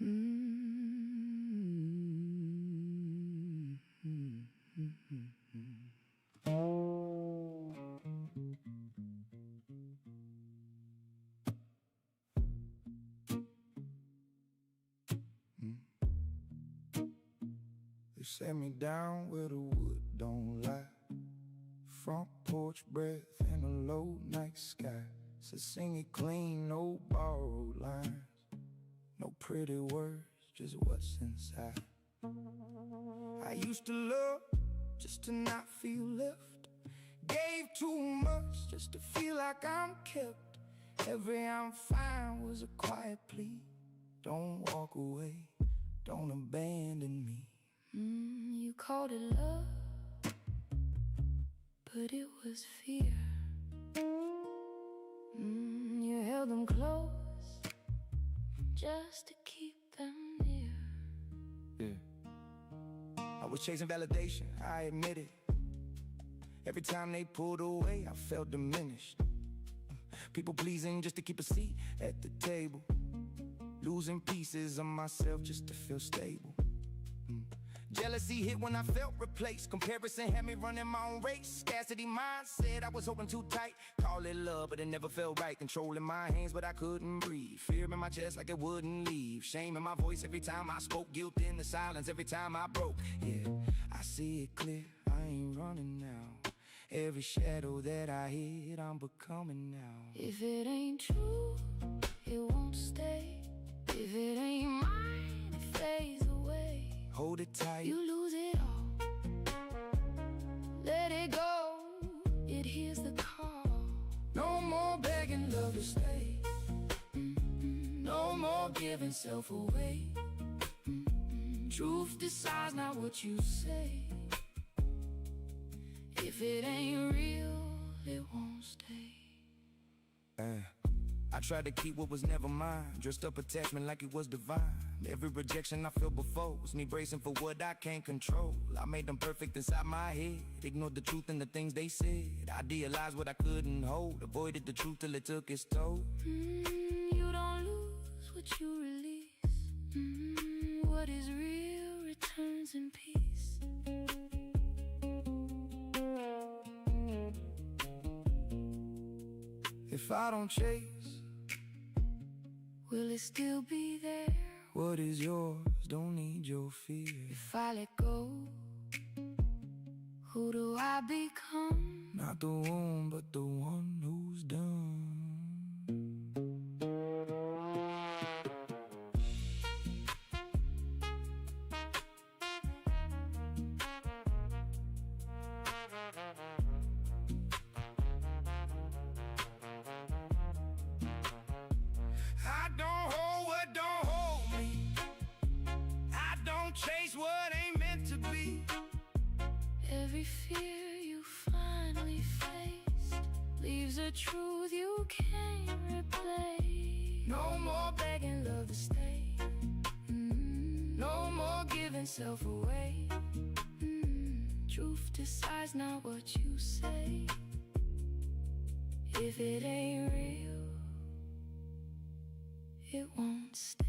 They set me down where the wood don't lie. Front porch breath in a low night sky. So sing it clean, no borrowed lines. No pretty words, just what's inside. I used to love just to not feel left. Gave too much just to feel like I'm kept. Every I'm fine was a quiet plea. Don't walk away, don't abandon me. You called it love, but it was fear. You held them close just to keep them near. Yeah, I was chasing validation, I admit it. Every time they pulled away, I felt diminished. People pleasing just to keep a seat at the table. Losing pieces of myself just to feel stable. Jealousy hit when I felt replaced. Comparison had me running my own race. Scarcity mindset, I was holding too tight. Call it love, but it never felt right. Controlling my hands, but I couldn't breathe. Fear in my chest like it wouldn't leave. Shame in my voice every time I spoke. Guilt in the silence every time I broke. Yeah, I see it clear, I ain't running now. Every shadow that I hid, I'm becoming now. If it ain't true, it won't stay. If it ain't mine, it fades away. Hold it tight, you lose it all. Let it go, it hears the call. No more begging love to stay. No more giving self away. Truth decides not what you say. If it ain't real, it won't stay. I tried to keep what was never mine. Dressed up attachment like it was divine. Every rejection I felt before was me bracing for what I can't control. I made them perfect inside my head. Ignored the truth and the things they said. Idealized what I couldn't hold. Avoided the truth till it took its toll. You don't lose what you release. What is real returns in peace. If I don't chase, will it still be there? What is yours don't need your fear. If I let go, who do I become? Not the one, but the one who's done. I don't hold what don't hold me. I don't chase what ain't meant to be. Every fear you finally faced leaves a truth you can't replace. No more begging love to stay. No more giving self away. Truth decides not what you say. If it ain't real, it won't stay.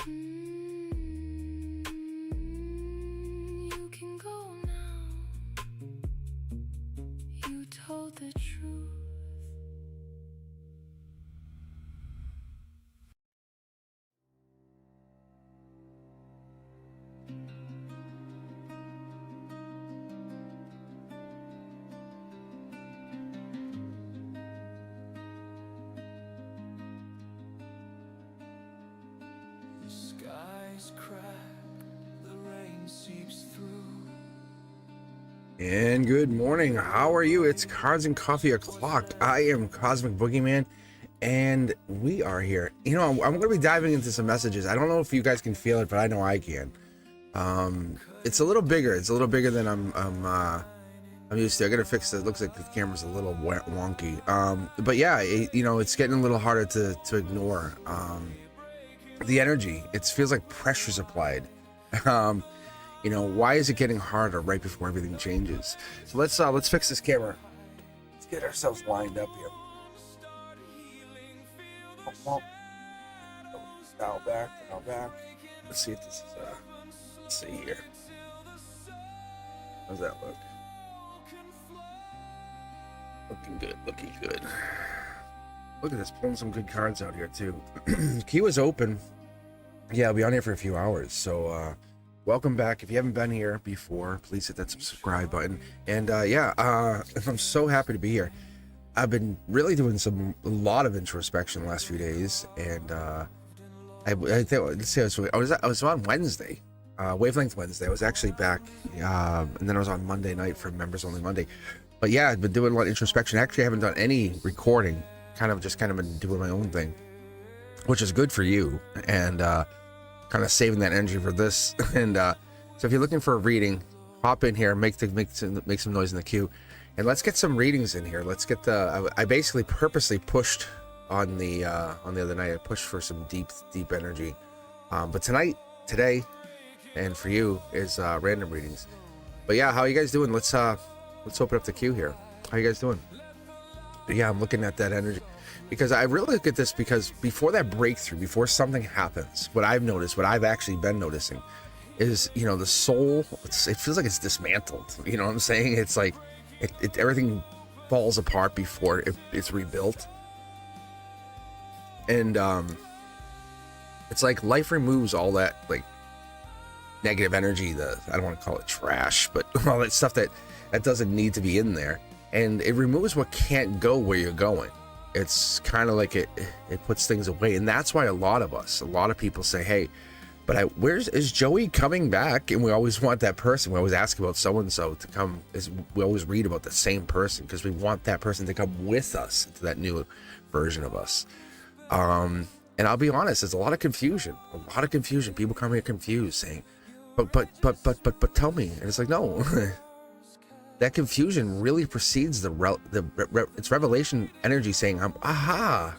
You can go now. You told the truth. Skies crack, the rain seeps through. And good morning. How are you? It's Cards and Coffee O'Clock. I am Cosmic Boogeyman, and we are here. You know, I'm going to be diving into some messages. I don't know if you guys can feel it, but I know I can. It's a little bigger. It's a little bigger than I'm used to. I got to fix it. It looks like the camera's a little wonky. But yeah, you know, it's getting a little harder to ignore. The energy, it feels like pressure's applied. You know, why is it getting harder right before everything changes? So let's fix this camera. Let's get ourselves lined up here. Dial back. Let's see if this is let's see here. How's that look? Looking good. Look at this, pulling some good cards out here too. Queue is open. Yeah, I'll be on here for a few hours. So welcome back. If you haven't been here before, please hit that subscribe button. And I'm so happy to be here. I've been really doing a lot of introspection the last few days, and I was on Wednesday, Wavelength Wednesday. I was actually back, and then I was on Monday night for Members Only Monday. But yeah, I've been doing a lot of introspection. Actually, I haven't done any recording. Kind of been doing my own thing, which is good for you, and kind of saving that energy for this. And so if you're looking for a reading, hop in here, make some noise in the queue, and let's get some readings in here. Let's get I basically purposely pushed on the other night. I pushed for some deep energy, but today, and for you is random readings. But yeah, how are you guys doing? Let's open up the queue here. How you guys doing? But yeah, I'm looking at that energy because I really look at this because before that breakthrough, before something happens, what I've actually been noticing is, the soul, it feels like it's dismantled. You know what I'm saying? It's like everything falls apart before it's rebuilt. And it's like life removes all that like negative energy, I don't want to call it trash, but all that stuff that doesn't need to be in there, and it removes what can't go where you're going. It's kind of like it puts things away, and that's why a lot of people say, hey, but is Joey coming back? And we always want that person. We always ask about so-and-so to come. We always read about the same person because we want that person to come with us into that new version of us. And I'll be honest, there's a lot of confusion. People come here confused, saying, but tell me. And it's like, no. That confusion really precedes it's revelation energy saying, aha,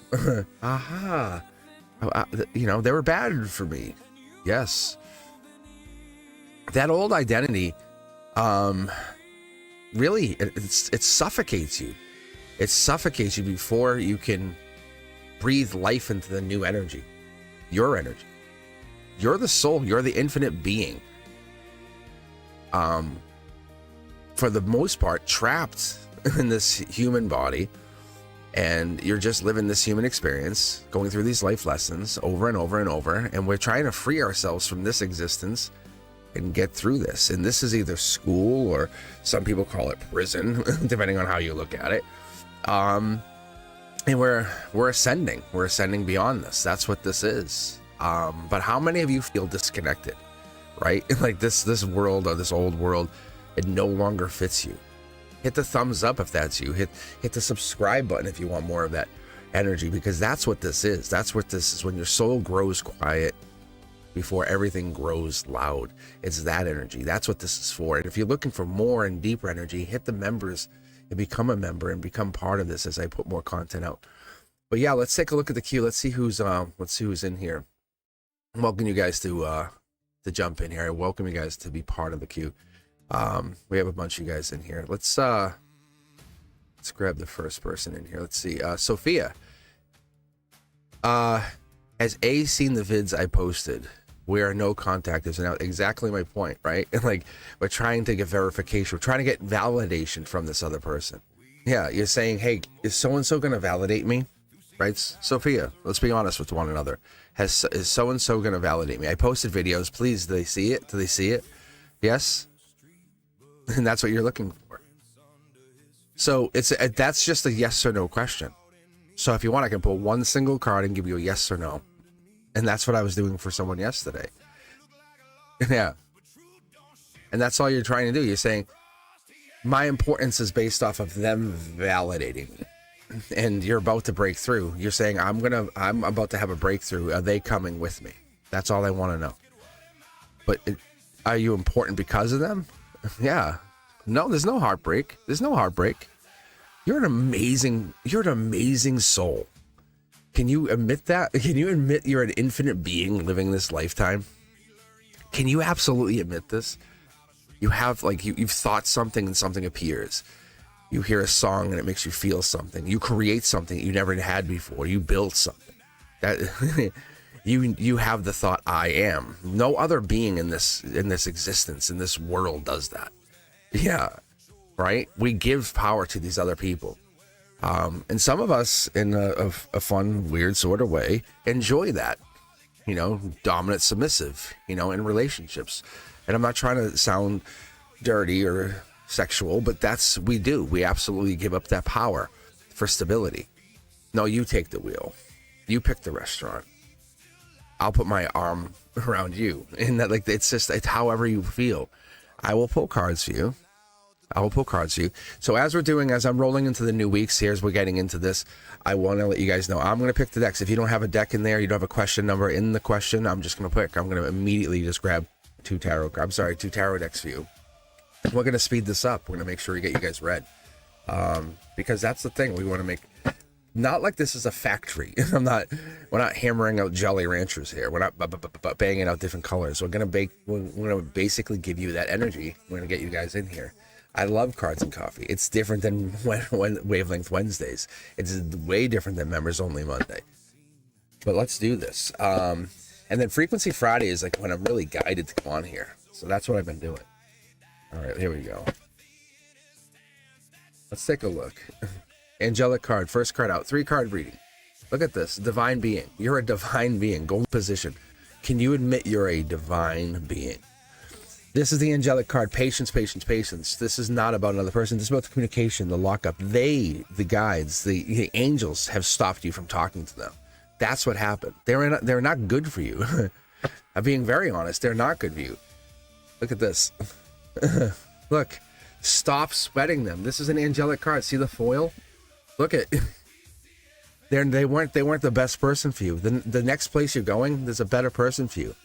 they were bad for me. Yes. That old identity, really, it suffocates you. It suffocates you before you can breathe life into the new energy. Your energy. You're the soul. You're the infinite being. For the most part, trapped in this human body, and you're just living this human experience, going through these life lessons over and over and over, and we're trying to free ourselves from this existence and get through this. And this is either school, or some people call it prison, depending on how you look at it. And we're ascending beyond this. That's what this is. But how many of you feel disconnected, right? Like this world, or this old world, it no longer fits you. Hit the thumbs up if that's you. Hit the subscribe button if you want more of that energy, because that's what this is. That's what this is, when your soul grows quiet before everything grows loud. It's that energy. That's what this is for. And if you're looking for more and deeper energy, hit the members and become a member and become part of this as I put more content out. But yeah, let's take a look at the queue. Let's see who's in here. I'm welcoming you guys to jump in here. I welcome you guys to be part of the queue. We have a bunch of you guys in here. Let's grab the first person in here. Let's see. Sophia. Has A seen the vids I posted? We are no contact. Is now exactly my point, right? And like, we're trying to get verification. We're trying to get validation from this other person. Yeah, you're saying, hey, is so-and-so going to validate me? Right, Sophia, let's be honest with one another. Is so-and-so going to validate me? I posted videos. Please, do they see it? Do they see it? Yes? And that's what you're looking for. So that's just a yes or no question. So if you want, I can pull one single card and give you a yes or no. And that's what I was doing for someone yesterday. Yeah. And that's all you're trying to do. You're saying, my importance is based off of them validating me. And you're about to break through. You're saying, I'm about to have a breakthrough. Are they coming with me? That's all I want to know. But are you important because of them? Yeah. No, there's no heartbreak. There's no heartbreak. You're an amazing soul. Can you admit that? Can you admit you're an infinite being living this lifetime? Can you absolutely admit this? You have, like, you've thought something and something appears. You hear a song and it makes you feel something. You create something you never had before. You build something. That You have the thought, I am. No other being in this existence, in this world does that. Yeah, right? We give power to these other people. And some of us, in a fun, weird sort of way, enjoy that. You know, dominant, submissive, you know, in relationships. And I'm not trying to sound dirty or sexual, but we do. We absolutely give up that power for stability. No, you take the wheel. You pick the restaurant. I'll put my arm around you. And that, like, it's however you feel. I will pull cards for you. So as I'm rolling into the new weeks here, as we're getting into this, I want to let you guys know, I'm going to pick the decks. If you don't have a deck in there, you don't have a question number in the question, I'm going to immediately just grab two tarot decks for you. We're going to speed this up. We're going to make sure we get you guys read. Because that's the thing. We want to make, not like this is a factory. We're not hammering out Jolly Ranchers here. We're not banging out different colors. We're going to basically give you that energy. We're going to get you guys in here. I love Cards and Coffee. It's different than when Wavelength Wednesdays. It's way different than Members Only Monday. But let's do this. And then Frequency Friday is like when I'm really guided to come on here. So that's what I've been doing. All right, here we go. Let's take a look. Angelic card, first card out, 3-card reading. Look at this, divine being. You're a divine being, gold position. Can you admit you're a divine being? This is the angelic card, patience, patience, patience. This is not about another person. This is about the communication, the lockup. The guides, the angels have stopped you from talking to them. That's what happened. They're not good for you. I'm being very honest. They're not good for you. Look at this. Look, stop sweating them. This is an angelic card. See the foil? Look at. They weren't the best person for you. The next place you're going, there's a better person for you.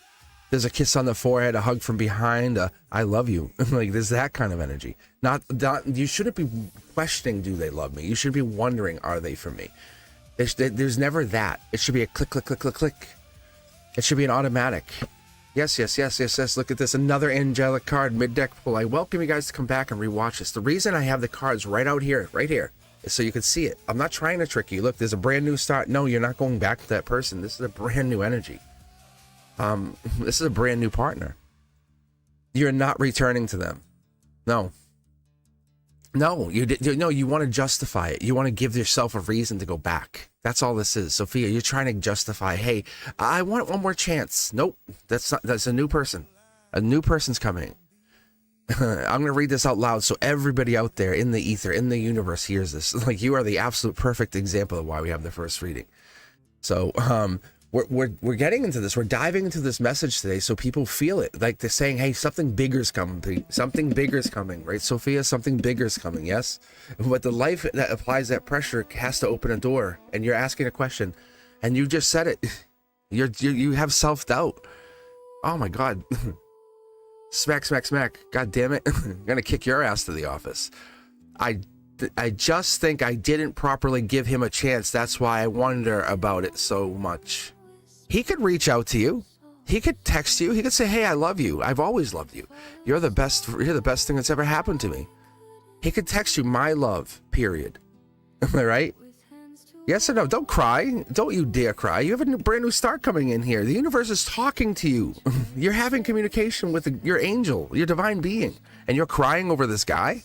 There's a kiss on the forehead, a hug from behind, I love you. Like, there's that kind of energy. Not you shouldn't be questioning, do they love me? You should be wondering, are they for me? There's never that. It should be a click, click, click, click, click. It should be an automatic. Yes. Look at this. Another angelic card, mid-deck pull. I welcome you guys to come back and rewatch this. The reason I have the cards right here, is so you can see it. I'm not trying to trick you. Look, there's a brand new start. No, you're not going back to that person. This is a brand new energy. This is a brand new partner. You're not returning to them. No, you want to justify it. You want to give yourself a reason to go back. That's all this is. Sophia, you're trying to justify, hey, I want one more chance. Nope, that's a new person. A new person's coming. I'm going to read this out loud so everybody out there in the ether, in the universe hears this. Like, you are the absolute perfect example of why we have the first reading. So, we're getting into this. We're diving into this message today so people feel it. Like, they're saying, hey, something bigger's coming. Something bigger's coming, right? Sophia, something bigger's coming, yes? But the life that applies that pressure has to open a door, and you're asking a question, and you just said it. You have self-doubt. Oh my God. Smack. God damn it. I'm going to kick your ass to the office. I just think I didn't properly give him a chance. That's why I wonder about it so much. He could reach out to you. He could text you. He could say, hey, I love you. I've always loved you. You're the best thing that's ever happened to me. He could text you, my love, period. Am I right? Yes or no? Don't cry. Don't you dare cry. You have a brand new start coming in here. The universe is talking to you. You're having communication with your angel, your divine being. And you're crying over this guy?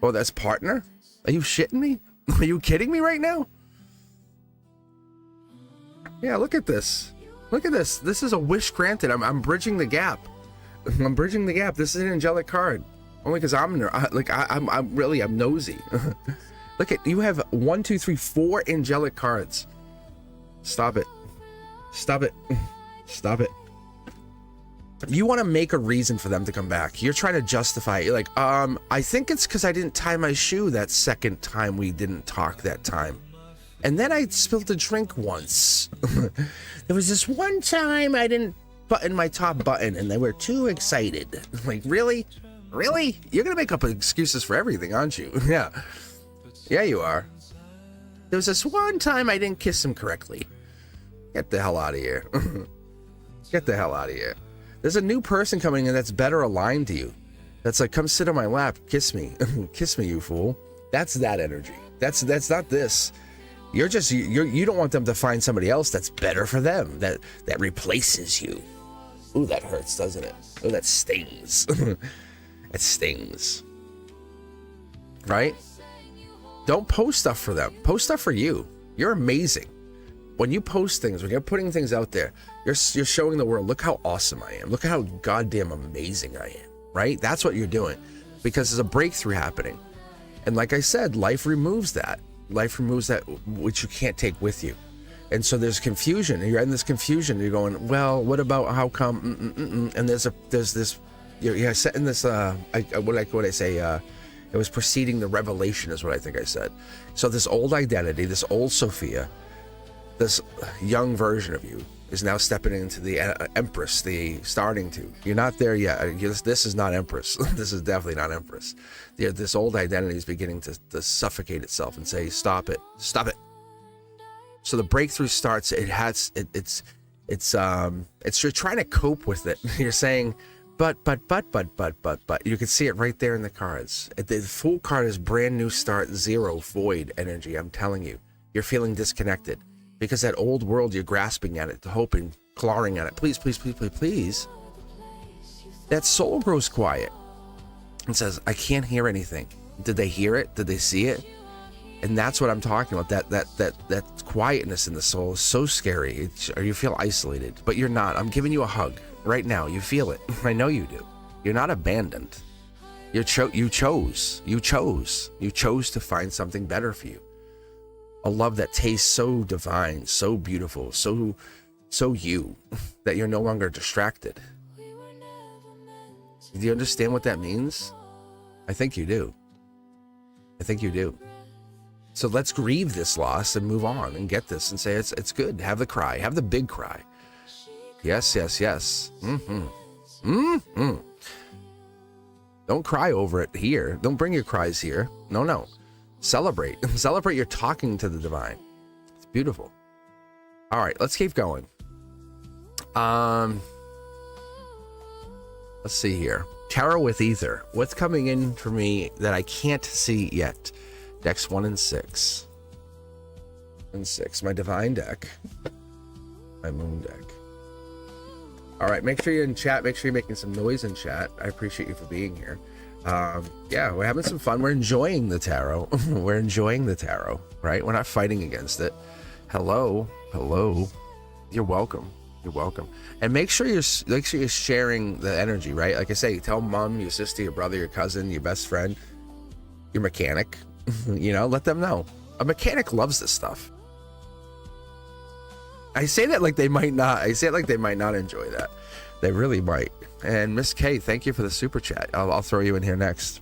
Or this partner? Are you shitting me? Are you kidding me right now? Yeah, look at this. Look at this. This is a wish granted. I'm bridging the gap. I'm bridging the gap. This is an angelic card. Only because I'm nosy. Look at, you have 1, 2, 3, 4 angelic cards. Stop it. You want to make a reason for them to come back. You're trying to justify it. You're like, I think it's because I didn't tie my shoe that second time we didn't talk that time. And then I spilled a drink once. There was this one time I didn't button my top button and they were too excited. Like, really? Really? You're going to make up excuses for everything, aren't you? Yeah. Yeah, you are. There was this one time I didn't kiss him correctly. Get the hell out of here. Get the hell out of here. There's a new person coming in that's better aligned to you. That's like, come sit on my lap, kiss me. Kiss me, you fool. That's that energy. That's not this. You don't want them to find somebody else that's better for them, that replaces you. Ooh, that hurts, doesn't it? Ooh, that stings. It stings. Right? Don't post stuff for them. Post stuff for you. You're amazing. When you post things, when you're putting things out there, you're showing the world, look how awesome I am. Look at how goddamn amazing I am. Right? That's what you're doing. Because there's a breakthrough happening. And like I said, life removes that. Life removes that which you can't take with you. And so there's confusion. And you're in this confusion. You're going, well, what about how come? And there's this, you're setting this, what I say? It was preceding the revelation is what I think I said. So this old identity, this old Sophia, this young version of you is now stepping into the Empress, you're not there yet. This is not Empress. This is definitely not Empress. This old identity is beginning to suffocate itself and say, stop it. So the breakthrough starts. It's you're trying to cope with it. You're saying, but. You can see it right there in the cards. The Fool card is brand new start, zero, void energy. I'm telling you, you're feeling disconnected. Because that old world, you're grasping at it, hoping, clawing at it. Please. That soul grows quiet and says, I can't hear anything. Did they hear it? Did they see it? And that's what I'm talking about. That quietness in the soul is so scary. Or you feel isolated, but you're not. I'm giving you a hug right now. You feel it. I know you do. You're not abandoned. You chose to find something better for you. A love that tastes so divine, so beautiful, so you, that you're no longer distracted. Do you understand what that means? I think you do. So let's grieve this loss and move on and get this and say it's good. Have the cry. Have the big cry. Yes. Don't cry over it here. Don't bring your cries here. No. Celebrate you're talking to the divine. It's beautiful. All right, let's keep going. Let's see here. Tarot with Ether. What's coming in for me that I can't see yet? Decks 1 and 6. My divine deck. My moon deck. All right, make sure you're in chat. Make sure you're making some noise in chat. I appreciate you for being here. Yeah, we're having some fun. We're enjoying the tarot. Right? We're not fighting against it. Hello. You're welcome. And make sure you're sharing the energy, right? Like I say, tell mom, your sister, your brother, your cousin, your best friend, your mechanic. Let them know. A mechanic loves this stuff. I say that like they might not. I say it like they might not enjoy that. They really might. And Miss K, thank you for the super chat. I'll throw you in here next.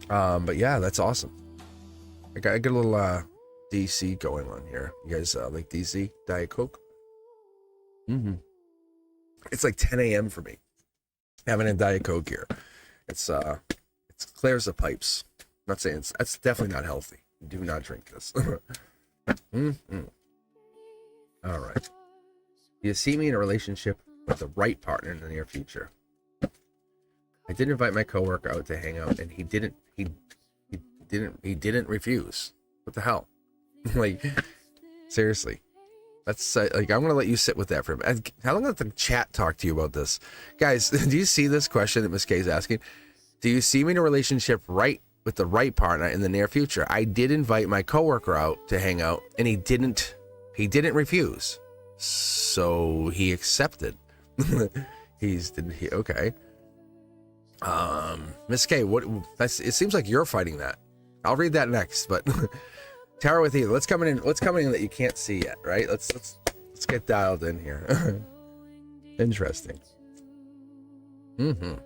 But yeah, that's awesome. I got a little DC going on here. You guys like DC Diet Coke? It's like 10 a.m. for me. Having a Diet Coke here. It's clears the pipes. I'm not saying that's definitely not healthy. Do not drink this. All right. You see me in a relationship with the right partner in the near future. I did invite my coworker out to hang out, and he didn't refuse. What the hell? Like, seriously. That's like, I'm gonna let you sit with that for a minute. How long let the chat talk to you about this, guys? Do you see this question that Miss K is asking? Do you see me in a relationship with the right partner in the near future? I did invite my coworker out to hang out, and he didn't refuse. So he accepted. Okay. Miss K, it seems like you're fighting that. I'll read that next, but Tarot with Ether. What's coming in that you can't see yet, right? Let's get dialed in here. Interesting. All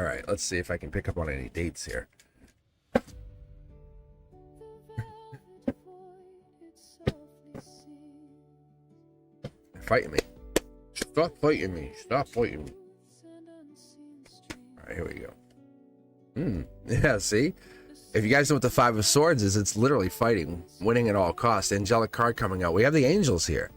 right, let's see if I can pick up on any dates here. Fighting me. Stop fighting me. All right, here we go. Yeah, see? If you guys know what the Five of Swords is, it's literally fighting, winning at all costs. Angelic card coming out. We have the angels here.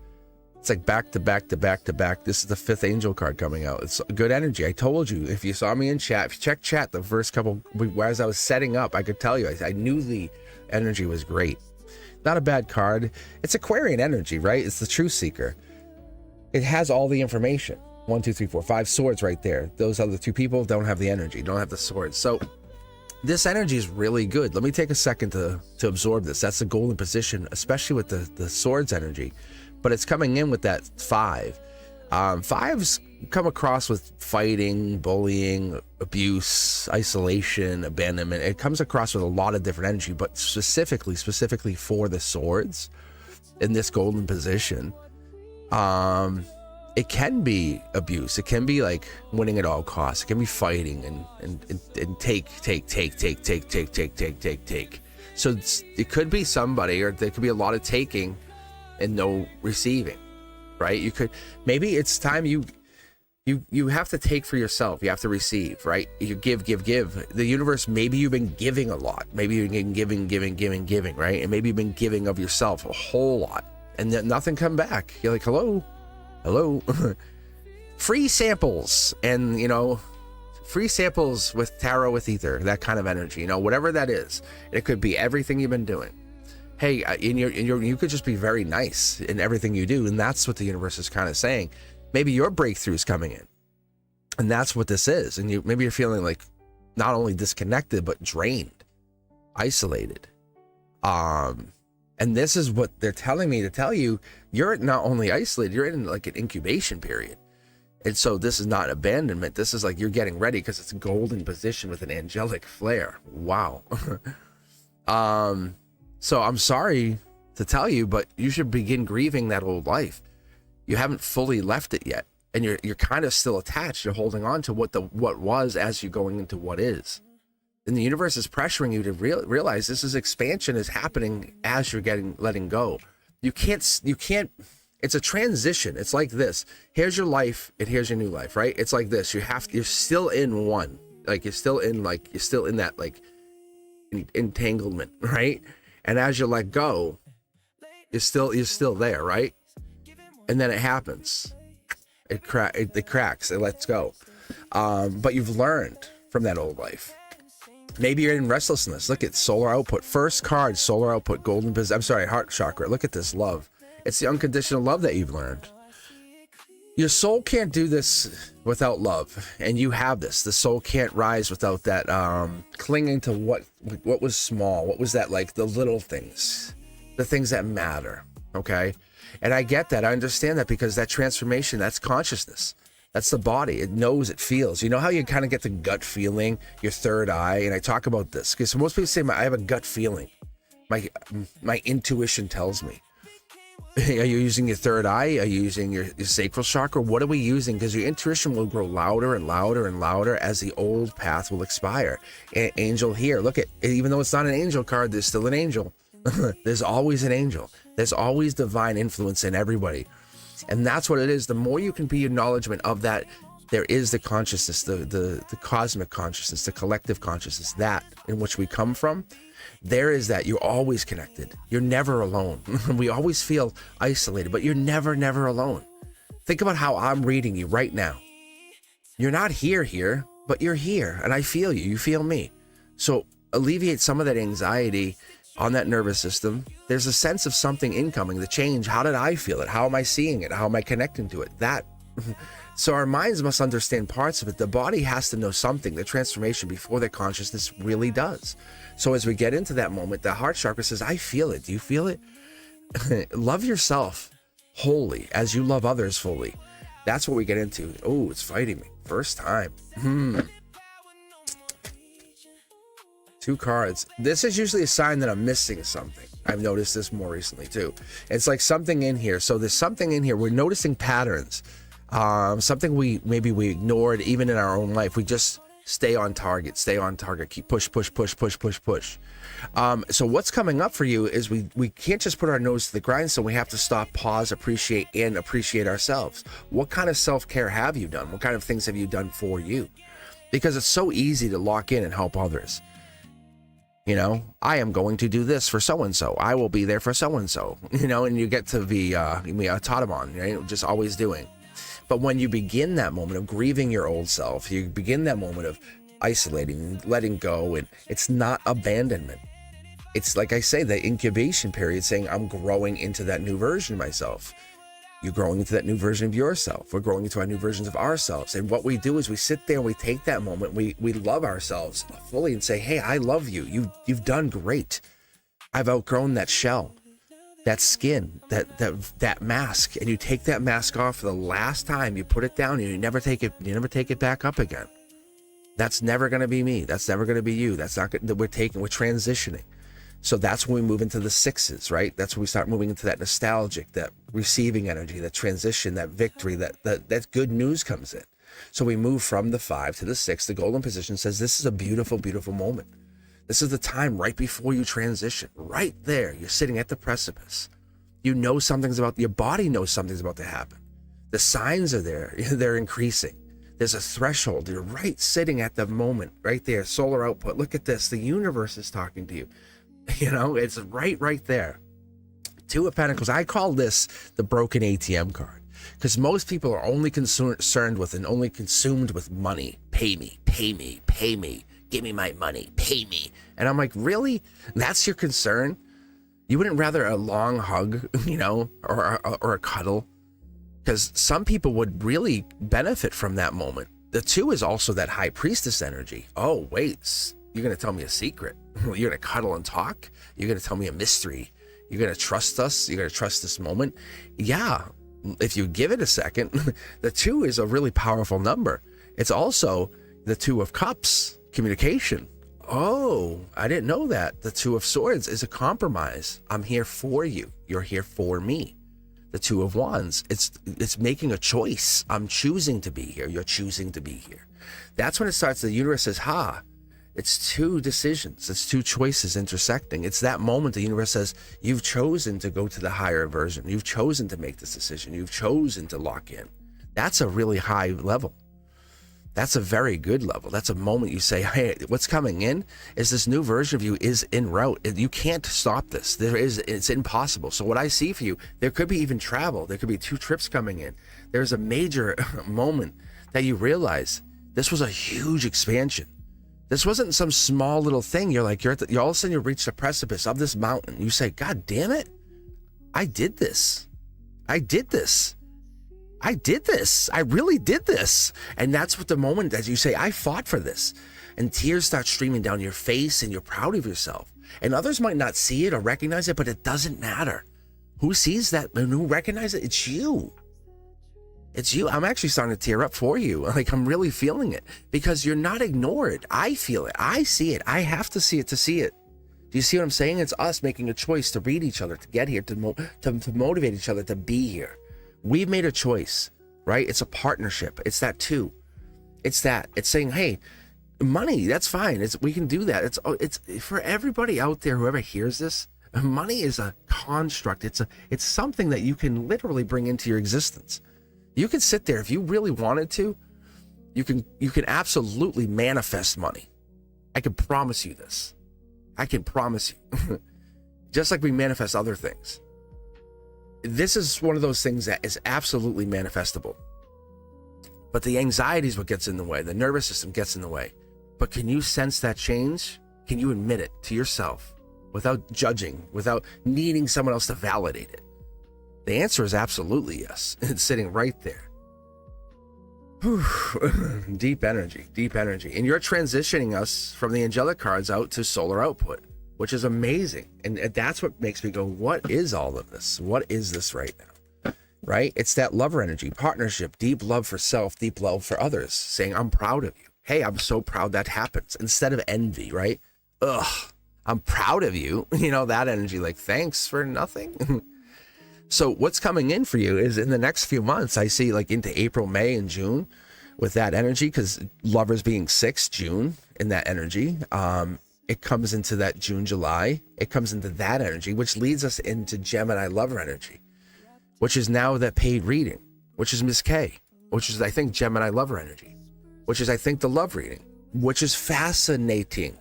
It's like back to back to back to back. This is the 5th angel card coming out. It's good energy. I told you, if you saw me in chat, if you check chat the first couple, as I was setting up, I could tell you, I knew the energy was great. Not a bad card. It's Aquarian energy, right? It's the truth seeker. It has all the information. 1, 2, 3, 4, 5 swords right there. Those other 2 people don't have the energy, don't have the swords. So this energy is really good. Let me take a second to absorb this. That's the golden position, especially with the swords energy. But it's coming in with that 5. 5s come across with fighting, bullying, abuse, isolation, abandonment. It comes across with a lot of different energy, but specifically for the swords in this golden position, it can be abuse. It can be like winning at all costs. It can be fighting and take. So it could be somebody, or there could be a lot of taking and no receiving, right? You could, maybe it's time you have to take for yourself. You have to receive, right? You give. The universe, maybe you've been giving a lot. Maybe you've been giving, right? And maybe you've been giving of yourself a whole lot, and then nothing come back. You're like, hello. Free samples, and free samples with tarot with ether, that kind of energy, whatever that is. It could be everything you've been doing. Hey, you could just be very nice in everything you do, and that's what the universe is kind of saying. Maybe your breakthrough's coming in, and that's what this is. And maybe you're feeling like not only disconnected but drained, isolated. And this is what they're telling me to tell you. You're not only isolated, you're in like an incubation period. And so this is not abandonment. This is like you're getting ready, because it's a golden position with an angelic flare. Wow. So I'm sorry to tell you, but you should begin grieving that old life. You haven't fully left it yet, and you're kind of still attached. You're holding on to what was as you're going into what is. And the universe is pressuring you to realize this is expansion is happening as you're letting go. You can't, it's a transition. It's like this. Here's your life and here's your new life, right? It's like this. You're still in one. Like you're still in that like entanglement, right? And as you let go, you're still there, right? And then it happens. It cracks, it lets go. But you've learned from that old life. Maybe you're in restlessness. Look at solar output. First card, solar output, golden position. I'm sorry, heart chakra. Look at this love. It's the unconditional love that you've learned. Your soul can't do this without love, and you have this. The soul can't rise without that clinging to what was small. What was that, like the little things, the things that matter. Okay, and I get that. I understand that, because that transformation, that's consciousness. That's the body. It knows, it feels. You know how you kind of get the gut feeling, your third eye? And I talk about this because most people say, I have a gut feeling. My intuition tells me. Are you using your third eye? Are you using your sacral chakra? What are we using? Because your intuition will grow louder and louder and louder as the old path will expire. Angel here. Look at, even though it's not an angel card, there's still an angel. There's always an angel. There's always divine influence in everybody. And that's what it is. The more you can be acknowledgement of that, there is the consciousness, the cosmic consciousness, the collective consciousness, that in which we come from. There is that. You're always connected. You're never alone. We always feel isolated, but you're never alone. Think about how I'm reading you right now. You're not here, but you're here, and I feel you. You feel me. So alleviate some of that anxiety on that nervous system. There's a sense of something incoming, the change. How did I feel it? How am I seeing it? How am I connecting to it? That. So our minds must understand parts of it. The body has to know something, the transformation, before the consciousness really does. So as we get into that moment, the heart chakra says, I feel it. Do you feel it? Love yourself wholly as you love others fully. That's what we get into. Oh, it's fighting me. First time. 2 cards. This is usually a sign that I'm missing something. I've noticed this more recently too. It's like something in here. So there's something in here. We're noticing patterns. Something we ignored even in our own life. We just stay on target, keep push. So what's coming up for you is we can't just put our nose to the grindstone. We have to stop, pause, appreciate ourselves. What kind of self-care have you done? What kind of things have you done for you? Because it's so easy to lock in and help others. I am going to do this for so-and-so. I will be there for so-and-so, and you get to be a Tautomon, right? Just always doing. But when you begin that moment of grieving your old self, you begin that moment of isolating, letting go, and it's not abandonment. It's like I say, the incubation period, saying I'm growing into that new version of myself. You're growing into that new version of yourself. We're growing into our new versions of ourselves. And what we do is we sit there and we take that moment, we love ourselves fully and say, hey, I love you. You've done great. I've outgrown that shell, that skin, that mask. And you take that mask off for the last time, you put it down and you never take it back up again. That's never going to be me. That's never going to be you. That's not good. We're transitioning. So that's when we move into the sixes, right? That's when we start moving into that nostalgic, that receiving energy, that transition, that victory, that good news comes in. So we move from the 5 to the 6. The golden position says this is a beautiful, beautiful moment. This is the time right before you transition. Right there, you're sitting at the precipice. You know your body knows something's about to happen. The signs are there. They're increasing. There's a threshold. You're right sitting at the moment, right there. Solar output. Look at this. The universe is talking to you. It's right there. 2 of Pentacles. I call this the broken ATM card because most people are only concerned with and only consumed with money. Pay me, pay me, pay me. Give me my money, pay me. And I'm like, really? That's your concern? You wouldn't rather a long hug, or a cuddle? Because some people would really benefit from that moment. The 2 is also that high priestess energy. Oh, wait. You're going to tell me a secret. You're going to cuddle and talk. You're going to tell me a mystery. You're going to trust us. You're going to trust this moment. Yeah, if you give it a second. The 2 is a really powerful number. It's also the 2 of Cups, communication. Oh, I didn't know that. The 2 of Swords is a compromise. I'm here for you. You're here for me. The 2 of Wands, it's making a choice. I'm choosing to be here. You're choosing to be here. That's when it starts. The universe says, it's 2 decisions. It's 2 choices intersecting. It's that moment the universe says, you've chosen to go to the higher version. You've chosen to make this decision. You've chosen to lock in. That's a really high level. That's a very good level. That's a moment you say, hey, what's coming in is this new version of you is en route. You can't stop this. It's impossible. So what I see for you, there could be even travel. There could be 2 trips coming in. There's a major moment that you realize this was a huge expansion. This wasn't some small little thing. You're like, you're all of a sudden you reach the precipice of this mountain. You say, God damn it. I did this. I did this. I did this. I really did this. And that's what the moment as you say, I fought for this. And tears start streaming down your face and you're proud of yourself. And others might not see it or recognize it, but it doesn't matter. Who sees that and who recognizes it? It's you. It's you. I'm actually starting to tear up for you. Like I'm really feeling it because you're not ignored. I feel it. I see it. I have to see it to see it. Do you see what I'm saying? It's us making a choice to read each other, to get here, to motivate each other to be here. We've made a choice, right? It's a partnership. It's that too. It's saying, hey, money, that's fine. We can do that. It's for everybody out there, whoever hears this, money is a construct. It's something that you can literally bring into your existence. You can sit there if you really wanted to. You can absolutely manifest money. I can promise you this. I can promise you. Just like we manifest other things. This is one of those things that is absolutely manifestable. But the anxiety is what gets in the way. The nervous system gets in the way. But can you sense that change? Can you admit it to yourself without judging, without needing someone else to validate it? The answer is absolutely yes. It's sitting right there. Deep energy, deep energy. And you're transitioning us from the angelic cards out to solar output, which is amazing. And that's what makes me go, what is all of this? What is this right now? Right? It's that lover energy, partnership, deep love for self, deep love for others, saying, I'm proud of you. Hey, I'm so proud that happens. Instead of envy, right? Ugh, I'm proud of you. That energy, like, thanks for nothing. So what's coming in for you is in the next few months, I see like into April, May, and June with that energy, because lovers being 6 June in that energy. It comes into that June, July. It comes into that energy, which leads us into Gemini lover energy, which is now that paid reading, which is Miss K, which is, I think, Gemini lover energy, which is, I think, the love reading, which is fascinating.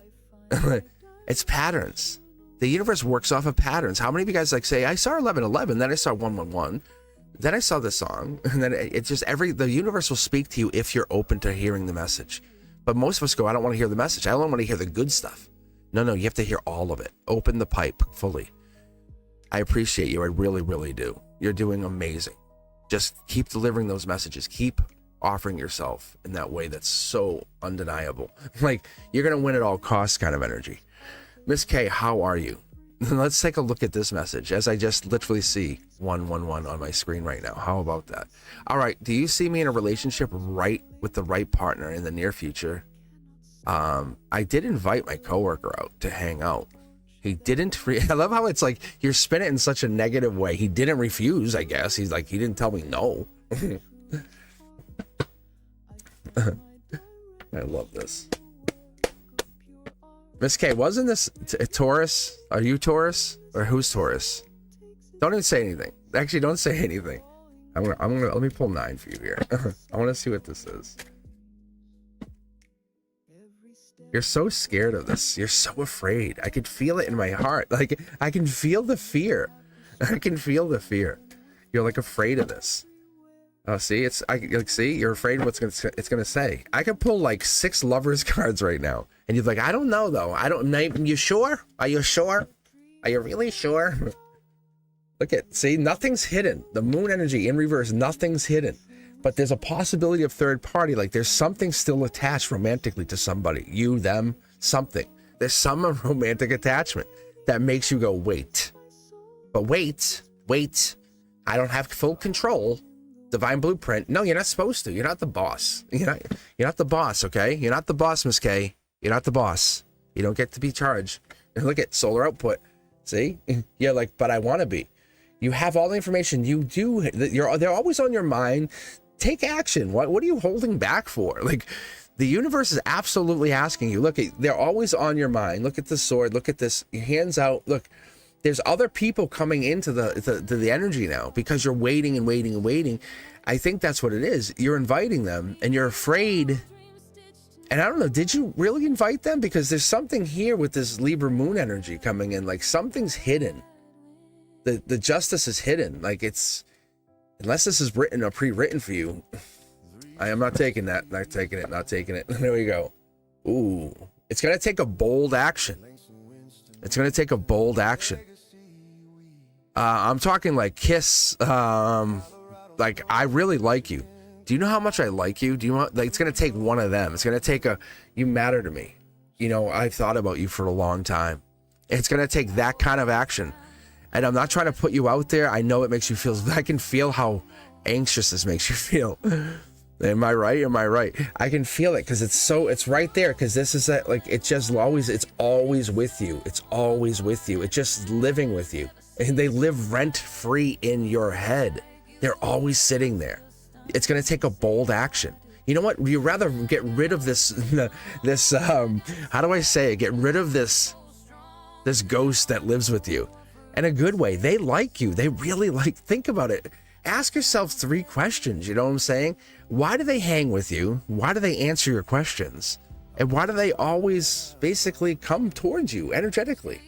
It's patterns. The universe works off of patterns. How many of you guys say, I saw 1111, then I saw 111, then I saw this song, and then it's just the universe will speak to you if you're open to hearing the message. But most of us go, I don't want to hear the message. I don't want to hear the good stuff. No, you have to hear all of it. Open the pipe fully. I appreciate you. I really, really do. You're doing amazing. Just keep delivering those messages. Keep offering yourself in that way that's so undeniable. Like, you're going to win at all costs kind of energy. Miss K, how are you? Let's take a look at this message as I just literally see 111 on my screen right now. How about that? All right. Do you see me in a relationship with the right partner in the near future? I did invite my coworker out to hang out. He didn't. I love how it's like you're spinning it in such a negative way. He didn't refuse, I guess. He's like, he didn't tell me no. I love this. Miss K, wasn't this Taurus? Are you Taurus? Or who's Taurus? Don't even say anything. Actually, don't say anything. I'm gonna let me pull 9 for you here. I want to see what this is. You're so scared of this. You're so afraid. I could feel it in my heart. Like, I can feel the fear. I can feel the fear. You're like afraid of this. Oh, see, see, you're afraid of what's it's gonna say. I could pull like 6 lovers cards right now, and you're like, I don't know though. You sure? Are you sure? Are you really sure? Look at, see, nothing's hidden. The moon energy in reverse, nothing's hidden. But there's a possibility of third party. Like, there's something still attached romantically to somebody. You, them, something. There's some romantic attachment that makes you go, wait. But wait. I don't have full control. Divine blueprint. No, you're not supposed to. You're not the boss. You're not the boss, okay? You're not the boss, Miss K. You're not the boss. You don't get to be charged. Look at solar output. See? You're like, but I want to be. You have all the information. You do. They're always on your mind. Take action. What are you holding back for? Like, the universe is absolutely asking you. Look, they're always on your mind. Look at the sword. Look at this. Your hands out. Look, there's other people coming into the energy now because you're waiting and waiting and waiting. I think that's what it is. You're inviting them and you're afraid. And I don't know, did you really invite them? Because there's something here with this Libra moon energy coming in. Like, something's hidden. The justice is hidden. Like, it's, unless this is written or pre-written for you, I am not taking that. Not taking it. There we go. Ooh. It's going to take a bold action. It's going to take a bold action. I'm talking like kiss. Like, I really like you. Do you know how much I like you? Do you want, like, it's going to take one of them. It's going to take you matter to me. You know, I've thought about you for a long time. It's going to take that kind of action. And I'm not trying to put you out there. I know it makes you feel, I can feel how anxious this makes you feel. Am I right? I can feel it because it's right there. Because this is like, it's always with you. It's always with you. It's just living with you. And they live rent free in your head. They're always sitting there. It's going to take a bold action. You know what? You'd rather get rid of this, how do I say it? Get rid of this ghost that lives with you. In a good way. They like you. They really think about it. Ask yourself 3 questions. You know what I'm saying? Why do they hang with you? Why do they answer your questions? And why do they always basically come towards you energetically?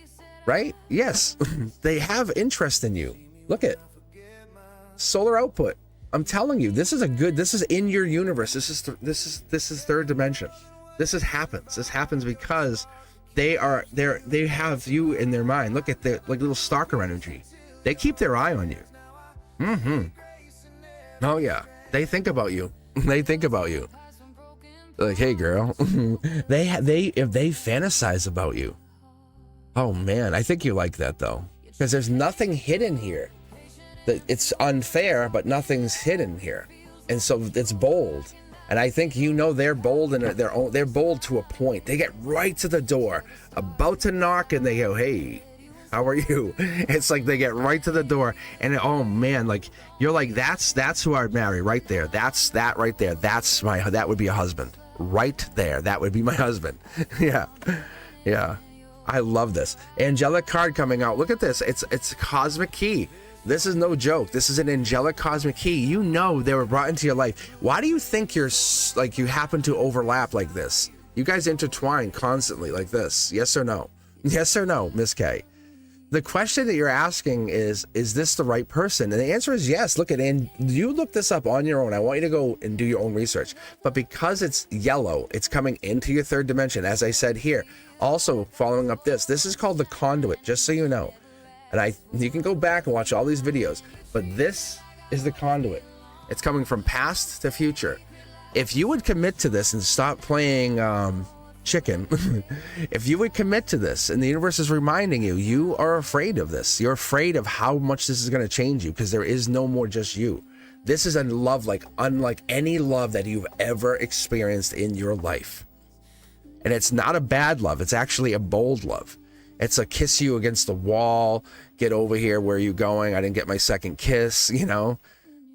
Right? Yes. They have interest in you. Look at solar output. I'm telling you, this is in your universe. This is third dimension. This happens because they have you in their mind. Look at the like little stalker energy. They keep their eye on you. Oh yeah, they think about you. Like, hey girl. they fantasize about you. Oh man, I think you like that though, because there's nothing hidden here. It's unfair, but nothing's hidden here, and so it's bold. And I think they're bold, and they're bold to a point. They get right to the door, about to knock, and they go, "Hey, how are you?" It's like they get right to the door, and oh man, like you're like, that's who I'd marry right there. That right there. That would be a husband right there. That would be my husband. Yeah. I love this angelic card coming out. Look at this. It's cosmic key. This is no joke. This is an angelic cosmic key. You know they were brought into your life. Why do you think you happen to overlap like this? You guys intertwine constantly like this. Yes or no? Yes or no, Miss K? The question that you're asking is this the right person? And the answer is yes. Look at it. And you look this up on your own. I want you to go and do your own research. But because it's yellow, it's coming into your third dimension. As I said here, Also, following up this is called the conduit, just so you know. And you can go back and watch all these videos, but this is the conduit. It's coming from past to future. If you would commit to this and stop playing chicken, if you would commit to this, and the universe is reminding you, you are afraid of this. You're afraid of how much this is going to change you, because there is no more just you. This is a love unlike any love that you've ever experienced in your life. And it's not a bad love. It's actually a bold love. It's a kiss you against the wall. Get over here. Where are you going? I didn't get my second kiss. You know,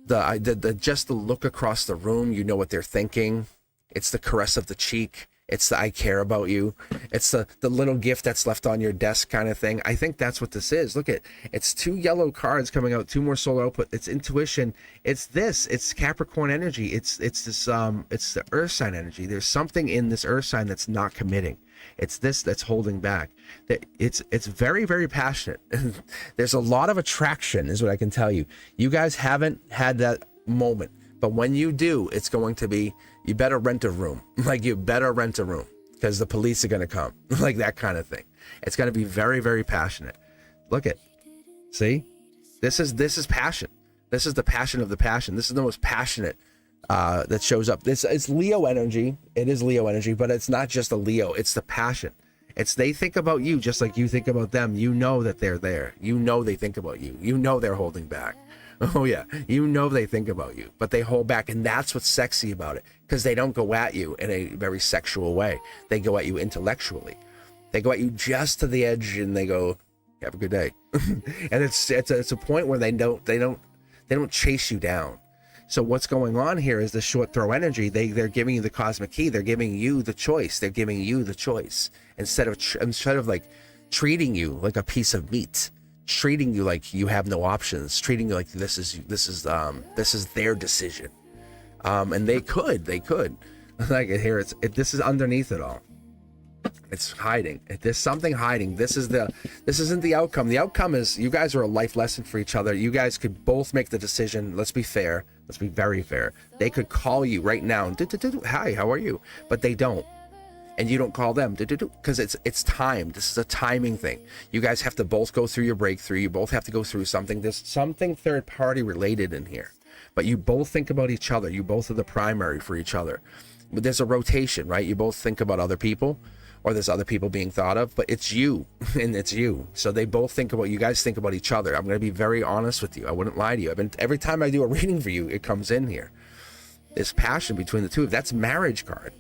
just the look across the room. You know what they're thinking. It's the caress of the cheek. It's the I care about you. It's the little gift that's left on your desk kind of thing. I think that's what this is. Look it's 2 yellow cards coming out, 2 more solar output. It's intuition. It's this. It's Capricorn energy. It's this. It's the Earth sign energy. There's something in this Earth sign that's not committing. It's this that's holding back. It's very, very passionate. There's a lot of attraction, is what I can tell you. You guys haven't had that moment, but when you do, it's going to be. You better rent a room. Like, you better rent a room, because the police are going to come. Like, that kind of thing. It's going to be very, very passionate. Look at, see, this is passion. This is the passion of the passion. This is the most passionate that shows up. It's Leo energy. It is Leo energy, but it's not just a Leo. It's the passion. It's they think about you just like you think about them. You know that they're there. You know they think about you. You know they're holding back. Oh yeah, you know they think about you, but they hold back, and that's what's sexy about it, because they don't go at you in a very sexual way. They go at you intellectually. They go at you just to the edge, and they go, "Have a good day." And it's a point where they don't chase you down. So what's going on here is the short throw energy. They're giving you the cosmic key. They're giving you the choice. They're giving you the choice instead of like treating you like a piece of meat. Treating you like you have no options, treating you like this is their decision, and they could like here this is underneath it all. It's hiding. There's something hiding. This isn't the outcome. The outcome is you guys are a life lesson for each other. You guys could both make the decision. Let's be fair. Let's be very fair. They could call you right now and hi, how are you? But they don't. And you don't call them because it's timed. This is a timing thing. You guys have to both go through your breakthrough. You both have to go through something. There's something third party related in here, but you both think about each other. You both are the primary for each other. But there's a rotation, right? You both think about other people, or there's other people being thought of, but it's you and it's you. So they both think about, you guys think about each other. I'm going to be very honest with you. I wouldn't lie to you. Every time I do a reading for you, it comes in here. This passion between the two. That's marriage card.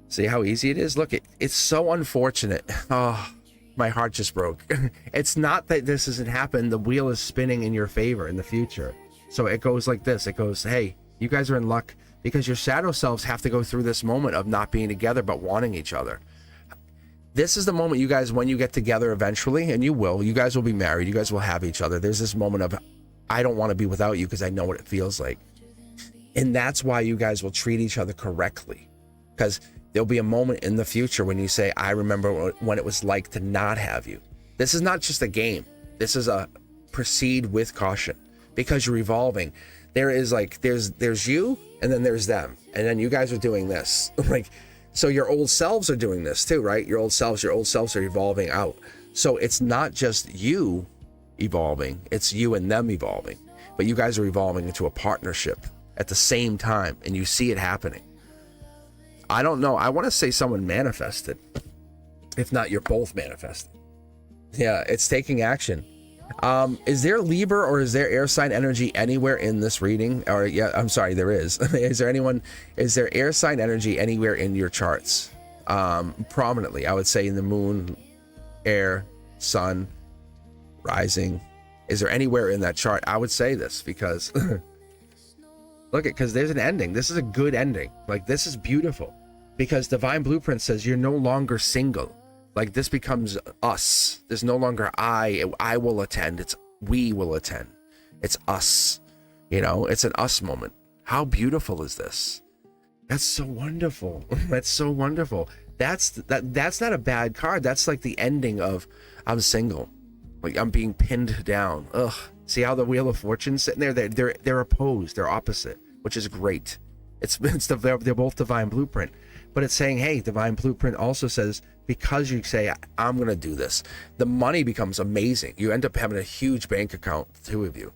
See how easy it is? Look, it's so unfortunate. Oh, my heart just broke. It's not that this hasn't happened. The wheel is spinning in your favor in the future. So it goes like this. It goes, hey, you guys are in luck because your shadow selves have to go through this moment of not being together but wanting each other. This is the moment you guys, when you get together eventually, and you guys will be married. You guys will have each other. There's this moment of, I don't want to be without you because I know what it feels like. And that's why you guys will treat each other correctly, because there'll be a moment in the future when you say, I remember when it was like to not have you. This is not just a game. This is a proceed with caution, because you're evolving. There is like, there's you, and then there's them. And then you guys are doing this. Like, so your old selves are doing this too, right? Your old selves are evolving out. So it's not just you evolving, it's you and them evolving. But you guys are evolving into a partnership at the same time, and you see it happening. I don't know. I want to say someone manifested. If not, you're both manifesting. Yeah, it's taking action. Is there Libra or is there air sign energy anywhere in this reading? Or yeah, I'm sorry, there is. Is there air sign energy anywhere in your charts? Prominently, I would say in the moon, air, sun, rising. Is there anywhere in that chart? I would say this because look, because there's an ending. This is a good ending. Like, this is beautiful, because Divine Blueprint says you're no longer single. Like, this becomes us. There's no longer I will attend. It's we will attend. It's us. You know, it's an us moment. How beautiful is this? That's so wonderful. That's so wonderful. That's not a bad card. That's like the ending of I'm single. Like, I'm being pinned down. Ugh. See how the Wheel of Fortune's sitting there? They're opposed. They're opposite, which is great. They're both Divine Blueprint, but it's saying, hey, Divine Blueprint also says because you say, I'm going to do this. The money becomes amazing. You end up having a huge bank account, the two of you.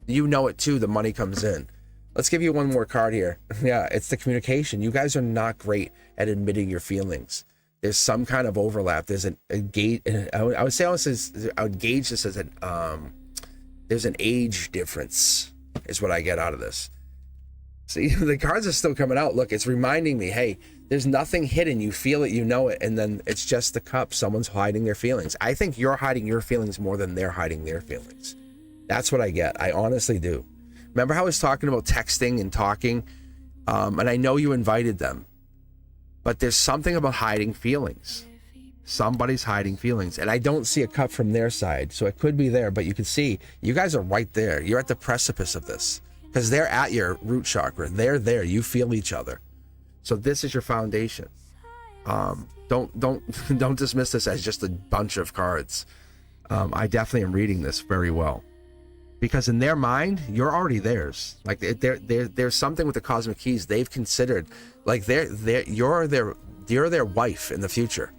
You know it too. The money comes in. Let's give you one more card here. Yeah, it's the communication. You guys are not great at admitting your feelings. There's some kind of overlap. There's a gauge. I would gauge this as there's an age difference is what I get out of this. See, the cards are still coming out. Look, it's reminding me, hey, there's nothing hidden. You feel it, you know it, and then it's just the cup. Someone's hiding their feelings. I think you're hiding your feelings more than they're hiding their feelings. That's what I get. I honestly do. Remember how I was talking about texting and talking? And I know you invited them. But there's something about hiding feelings. Somebody's hiding feelings. And I don't see a cup from their side. So it could be there. But you can see, you guys are right there. You're at the precipice of this. Because they're at your root chakra. They're there. You feel each other. So this is your foundation. Don't dismiss this as just a bunch of cards. I definitely am reading this very well. Because in their mind, you're already theirs. Like there's something with the cosmic keys they've considered. Like you're their wife in the future.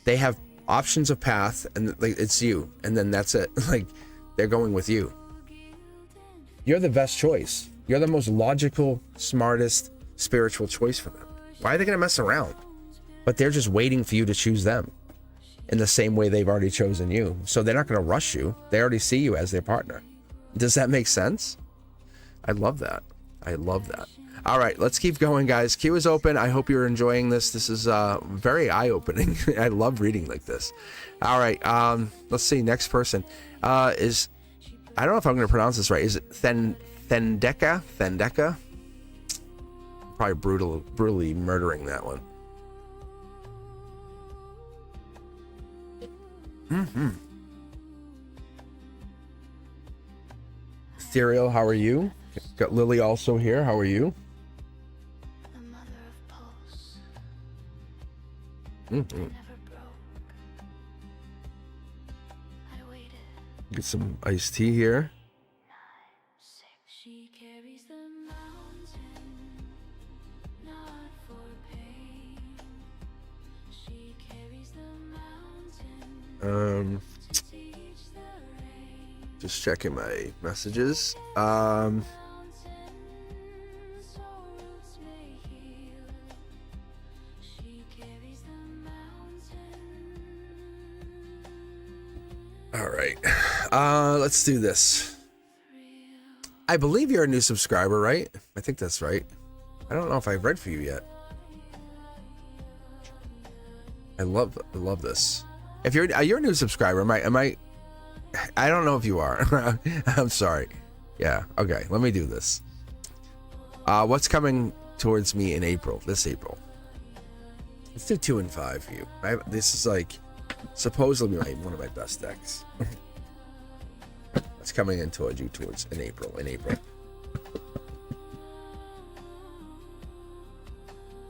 They have options of path, and like it's you, and then that's it. Like they're going with you. You're the best choice. You're the most logical, smartest, spiritual choice for them. Why are they gonna mess around? But they're just waiting for you to choose them in the same way they've already chosen you. So they're not gonna rush you. They already see you as their partner. Does that make sense? I love that. I love that. All right, let's keep going, guys. Queue is open. I hope you're enjoying this. This is very eye-opening. I love reading like this. All right, let's see. Next person is, I don't know if I'm going to pronounce this right. Is it Thendeka? Thendeka? Probably brutally murdering that one. Ethereal, how are you? Got Lily also here. How are you? The mother of pulse. Mm-hmm. I never broke. I waited. Get some iced tea here. 9, 6. She carries the mountain, not for pain. She carries the mountain. To teach the rain. Just checking my messages. Mountain, so roots may heal. She carries the mountain. All right. Let's do this. I believe you're a new subscriber, right? I think that's right. I don't know if I've read for you yet. I love this. If you're a new subscriber, am I don't know if you are. I'm sorry. Yeah. Okay. Let me do this. What's coming towards me in April? This April. Let's do 2 and 5 for you. This is like supposedly one of my best decks. What's coming in towards you in April?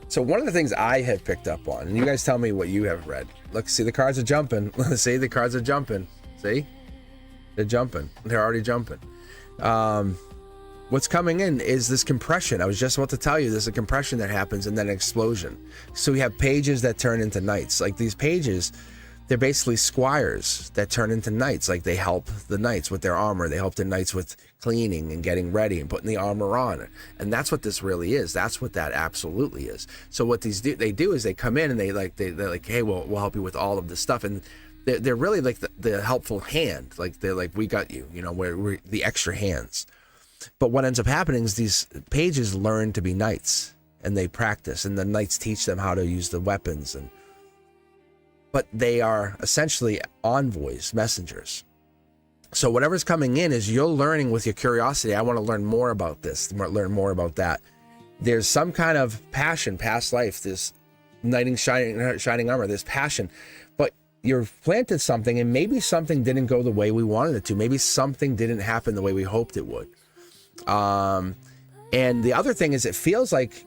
So one of the things I have picked up on, and you guys tell me what you have read. Look, see the cards are jumping. See the cards are jumping. See? They're jumping. They're already jumping. What's coming in is this compression. I was just about to tell you there's a compression that happens and then an explosion. So we have pages that turn into knights. Like these pages, they're basically squires that turn into knights. Like they help the knights with their armor. They help the knights with cleaning and getting ready and putting the armor on. And that's what this really is. That's what that absolutely is. So what they do is they come in and they're like, hey, we'll help you with all of this stuff. And they're really like the helpful hand. Like they're like, we got you, we're the extra hands. But what ends up happening is these pages learn to be knights and they practice, and the knights teach them how to use the weapons. But they are essentially envoys, messengers. So whatever's coming in is you're learning with your curiosity. I want to learn more about this, learn more about that. There's some kind of passion, past life, this knight in shining armor, this passion. But you've planted something, and maybe something didn't go the way we wanted it to. Maybe something didn't happen the way we hoped it would. And the other thing is, it feels like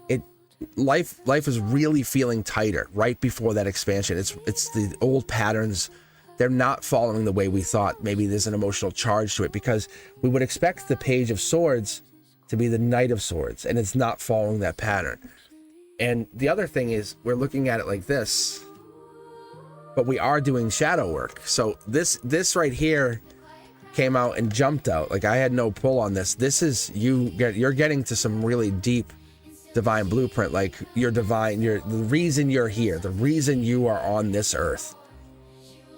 life is really feeling tighter right before that expansion. It's the old patterns. They're not following the way we thought. Maybe there's an emotional charge to it, because we would expect the Page of Swords to be the Knight of Swords, and it's not following that pattern. And the other thing is, we're looking at it like this. but we are doing shadow work. So this right here came out and jumped out. Like I had no pull on this. This is you're getting to some really deep divine blueprint. Like you're divine. You're the reason you're here. The reason you are on this earth.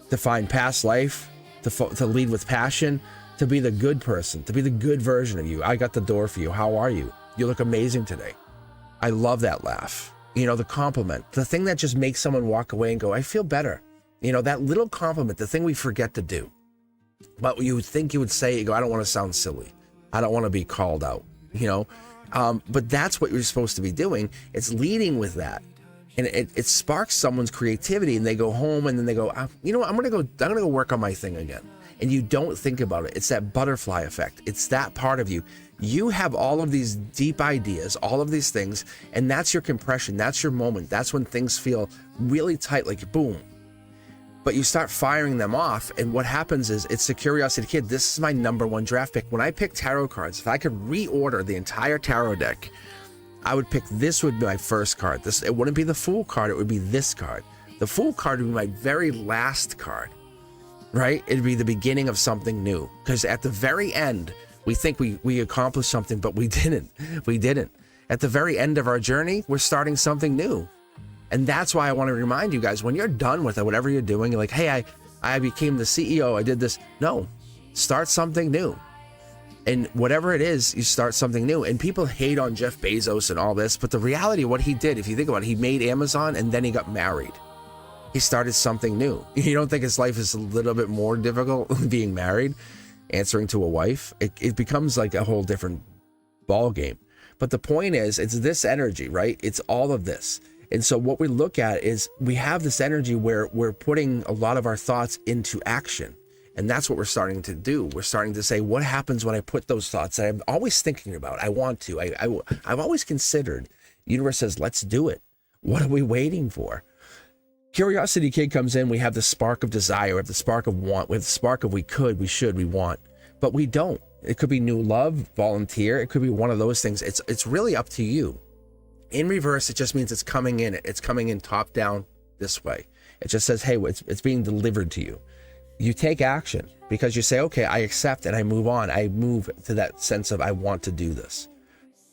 To find past life. To lead with passion. To be the good person. To be the good version of you. I got the door for you. How are you? You look amazing today. I love that laugh. You know, the compliment. The thing that just makes someone walk away and go, I feel better. You know, that little compliment. The thing we forget to do. But you would think you would say, you go, I don't want to sound silly. I don't want to be called out, you know? But that's what you're supposed to be doing. It's leading with that. And it sparks someone's creativity and they go home and then they go, you know what, I'm going to go work on my thing again. And you don't think about it. It's that butterfly effect. It's that part of you. You have all of these deep ideas, all of these things, and that's your compression. That's your moment. That's when things feel really tight, like boom. But you start firing them off, and what happens is it's the curiosity kid. This is my #1 draft pick. When I pick tarot cards, if I could reorder the entire tarot deck, I would pick this would be my first card. It wouldn't be the Fool card, it would be this card. The Fool card would be my very last card, right? It'd be the beginning of something new. Because at the very end, we think we accomplished something, but we didn't. We didn't. At the very end of our journey, we're starting something new. And that's why I want to remind you guys, when you're done with it, whatever you're doing, you're like, hey, I became the CEO, I did this. No, start something new. And whatever it is, you start something new. And people hate on Jeff Bezos and all this, but the reality of what he did, if you think about it, he made Amazon and then he got married. He started something new. You don't think his life is a little bit more difficult being married, answering to a wife? It becomes like a whole different ball game. But the point is, it's this energy, right? It's all of this. And so what we look at is we have this energy where we're putting a lot of our thoughts into action. And that's what we're starting to do. We're starting to say, what happens when I put those thoughts that I'm always thinking about? I want to. I've always considered. The universe says, let's do it. What are we waiting for? Curiosity kid comes in. We have the spark of desire. We have the spark of want. We have the spark of we could, we should, we want. But we don't. It could be new love, volunteer. It could be one of those things. It's really up to you. In reverse, it just means it's coming in. It's coming in top down this way. It just says, hey, it's being delivered to you. You take action because you say, okay, I accept and I move on. I move to that sense of I want to do this.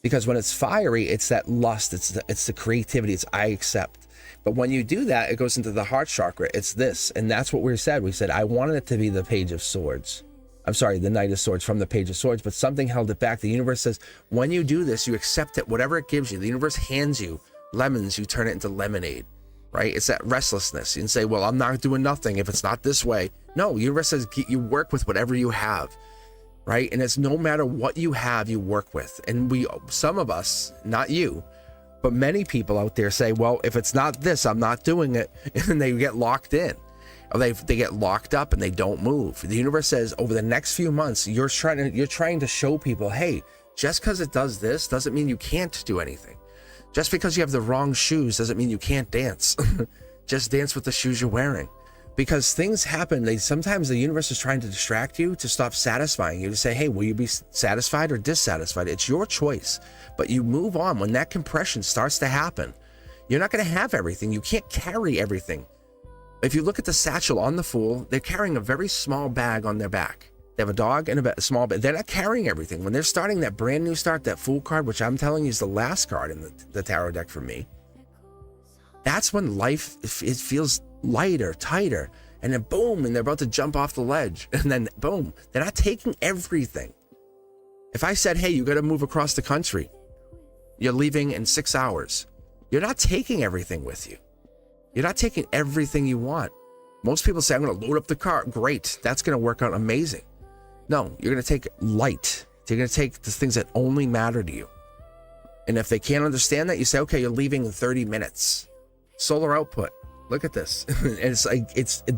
Because when it's fiery, it's that lust. It's the creativity. It's I accept. But when you do that, it goes into the heart chakra. It's this. And that's what we said. We said, I wanted it to be the Page of Swords. I'm sorry, the Knight of Swords from the Page of Swords, but something held it back. The universe says, when you do this, you accept it, whatever it gives you. The universe hands you lemons, you turn it into lemonade, right? It's that restlessness. You can say, well, I'm not doing nothing if it's not this way. No, the universe says you work with whatever you have, right? And it's no matter what you have, you work with. And some of us, not you, but many people out there say, well, if it's not this, I'm not doing it. And they get locked in. Or they get locked up and they don't move. The universe says over the next few months, you're trying to show people, hey, just because it does this doesn't mean you can't do anything. Just because you have the wrong shoes doesn't mean you can't dance. Just dance with the shoes you're wearing. Because things happen. Sometimes the universe is trying to distract you to stop satisfying you, to say, hey, will you be satisfied or dissatisfied? It's your choice. But you move on. When that compression starts to happen, you're not going to have everything. You can't carry everything. If you look at the satchel on the Fool, they're carrying a very small bag on their back. They have a dog and a small bag. They're not carrying everything. When they're starting that brand new start, that Fool card, which I'm telling you is the last card in the tarot deck for me, that's when life, it feels lighter, tighter, and then boom, and they're about to jump off the ledge, and then boom, they're not taking everything. If I said, hey, you got to move across the country, you're leaving in 6 hours, you're not taking everything with you. You're not taking everything you want. Most people say, I'm going to load up the car. Great. That's going to work out amazing. No, you're going to take light. You're going to take the things that only matter to you. And if they can't understand that, you say, okay, you're leaving in 30 minutes. Solar output. Look at this. And it's like,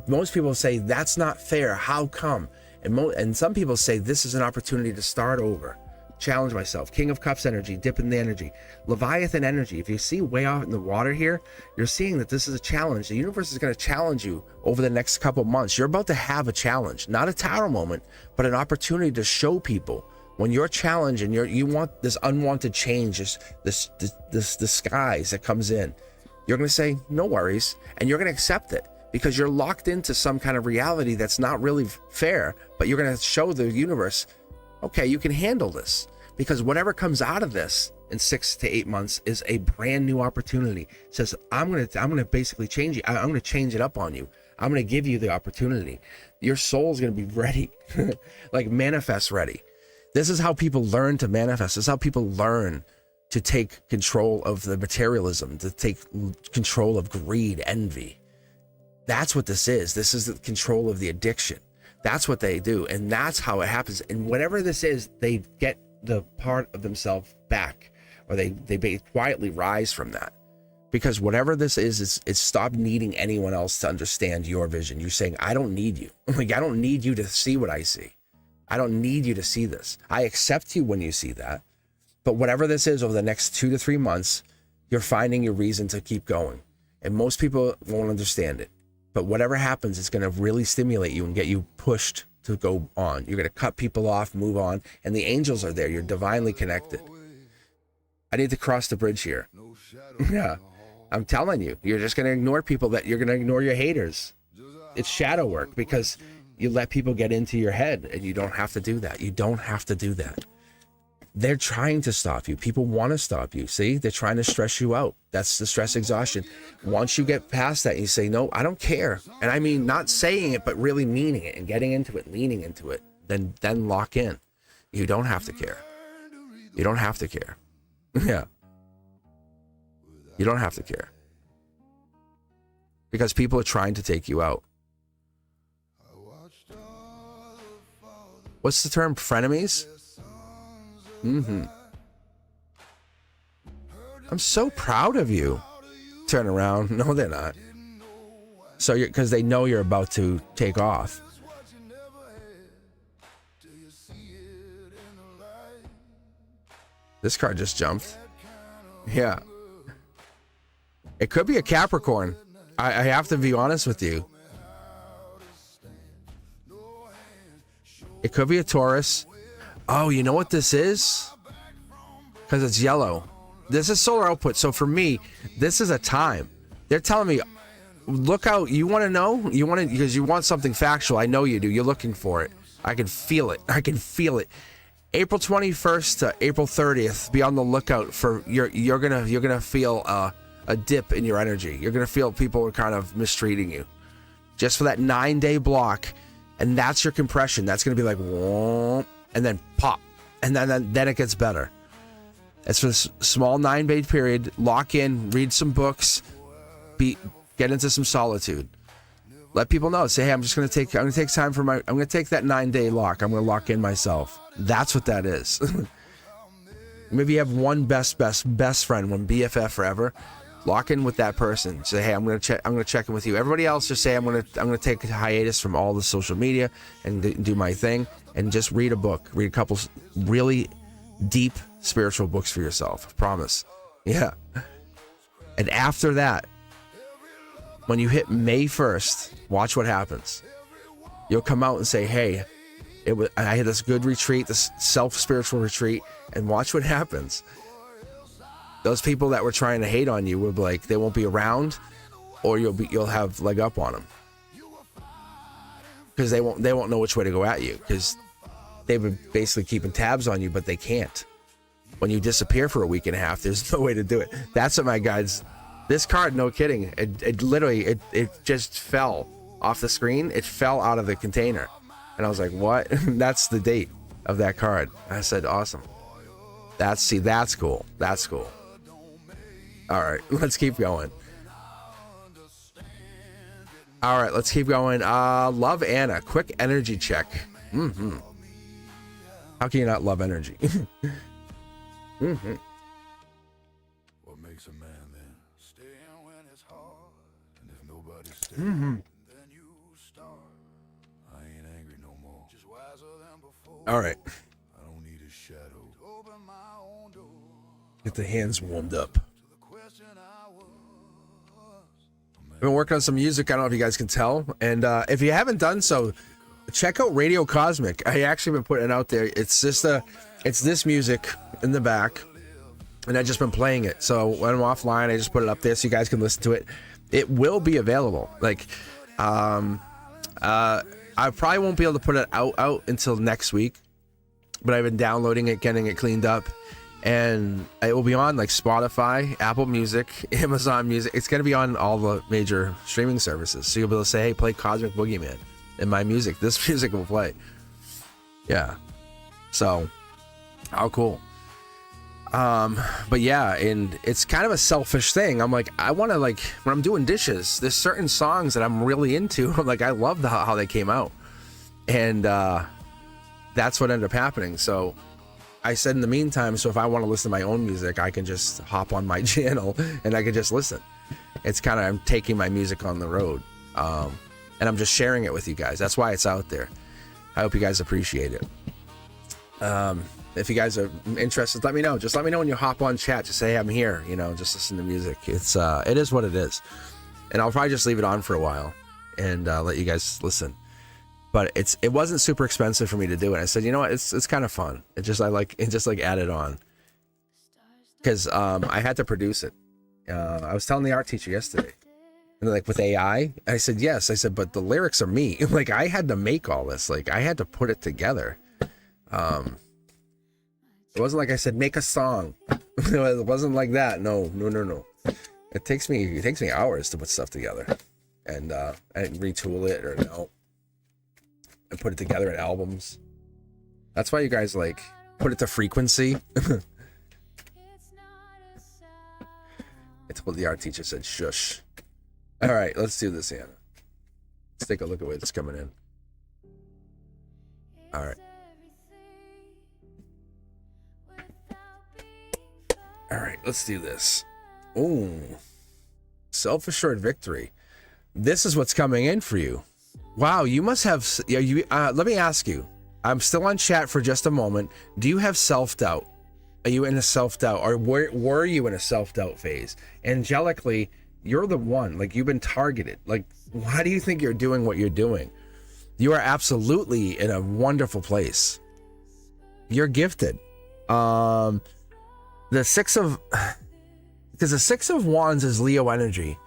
most people say, that's not fair. How come? And some people say, this is an opportunity to start over. Challenge myself. King of Cups energy, dip in the energy. Leviathan energy. If you see way out in the water here, you're seeing that this is a challenge. The universe is going to challenge you over the next couple months. You're about to have a challenge, not a tower moment, but an opportunity to show people when you're challenged and you want this unwanted change, this disguise that comes in. You're going to say, no worries, and you're going to accept it because you're locked into some kind of reality that's not really fair, but you're going to show the universe, okay, you can handle this, because whatever comes out of this in 6 to 8 months is a brand new opportunity. It says, I'm going to basically change you. I'm going to change it up on you. I'm going to give you the opportunity. Your soul is going to be ready, like manifest ready. This is how people learn to manifest. This is how people learn to take control of the materialism, to take control of greed, envy. That's what this is. This is the control of the addiction. That's what they do. And that's how it happens. And whatever this is, they get the part of themselves back, or they quietly rise from that. Because whatever this is stop needing anyone else to understand your vision. You're saying, I don't need you. Like, I don't need you to see what I see. I don't need you to see this. I accept you when you see that. But whatever this is over the next 2 to 3 months, you're finding your reason to keep going. And most people won't understand it. But whatever happens, it's going to really stimulate you and get you pushed to go on. You're going to cut people off, move on. And the angels are there. You're divinely connected. I need to cross the bridge here. Yeah. I'm telling you, you're just going to ignore people, that you're going to ignore your haters. It's shadow work, because you let people get into your head, and you don't have to do that. You don't have to do that. They're trying to stop you. People want to stop you. See, they're trying to stress you out. That's the stress exhaustion. Once you get past that, you say, no, I don't care. And I mean, not saying it, but really meaning it and getting into it, leaning into it, then lock in. You don't have to care. You don't have to care. Yeah. You don't have to care, because people are trying to take you out. What's the term? Frenemies? I'm so proud of you. Turn around. No, they're not. So because they know you're about to take off. This card just jumped. Yeah. It could be a Capricorn. I have to be honest with you. It could be a Taurus. Oh, you know what this is? Because it's yellow. This is solar output. So for me, this is a time. They're telling me, look out. You want to know? You want to, because you want something factual. I know you do. You're looking for it. I can feel it. I can feel it. April 21st to April 30th. Be on the lookout for you're gonna feel a dip in your energy. You're gonna feel people are kind of mistreating you, just for that 9-day block, and that's your compression. That's gonna be like, whoa, and then pop, and then it gets better. It's for this small 9-day period. Lock in, read some books, get into some solitude. Let people know. Say, hey, I'm gonna take time for I'm gonna take that 9-day lock. I'm gonna lock in myself. That's what that is. Maybe you have one best friend, one BFF forever. Lock in with that person. Say, hey, I'm gonna check in with you. Everybody else, just say, I'm gonna take a hiatus from all the social media and do my thing, and just read a book. Read a couple really deep spiritual books for yourself. I promise. Yeah. And after that, when you hit May 1st, watch what happens. You'll come out and say, hey, I had this good retreat, this self-spiritual retreat, and watch what happens. Those people that were trying to hate on you will be like, they won't be around, or you'll have leg up on them, because they won't know which way to go at you, because they've been basically keeping tabs on you, but they can't. When you disappear for a week and a half, there's no way to do it. That's what my guides. This card, no kidding, it literally just fell off the screen. It fell out of the container, and I was like, what? That's the date of that card. I said, awesome. That's cool. That's cool. All right, let's keep going. All right, let's keep going. Love Anna, quick energy check. How can you not love energy? What makes a man then? Staying when it's hard, and if nobody's staying, then you start. I ain't angry no more. Just wiser than before. All right, I don't need a shadow to open my own door. get the hands warmed up. I've been working on some music. I don't know if you guys can tell. And if you haven't done so, check out Radio Cosmic. I actually been putting it out there. It's just it's this music in the back, and I've just been playing it. So when I'm offline, I just put it up there so you guys can listen to it. It will be available. Like, I probably won't be able to put it out until next week, but I've been downloading it, getting it cleaned up, and it will be on like Spotify, Apple Music, Amazon Music. It's going to be on all the major streaming services, so you'll be able to say, hey, play Cosmic Boogeyman in my music. This music will play. Yeah, so how cool. But yeah, and it's kind of a selfish thing. I'm like, I want to, like, when I'm doing dishes, there's certain songs that I'm really into. I'm like, I love how they came out, and that's what ended up happening. So I said, in the meantime, so if I want to listen to my own music, I can just hop on my channel and I can just listen. It's kind of, I'm taking my music on the road, and I'm just sharing it with you guys. That's why it's out there. I hope you guys appreciate it. If you guys are interested, let me know. Just let me know when you hop on chat. Just say, hey, I'm here. You know, just listen to music. It is what it is. And I'll probably just leave it on for a while and let you guys listen. But it wasn't super expensive for me to do it. I said, you know what? It's kind of fun. It just added on because I had to produce it. I was telling the art teacher yesterday, and they're like, with AI, I said yes. I said, but the lyrics are me. Like, I had to make all this. Like, I had to put it together. It wasn't like I said, make a song. It wasn't like that. No. It takes me hours to put stuff together and retool it and put it together in albums. That's why you guys like put it to frequency. It's what the art teacher said, shush. All right, let's do this, Anna. Let's take a look at where it's coming in. All right. All right, let's do this. Ooh, self-assured victory. This is what's coming in for you. Wow, you must have. Let me ask you. I'm still on chat for just a moment. Do you have self-doubt? Are you in a self-doubt, or were you in a self-doubt phase? Angelically, you're the one. Like, you've been targeted. Like, why do you think you're doing what you're doing? You are absolutely in a wonderful place. You're gifted. The Six of Wands is Leo energy,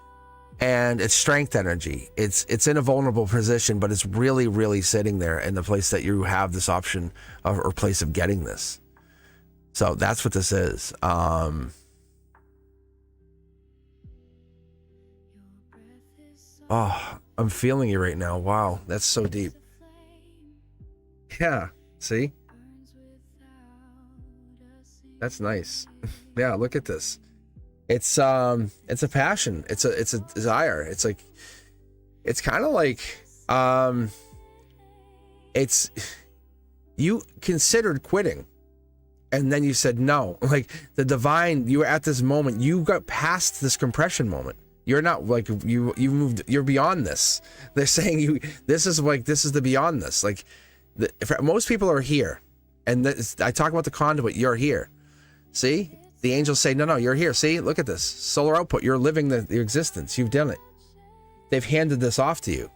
and it's strength energy. It's in a vulnerable position, but it's really, really sitting there in the place that you have this option of, or place of getting this. So that's what this is. Oh, I'm feeling you right now. Wow, that's so deep. Yeah, see? That's nice. Yeah, look at this. It's a passion. It's a desire. It's like, it's kind of like, it's, you considered quitting, and then you said no. Like, the divine, you were at this moment, you got past this compression moment. You're not like, you moved, you're beyond this. They're saying this is the beyond this. Like, most people are here, and I talk about the conduit, you're here. See, the angels say, no, you're here. See, look at this solar output. You're living your existence. You've done it. They've handed this off to you.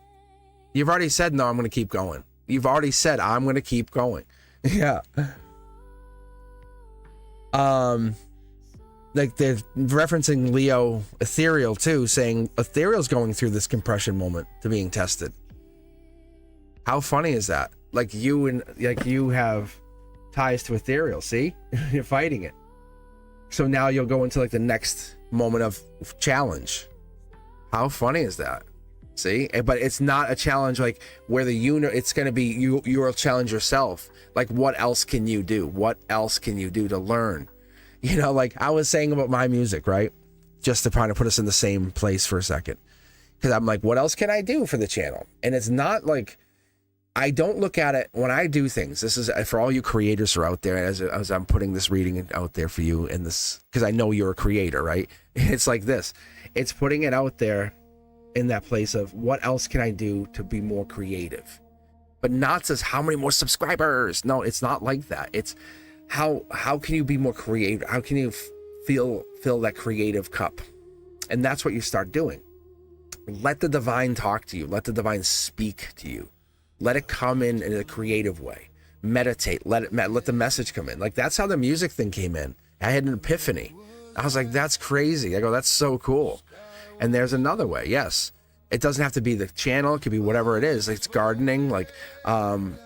You've already said, no, I'm going to keep going. You've already said, I'm going to keep going. Yeah. Like, they're referencing Leo Ethereal too, saying Ethereal's going through this compression moment to being tested. How funny is that? Like, you have ties to Ethereal. See, you're fighting it. So now you'll go into like the next moment of challenge. How funny is that? See, but it's not a challenge like where it's going to be you'll challenge yourself. Like, what else can you do? What else can you do to learn? You know, like I was saying about my music, right? Just to kind of put us in the same place for a second. Because I'm like, what else can I do for the channel? And it's not like, I don't look at it when I do things. This is for all you creators who are out there, as I'm putting this reading out there for you in this, because I know you're a creator, right? It's like this. It's putting it out there in that place of what else can I do to be more creative? But not just how many more subscribers. No, it's not like that. It's how can you be more creative? How can you fill that creative cup? And that's what you start doing. Let the divine talk to you. Let the divine speak to you. Let it come in a creative way. Meditate. Let the message come in. Like, that's how the music thing came in. I had an epiphany. I was like, that's crazy. I go, that's so cool. And there's another way. Yes. It doesn't have to be the channel. It could be whatever it is. It's gardening. Like I want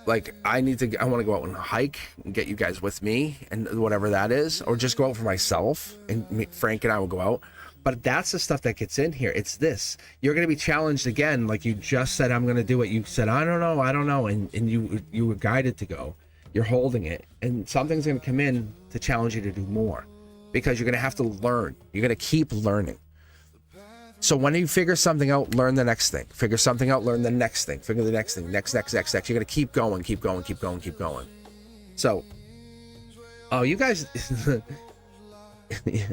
to go out and hike and get you guys with me and whatever that is, or just go out for myself and Frank and I will go out. But that's the stuff that gets in here. It's this. You're going to be challenged again. Like you just said, I'm going to do it. You said, I don't know. And you were guided to go. You're holding it. And something's going to come in to challenge you to do more, because you're going to have to learn. You're going to keep learning. So when you figure something out, learn the next thing. Figure something out, learn the next thing. Figure the next thing. Next. You're going to keep going. So, oh, you guys,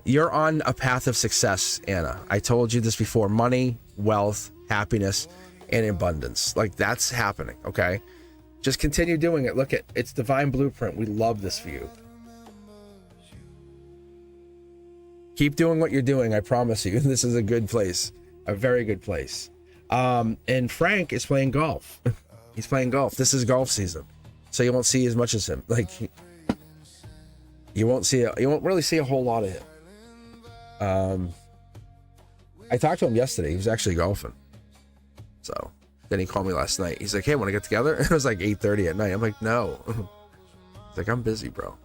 you're on a path of success, Anna. I told you this before. Money, wealth, happiness, and abundance. Like, that's happening, okay? Just continue doing it. Look, it's divine blueprint. We love this for you. Keep doing what you're doing. I promise you, this is a good place, a very good place. And Frank is playing golf. He's playing golf. This is golf season, so you won't see as much as him. Like, you won't really see a whole lot of him. I talked to him yesterday. He was actually golfing. So then he called me last night. He's like, "Hey, want to get together?" It was like 8:30 at night. I'm like, "No." He's like, "I'm busy, bro."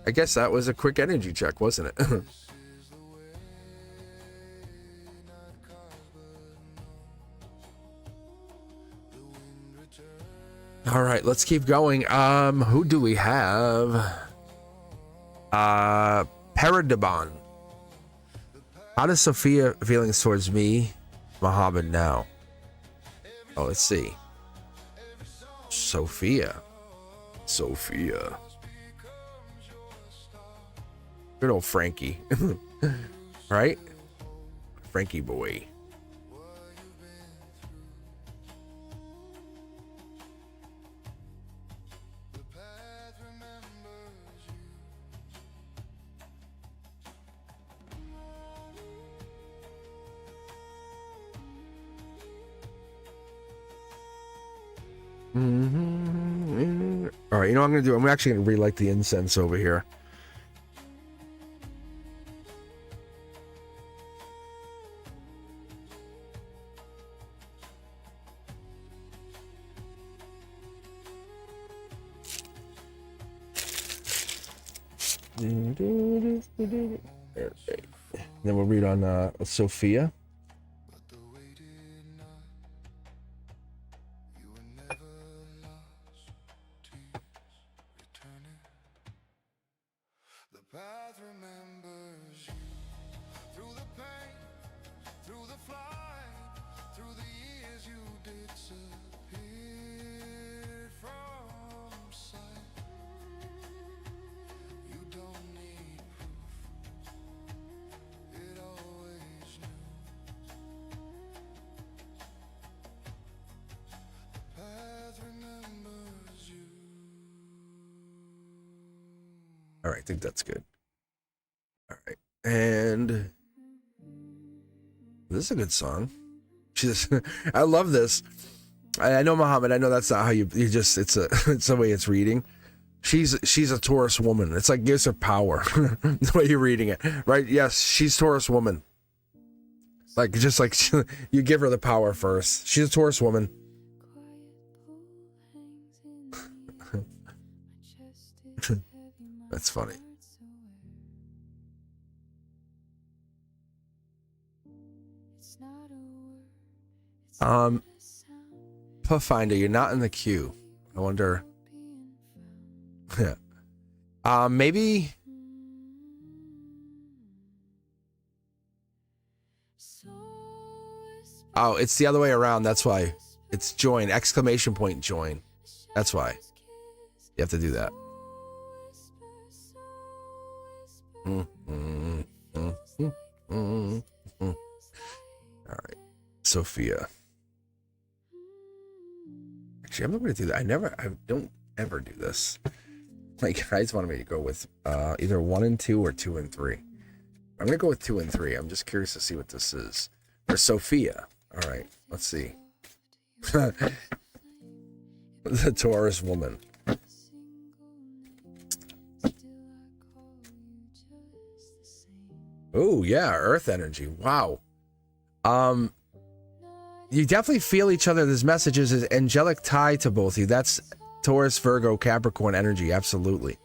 I guess that was a quick energy check, wasn't it? All right, let's keep going. Who do we have? Paradabon. How does Sophia feelings towards me, Mohamad, now? Oh, let's see. Sophia. Good old Frankie. Right? Frankie boy. All right, you know what I'm gonna do? I'm actually gonna relight the incense over here. Then we'll read on Sophia. All right, I think that's good. All right, and this is a good song. I love this. I know, Mohamad, I know that's not how you just, it's the way it's reading. She's a Taurus woman. It's like gives her power the way you're reading it, right? Yes, she's Taurus woman. Like, just like you give her the power first. She's a Taurus woman. That's funny. Pathfinder, you're not in the queue. I wonder. Yeah. Maybe. Oh, it's the other way around. That's why. It's join, ! Join. That's why. You have to do that. All right, Sophia. Actually, I'm not going to do that. I don't ever do this. Like, guys wanted me to go with either 1 and 2 or 2 and 3. I'm going to go with 2 and 3. I'm just curious to see what this is. For Sophia. All right, let's see. The Taurus woman. Oh yeah, earth energy. Wow. You definitely feel each other. There's messages, is angelic tie to both of you. That's Taurus, Virgo, Capricorn energy. Absolutely.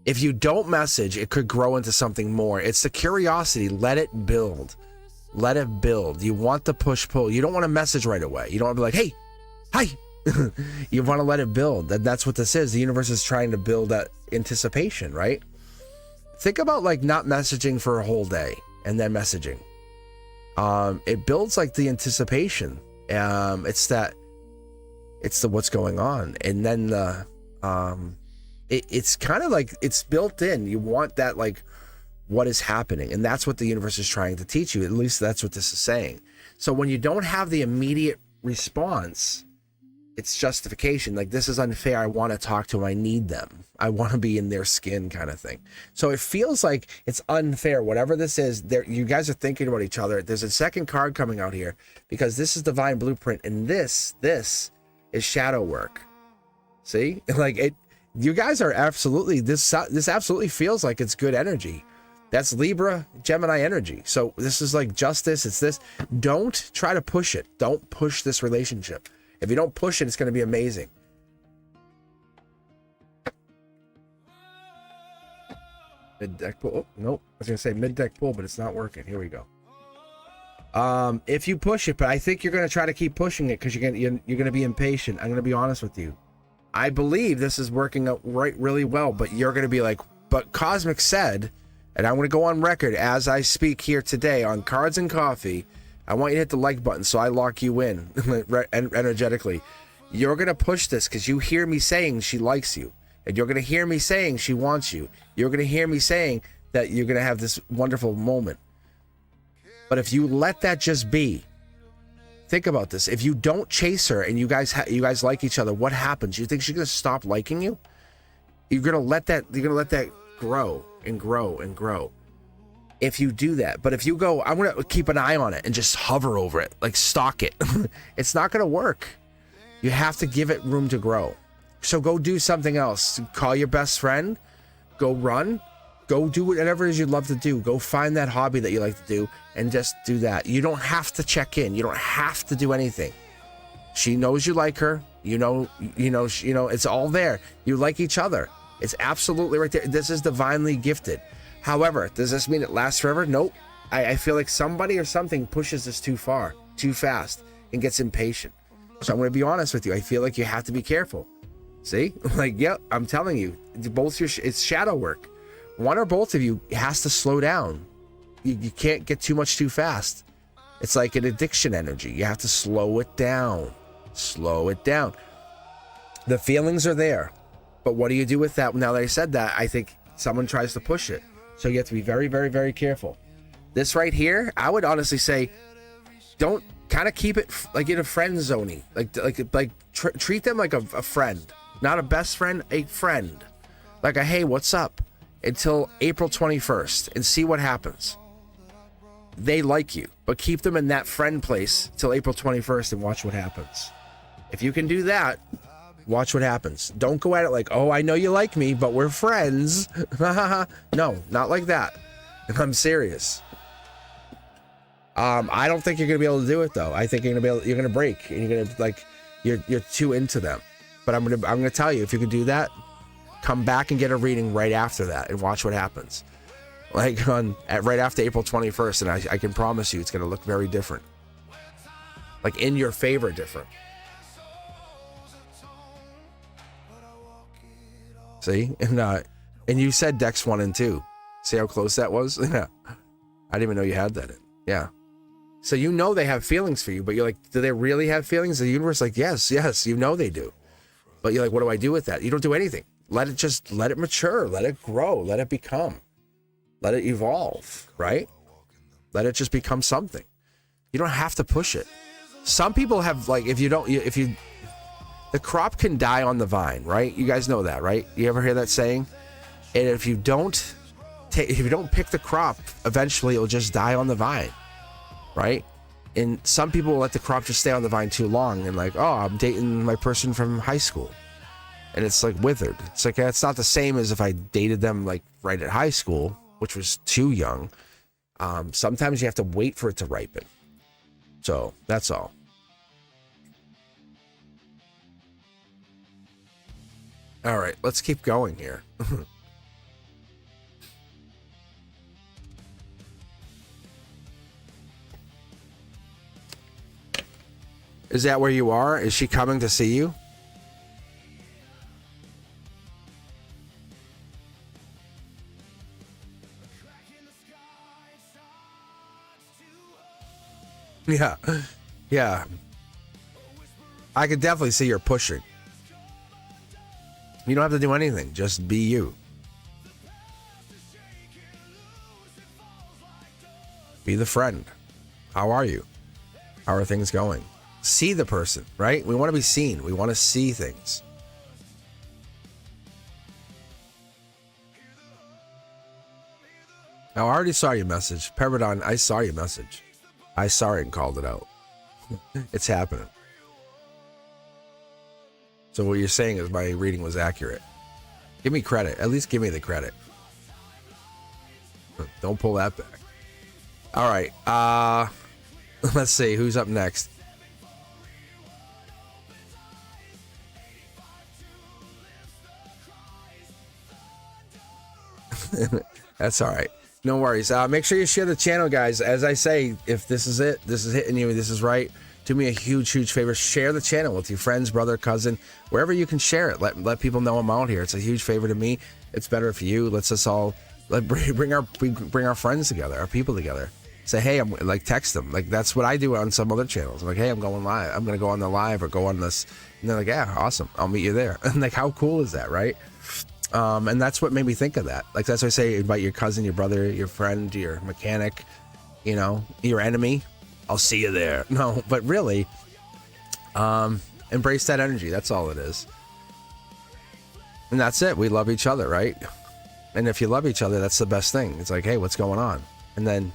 If you don't message, it could grow into something more. It's the curiosity. Let it build. Let it build. You want the push-pull. You don't want to message right away. You don't want to be like, hey, hi. You want to let it build. That's what this is. The universe is trying to build that anticipation, right? Think about like not messaging for a whole day and then messaging. It builds like the anticipation. It's the what's going on. And then it's kind of like it's built in. You want that, like, what is happening, and that's what the universe is trying to teach you. At least that's what this is saying. So when you don't have the immediate response, it's justification. Like, this is unfair. I want to talk to them. I need them. I want to be in their skin, kind of thing. So it feels like it's unfair. Whatever this is, there, you guys are thinking about each other. There's a second card coming out here because this is divine blueprint, and this is shadow work. See, like it. You guys are absolutely this absolutely feels like it's good energy. That's Libra, Gemini energy. So this is like justice. It's this. Don't try to push it. Don't push this relationship. If you don't push it, it's going to be amazing. Mid-deck pull. Oh, nope. I was going to say mid-deck pull, but it's not working. Here we go. If you push it, but I think you're going to try to keep pushing it because you're going to be impatient. I'm going to be honest with you. I believe this is working out really well, but you're going to be like, but Cosmic said, and I'm going to go on record as I speak here today on Cards and Coffee. I want you to hit the like button so I lock you in energetically. You're going to push this because you hear me saying she likes you. And you're going to hear me saying she wants you. You're going to hear me saying that you're going to have this wonderful moment. But if you let that just be, think about this. If you don't chase her and you guys like each other, what happens? You think she's going to stop liking you? You're going to let that grow and grow and grow. If you do that, but if you go, I'm going to keep an eye on it and just hover over it, like stalk it, it's not going to work. You have to give it room to grow. So go do something else. Call your best friend, go run, go do whatever it is you'd love to do. Go find that hobby that you like to do and just do that. You don't have to check in. You don't have to do anything. She knows you like her. You know, it's all there. You like each other. It's absolutely right there. This is divinely gifted. However, does this mean it lasts forever? Nope. I feel like somebody or something pushes this too far, too fast, and gets impatient. So I'm going to be honest with you. I feel like you have to be careful. See? Like, yep, I'm telling you, it's shadow work. One or both of you has to slow down. You can't get too much too fast. It's like an addiction energy. You have to slow it down. Slow it down. The feelings are there. But what do you do with that? Now that I said that, I think someone tries to push it. So you have to be very, very, very careful. This right here, I would honestly say, don't kind of keep it like in a friend zone. Treat them like a friend. Not a best friend, a friend. Like a, hey, what's up? Until April 21st and see what happens. They like you, but keep them in that friend place till April 21st and watch what happens. If you can do that, watch what happens. Don't go at it like, oh, I know you like me, but we're friends. No, not like that. I'm serious. I don't think you're gonna be able to do it though. I think you're gonna break, and you're gonna like, you're too into them. But I'm gonna tell you, if you can do that, come back and get a reading right after that and watch what happens. Like right after April 21st, and I can promise you, it's gonna look very different. Like in your favor, different. See, and you said decks 1 and 2. See how close that was? Yeah, I didn't even know you had that in. Yeah. So you know they have feelings for you, but you're like, do they really have feelings? The universe like, yes, you know they do. But you're like, what do I do with that? You don't do anything. Let it mature, let it grow, let it become, let it evolve, right? Let it just become something. You don't have to push it. Some people have like, the crop can die on the vine, right? You guys know that, right? You ever hear that saying? And if you don't pick the crop, eventually it'll just die on the vine, right? And some people will let the crop just stay on the vine too long and like, oh, I'm dating my person from high school. And it's like withered. It's like, it's not the same as if I dated them like right at high school, which was too young. Sometimes you have to wait for it to ripen. So that's all. All right, let's keep going here. Is that where you are? Is she coming to see you? Yeah, yeah. I could definitely see you're pushing. You don't have to do anything. Just be you. Be the friend. How are you? How are things going? See the person, right? We want to be seen. We want to see things. Now, I already saw your message. Peridon, I saw your message. I saw it and called it out. It's happening. So what you're saying is my reading was accurate. Give me credit. At least give me the credit. Don't pull that back. All right. Let's see. Who's up next? That's all right. No worries. Make sure you share the channel, guys. As I say, if this is it, this is hitting you, this is right, do me a huge, huge favor. Share the channel with your friends, brother, cousin, wherever you can share it. Let people know I'm out here. It's a huge favor to me. It's better for you. Let's us all bring our friends together, our people together. Say, hey, I'm like, text them. Like, that's what I do on some other channels. I'm like, hey, I'm going live. I'm going to go on the live or go on this. And they're like, yeah, awesome. I'll meet you there. And like, how cool is that, right? And that's what made me think of that. Like, that's why I say invite your cousin, your brother, your friend, your mechanic, you know, your enemy. I'll see you there. No, but really, embrace that energy. That's all it is. And that's it. We love each other, right? And if you love each other, that's the best thing. It's like, hey, what's going on? And then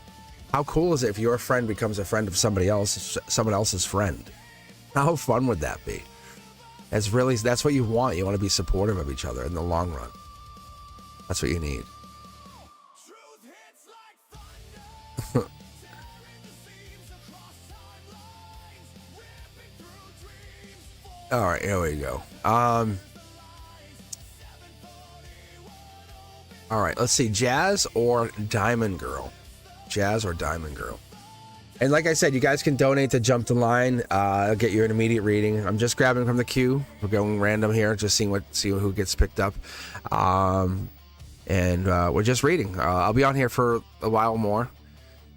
how cool is it if your friend becomes a friend of somebody else, someone else's friend? How fun would that be? That's what you want. You want to be supportive of each other in the long run. That's what you need. All right, here we go. All right, let's see. Jazz or Diamond Girl? Jazz or Diamond Girl? And like I said, you guys can donate to Jump the Line. I'll get you an immediate reading. I'm just grabbing from the queue. We're going random here, just seeing who gets picked up. And we're just reading. I'll be on here for a while more.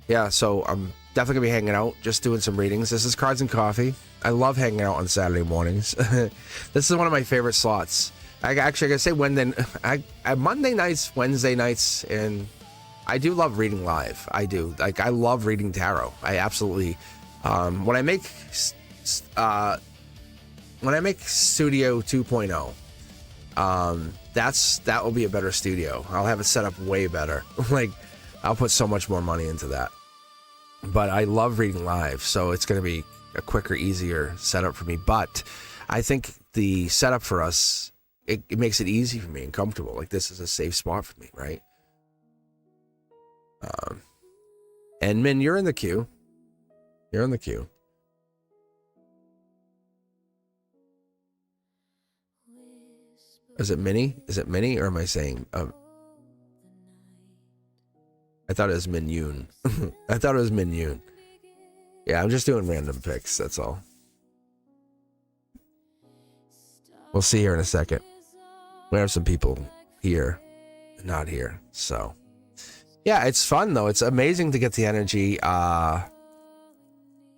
Yeah, so I'm definitely going to be hanging out, just doing some readings. This is Cards and Coffee. I love hanging out on Saturday mornings. This is one of my favorite slots. I gotta say Monday nights, Wednesday nights, and I do love reading live. I do. Like, I love reading tarot. I absolutely. When I make Studio 2.0, that will be a better studio. I'll have it set up way better. Like, I'll put so much more money into that. But I love reading live, so it's going to be a quicker, easier setup for me. But I think the setup for us, it makes it easy for me and comfortable. Like, this is a safe spot for me, right? And Min, you're in the queue. You're in the queue. Is it Minnie? Is it Minnie, or am I saying? I thought it was Min Yoon. I thought it was Min Yoon. Yeah, I'm just doing random picks. That's all. We'll see here in a second. We have some people here, not here. So, yeah, it's fun though. It's amazing to get the energy. I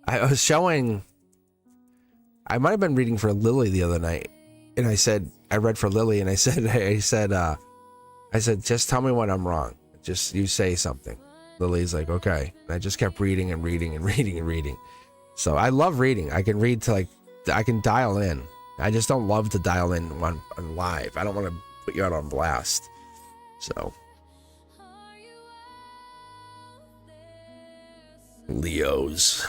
was showing. I might have been reading for Lily the other night, and I read for Lily, and I said, just tell me when I'm wrong. Just you say something. Lily's like, okay. And I just kept reading and reading and reading and reading. So I love reading. I can read to I can dial in. I just don't love to dial in on live. I don't want to put you out on blast. So. Leos.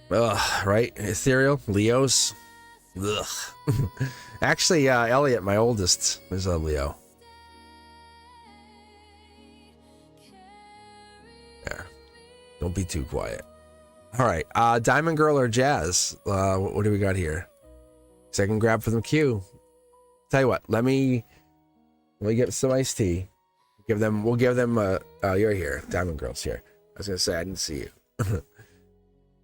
Ugh, right? Ethereal? Leos? Ugh. Actually, Elliot, my oldest, is a Leo. There. Don't be too quiet. All right, Diamond Girl or Jazz? What do we got here? Second grab for the queue. Tell you what, let me get some iced tea. We'll give them. You're here, Diamond Girl's here. I was gonna say I didn't see you.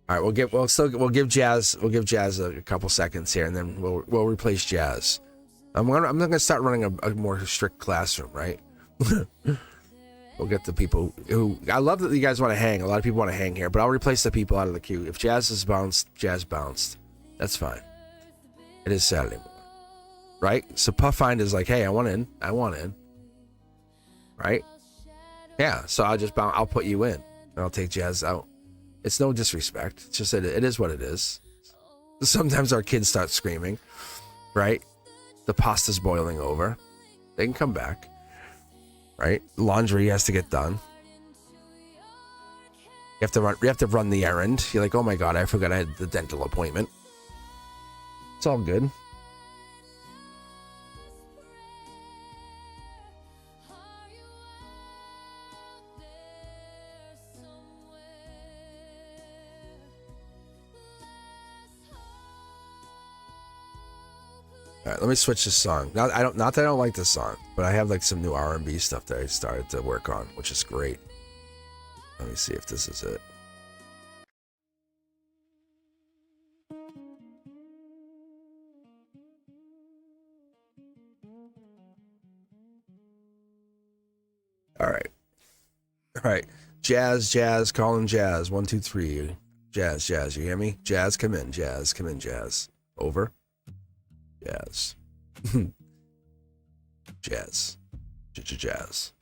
All right, we'll give Jazz a couple seconds here, and then we'll replace Jazz. I'm not gonna start running a more strict classroom, right? We'll get the people who I love that you guys want to hang. A lot of people want to hang here, but I'll replace the people out of the queue. If Jazz is bounced, Jazz bounced. That's fine. It is Saturday morning, right? So Pufffind is like, hey, I want in, right? Yeah. So I'll put you in, and I'll take Jazz out. It's no disrespect. It's just it is what it is. Sometimes our kids start screaming, right? The pasta's boiling over. They can come back, right? Laundry has to get done. You have to run the errand. You're like, oh my God, I forgot I had the dental appointment. It's all good. All right, let me switch this song. Not that I don't like this song, but I have like some new R&B stuff that I started to work on, which is great. Let me see if this is it. All right. Jazz, calling Jazz. 1, 2, 3. Jazz, you hear me? Jazz, come in, Jazz. Over. Jazz. Jazz. Jazz.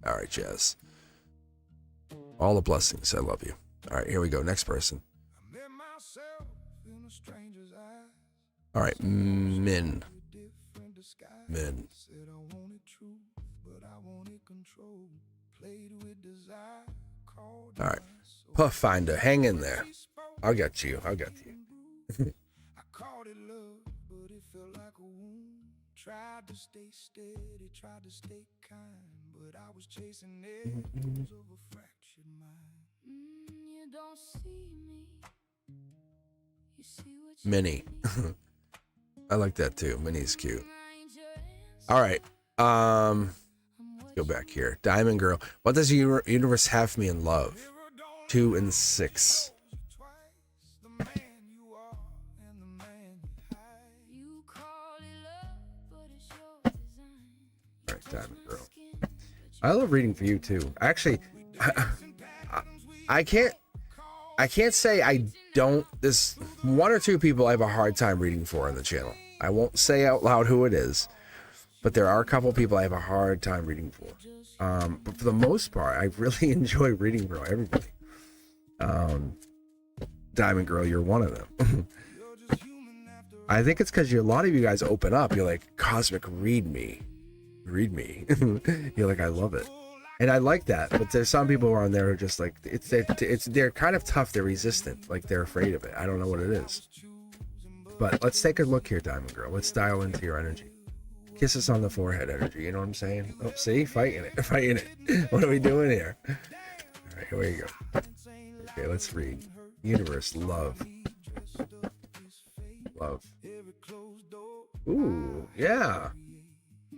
All right, Jazz. All the blessings. I love you. All right, here we go. Next person. All right, Min. All right, Pufffinder, hang in there. I'll get you. I called it love, but it felt like a wound. Tried to stay steady, tried to stay kind, but I was chasing echoes of a fractured mind. You don't see me. You see what you Minnie. I like that too. Minnie's cute. All right. Let's go back here. Diamond Girl. What does the universe have for me in love? 2 and 6. All right, Diamond Girl. I love reading for you too. Actually, I can't say I don't. There's 1 or 2 people I have a hard time reading for on the channel. I won't say out loud who it is, but there are a couple people I have a hard time reading for. But for the most part, I really enjoy reading for everybody. Diamond Girl, you're one of them. I think it's because a lot of you guys open up. You're like, Cosmic, read me. You're like, I love it. And I like that, but there's some people who are on there who are just like, they're kind of tough. They're resistant. Like they're afraid of it. I don't know what it is. But let's take a look here, Diamond Girl. Let's dial into your energy. Kisses on the forehead energy. You know what I'm saying? Oh, see? Fighting it. What are we doing here? All right, here we go. Okay, let's read. Universe, love. Ooh, yeah.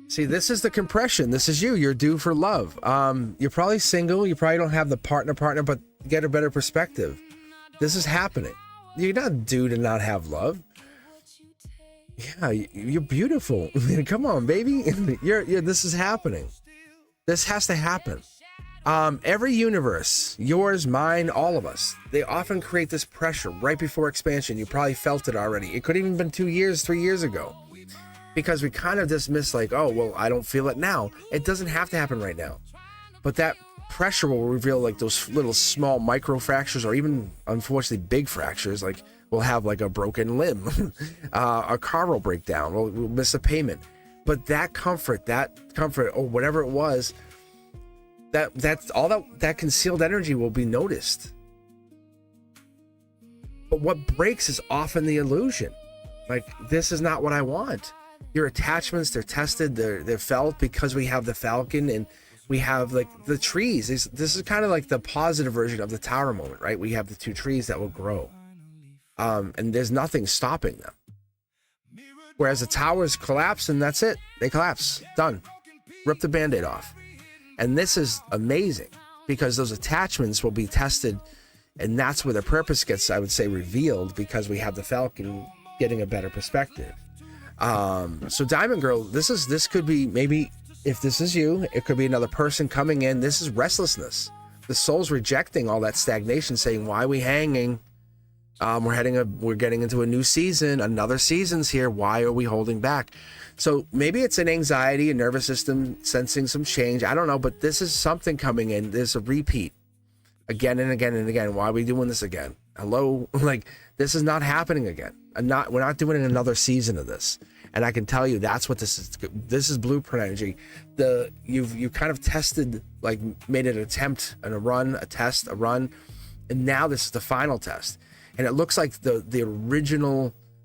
See, this is the compression. This is you. You're due for love. You're probably single. You probably don't have the partner, but get a better perspective. This is happening. You're not due to not have love. Yeah, you're beautiful. Come on, baby. This is happening. This has to happen. Every universe, yours, mine, all of us, they often create this pressure right before expansion. You probably felt it already. It could have even been 2 years, 3 years ago. Because we kind of dismiss like, oh, well, I don't feel it now. It doesn't have to happen right now. But that pressure will reveal like those little small micro fractures, or even unfortunately big fractures. Like we'll have like a broken limb, a car will break down, we'll miss a payment. But that comfort, or whatever it was, that's all that concealed energy will be noticed. But what breaks is often the illusion. Like, this is not what I want. Your attachments, they're tested, they're felt because we have the Falcon, and We have like the trees. This is kind of like the positive version of the tower moment, right? We have the two trees that will grow. And there's nothing stopping them. Whereas the towers collapse and that's it. They collapse. Done. Rip the Band-Aid off. And this is amazing because those attachments will be tested, and that's where the purpose gets, I would say, revealed, because we have the Falcon getting a better perspective. So Diamond Girl, this could be, maybe if this is you, it could be another person coming in. This is restlessness. The soul's rejecting all that stagnation, saying, why are we hanging? We're getting into a new season. Another season's here. Why are we holding back? So maybe it's an anxiety, a nervous system sensing some change. I don't know, but this is something coming in. There's a repeat again and again and again. Why are we doing this again? Hello? Like, this is not happening again. We're not doing another season of this. And I can tell you that's what this is. This is blueprint energy. You've kind of tested, like made an attempt and a run, a test, a run. And now this is the final test. And it looks like the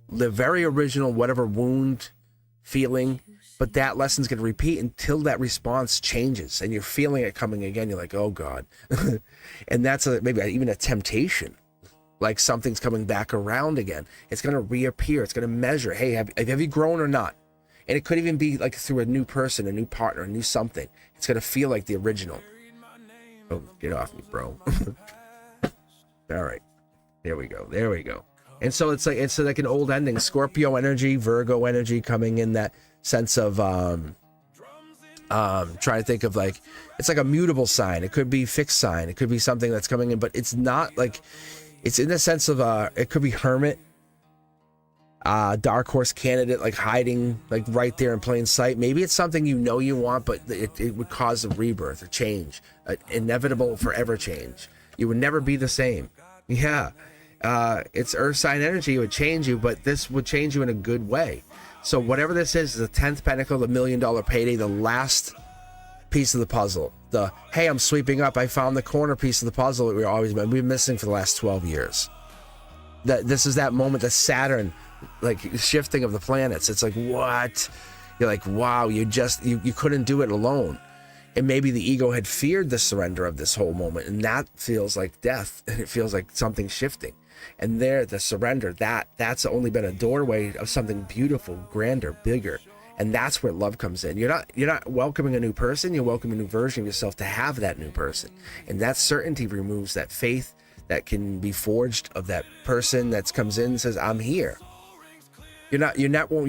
very original, whatever wound, feeling, but that lesson's going to repeat until that response changes and you're feeling it coming again. You're like, oh God. And that's maybe even a temptation, like something's coming back around again. It's going to reappear. It's going to measure, hey, have you grown or not? And it could even be like through a new person, a new partner, a new something. It's going to feel like the original. Oh, get off me, bro. All right, there we go. And so it's like an old ending, Scorpio energy, Virgo energy coming in, that sense of trying to think of, like, it's like a mutable sign. It could be fixed sign. It could be something that's coming in, but it's not like, it's in the sense of it could be hermit, dark horse candidate, like hiding like right there in plain sight. Maybe it's something you want, but it would cause a rebirth, a change, an inevitable forever change. You would never be the same. Yeah. It's earth sign energy. It would change you, but this would change you in a good way. So whatever this is the 10th pentacle, the $1 million payday, the last piece of the puzzle. The, hey, I'm sweeping up. I found the corner piece of the puzzle that we've been missing for the last 12 years. This is that moment, the Saturn, like shifting of the planets. It's like, what? You're like, wow, you couldn't do it alone. And maybe the ego had feared the surrender of this whole moment, and that feels like death, and it feels like something shifting. And there, the surrender, that's only been a doorway of something beautiful, grander, bigger. And that's where love comes in. You're not welcoming a new person, you're welcoming a new version of yourself to have that new person. And that certainty removes that faith that can be forged of that person that comes in and says, I'm here. You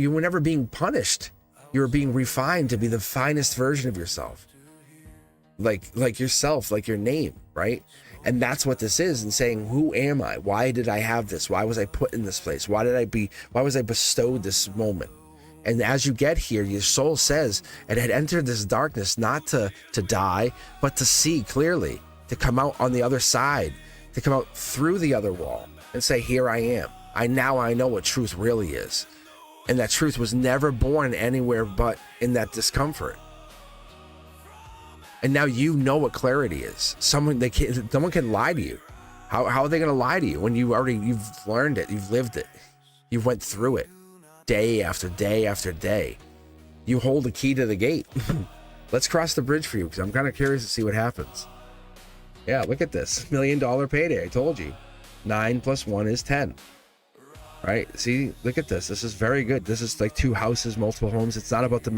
were never being punished. You were being refined to be the finest version of yourself. Like yourself, like your name, right? And that's what this is, and saying, who am I? Why did I have this? Why was I put in this place? Why was I bestowed this moment? And as you get here, your soul says it had entered this darkness not to die, but to see clearly, to come out on the other side, to come out through the other wall and say, here I am. I know what truth really is. And that truth was never born anywhere but in that discomfort. And now you know what clarity is. Someone can lie to you. How are they going to lie to you when you've learned it, you've lived it, you went through it, day after day after day. You hold the key to the gate. Let's cross the bridge for you, because I'm kind of curious to see what happens. Yeah, look at this $1 million payday. I told you, 9 + 1 is 10. Right? See, look at this. This is very good. This is like 2 houses, multiple homes. It's not about the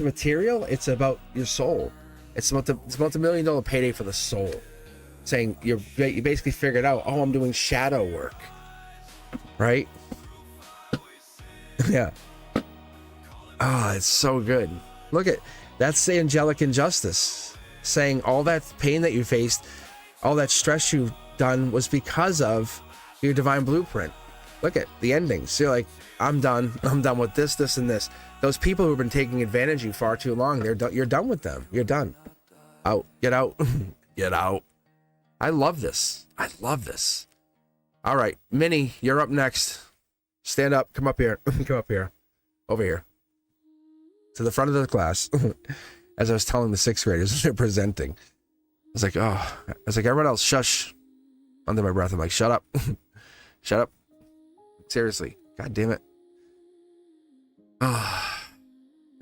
material. It's about your soul. It's about the $1 million payday for the soul, saying you basically figured out, oh, I'm doing shadow work, right? Yeah. Oh, it's so good. Look at that's the angelic injustice, saying all that pain that you faced, all that stress you've done was because of your divine blueprint. Look at the endings. So you're like, I'm done with this, and this. Those people who've been taking advantage of you far too long, you're done with them. You're done. Out. Get out. Get out. I love this. All right, Minnie, you're up next. Stand up. Come up here. Come up here. Over here. To the front of the class. As I was telling the 6th graders they're presenting. I was like, everyone else, shush. Under my breath, I'm like, shut up. Shut up. Seriously. God damn it.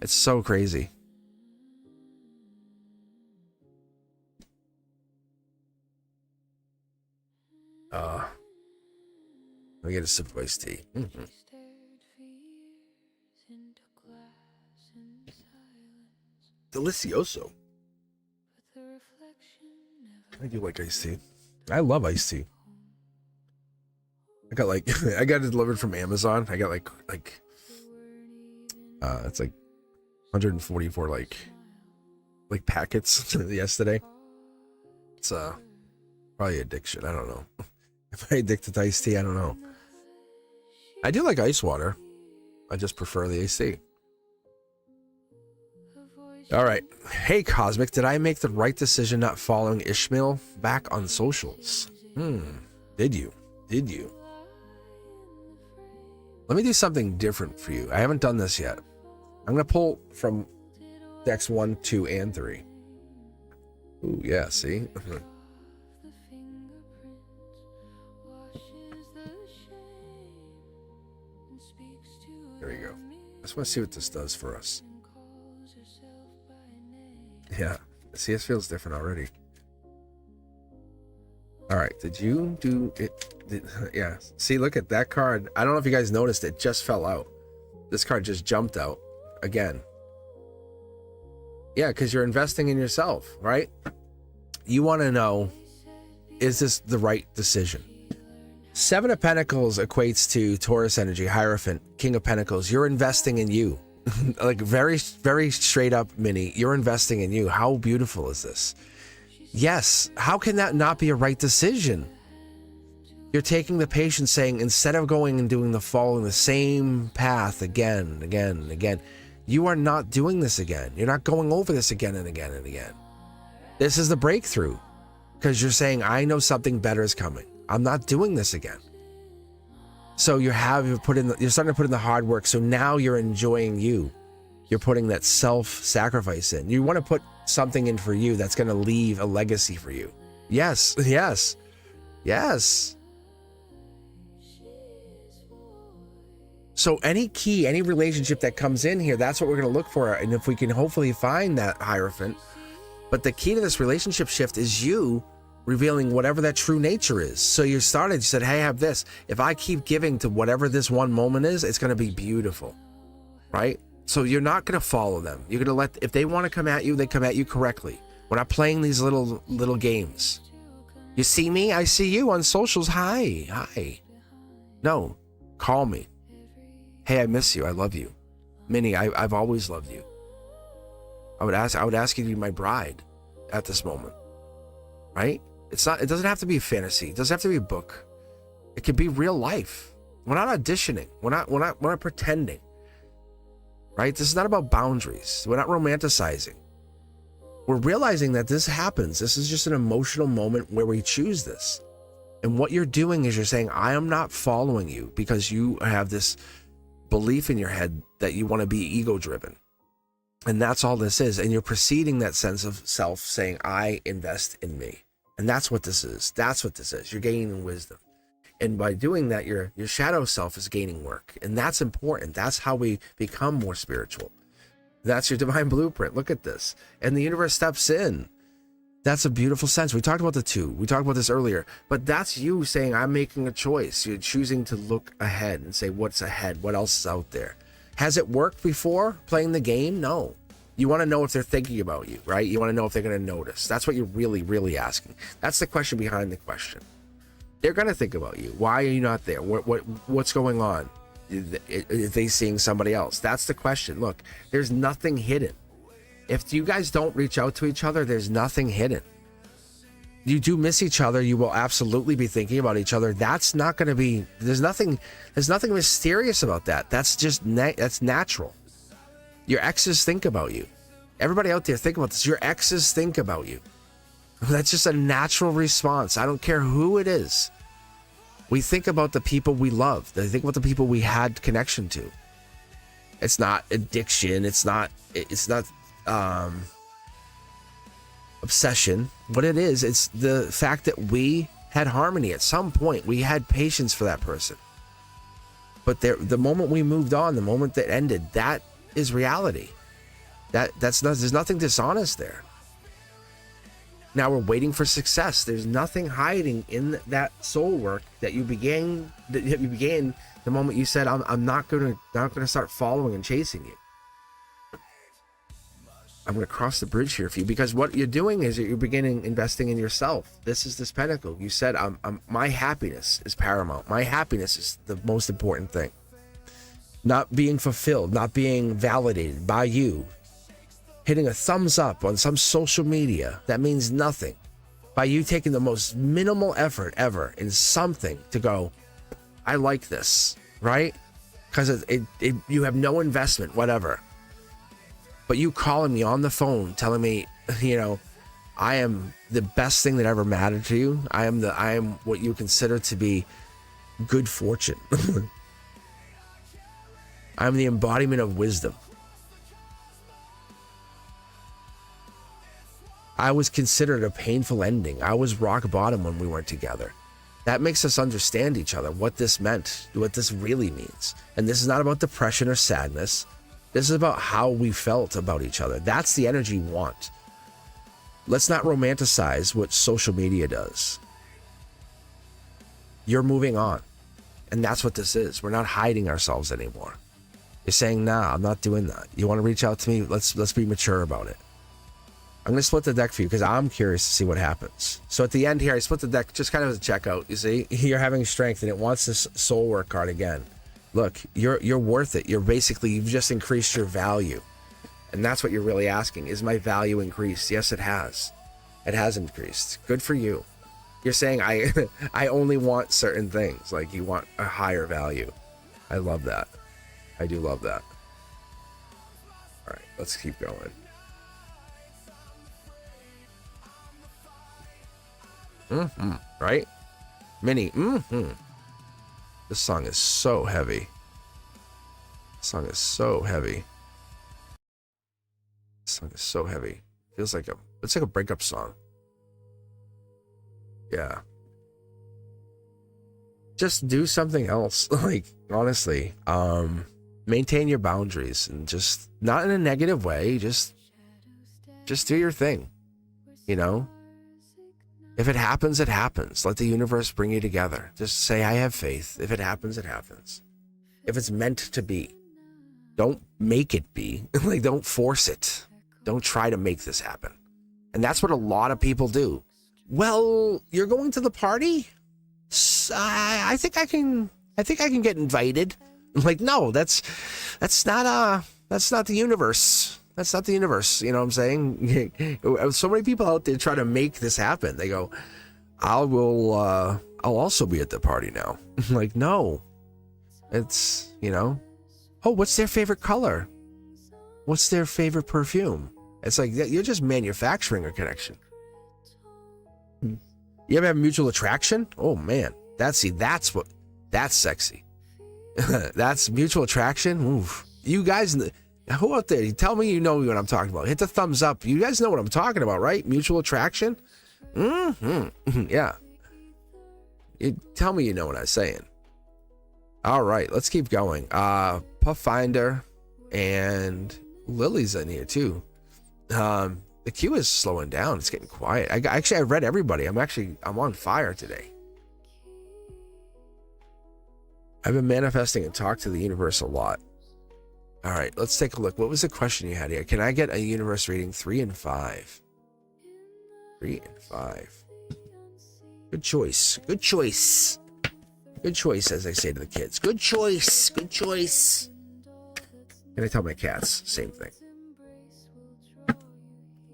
It's so crazy. me get a sip of iced tea. Stared fears into glass in silence, Delicioso. but the reflection never I do like iced tea. I love iced tea. I got like I got it delivered from Amazon. I got like it's like 144 like packets yesterday. It's probably addiction. I don't know. If I addicted to iced tea, I don't know. I do like ice water. I just prefer the iced tea. All right. Hey, Cosmic, did I make the right decision not following Ishmael back on socials? Did you? Did you? Let me do something different for you. I haven't done this yet. I'm going to pull from decks 1, 2, and 3. Ooh, yeah, see? There you go. I just want to see what this does for us. Yeah. See, it feels different already. All right. Did you do it? Yeah. See, look at that card. I don't know if you guys noticed, it just fell out. This card just jumped out again. Yeah, because you're investing in yourself, right? You want to know, is this the right decision? 7 of Pentacles equates to Taurus energy, Hierophant, King of Pentacles. You're investing in you. Like very, very straight up, Minnie. You're investing in you. How beautiful is this? Yes. How can that not be a right decision? You're taking the patience, saying, instead of going and doing following the same path again and again and again, you are not doing this again. You're not going over this again and again and again. This is the breakthrough, because you're saying, I know something better is coming. I'm not doing this again. So you're starting to put in the hard work. So now you're enjoying you. You're putting that self-sacrifice in. You want to put something in for you that's going to leave a legacy for you. Yes, yes, yes. So any relationship that comes in here, that's what we're going to look for. And if we can hopefully find that Hierophant. But the key to this relationship shift is you revealing whatever that true nature is. So you said, hey, I have this. If I keep giving to whatever this one moment is, it's going to be beautiful, right? So you're not going to follow them. You're going to if they want to come at you, they come at you correctly. We're not playing these little games. You see me, I see you on socials. Hi. No, call me. Hey, I miss you. I love you. Minnie, I've always loved you. I would ask you to be my bride at this moment, right? It doesn't have to be a fantasy. It doesn't have to be a book. It could be real life. We're not auditioning. We're not pretending, right? This is not about boundaries. We're not romanticizing. We're realizing that this happens. This is just an emotional moment where we choose this. And what you're doing is you're saying, I am not following you because you have this belief in your head that you want to be ego driven. And that's all this is. And you're preceding that sense of self, saying, I invest in me. And that's what this is. That's what this is. You're gaining wisdom. And by doing that, your shadow self is gaining work. And that's important. That's how we become more spiritual. That's your divine blueprint. Look at this. And the universe steps in. That's a beautiful sense. We talked about the 2. We talked about this earlier. But that's you saying, I'm making a choice. You're choosing to look ahead and say, what's ahead? What else is out there? Has it worked before playing the game? No. You want to know if they're thinking about you, right? You want to know if they're going to notice. That's what you're really, really asking. That's the question behind the question. They're going to think about you. Why are you not there? What's going on? Are they seeing somebody else? That's the question. Look, there's nothing hidden. If you guys don't reach out to each other, there's nothing hidden. You do miss each other. You will absolutely be thinking about each other. That's not going to be, there's nothing mysterious about that. That's just, that's natural. Your exes think about you. Everybody out there, think about this. Your exes think about you. That's just a natural response. I don't care who it is. We think about the people we love. They think about the people we had connection to. It's not addiction. It's not obsession. What it is, it's the fact that we had harmony at some point. We had patience for that person. But the moment we moved on, the moment that ended, that is reality. There's nothing dishonest there. Now we're waiting for success. There's nothing hiding in that soul work that you began the moment you said, I'm not gonna start following and chasing you. I'm gonna cross the bridge here for you, because what you're doing is you're beginning investing in yourself. This is this pentacle. You said, my happiness is paramount. My happiness is the most important thing. Not being fulfilled, not being validated by you. Hitting a thumbs up on some social media, that means nothing. By you taking the most minimal effort ever in something to go, I like this, right? Because you have no investment, whatever. But you calling me on the phone, telling me, I am the best thing that ever mattered to you. I am what you consider to be good fortune. I'm the embodiment of wisdom. I was considered a painful ending. I was rock bottom when we weren't together. That makes us understand each other, what this meant, what this really means. And this is not about depression or sadness. This is about how we felt about each other. That's the energy we want. Let's not romanticize what social media does. You're moving on. And that's what this is. We're not hiding ourselves anymore. You're saying, nah, I'm not doing that. You want to reach out to me? Let's be mature about it. I'm going to split the deck for you because I'm curious to see what happens. So at the end here, I split the deck just kind of as a checkout. You see, you're having strength and it wants this soul work card again. Look, you're worth it. You've just increased your value. And that's what you're really asking. Is my value increased? Yes, it has. It has increased. Good for you. You're saying I only want certain things. Like you want a higher value. I love that. I do love that. All right, let's keep going. Right? Minnie, This song is so heavy. This song is so heavy. This song is so heavy. It's like a breakup song. Yeah. Just do something else. Like, honestly, maintain your boundaries and just not in a negative way. Just do your thing. If it happens, it happens. Let the universe bring you together. Just say, I have faith. If it happens, it happens. If it's meant to be, don't make it be. Like, don't force it. Don't try to make this happen. And that's what a lot of people do. Well, you're going to the party? I think I can get invited. I'm like, no, that's not the universe. That's not the universe. You know what I'm saying? So many people out there try to make this happen. They go, I'll also be at the party now. I'm like, no, it's, oh, what's their favorite color? What's their favorite perfume? It's like, you're just manufacturing a connection. You ever have mutual attraction? Oh man, that's sexy. That's mutual attraction. Oof. You guys, who out there? Tell me you know what I'm talking about. Hit the thumbs up. You guys know what I'm talking about, right? Mutual attraction. Yeah. Tell me you know what I'm saying. All right, let's keep going. Pathfinder and Lily's in here too. The queue is slowing down. It's getting quiet. I read everybody. I'm on fire today. I've been manifesting and talked to the universe a lot. All right, let's take a look. What was the question you had here? Can I get a universe reading 3 and 5? 3 and 5. Good choice. Good choice. Good choice, as I say to the kids. Good choice. Good choice. And I tell my cats, same thing.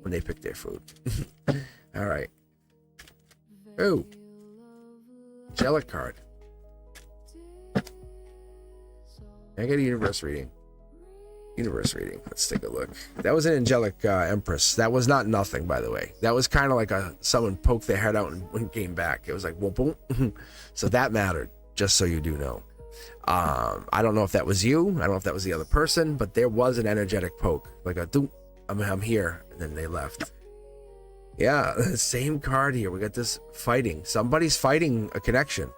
When they pick their food. All right. Oh. Angelic card. I get a universe reading. Universe reading. Let's take a look. That was an angelic empress. That was not nothing, by the way. That was kind of like someone poked their head out and came back. It was like, whoop, whoop. So that mattered, just so you do know. I don't know if that was you. I don't know if that was the other person, but there was an energetic poke. Like a, doop, I'm here. And then they left. Yeah, same card here. We got this fighting. Somebody's fighting a connection.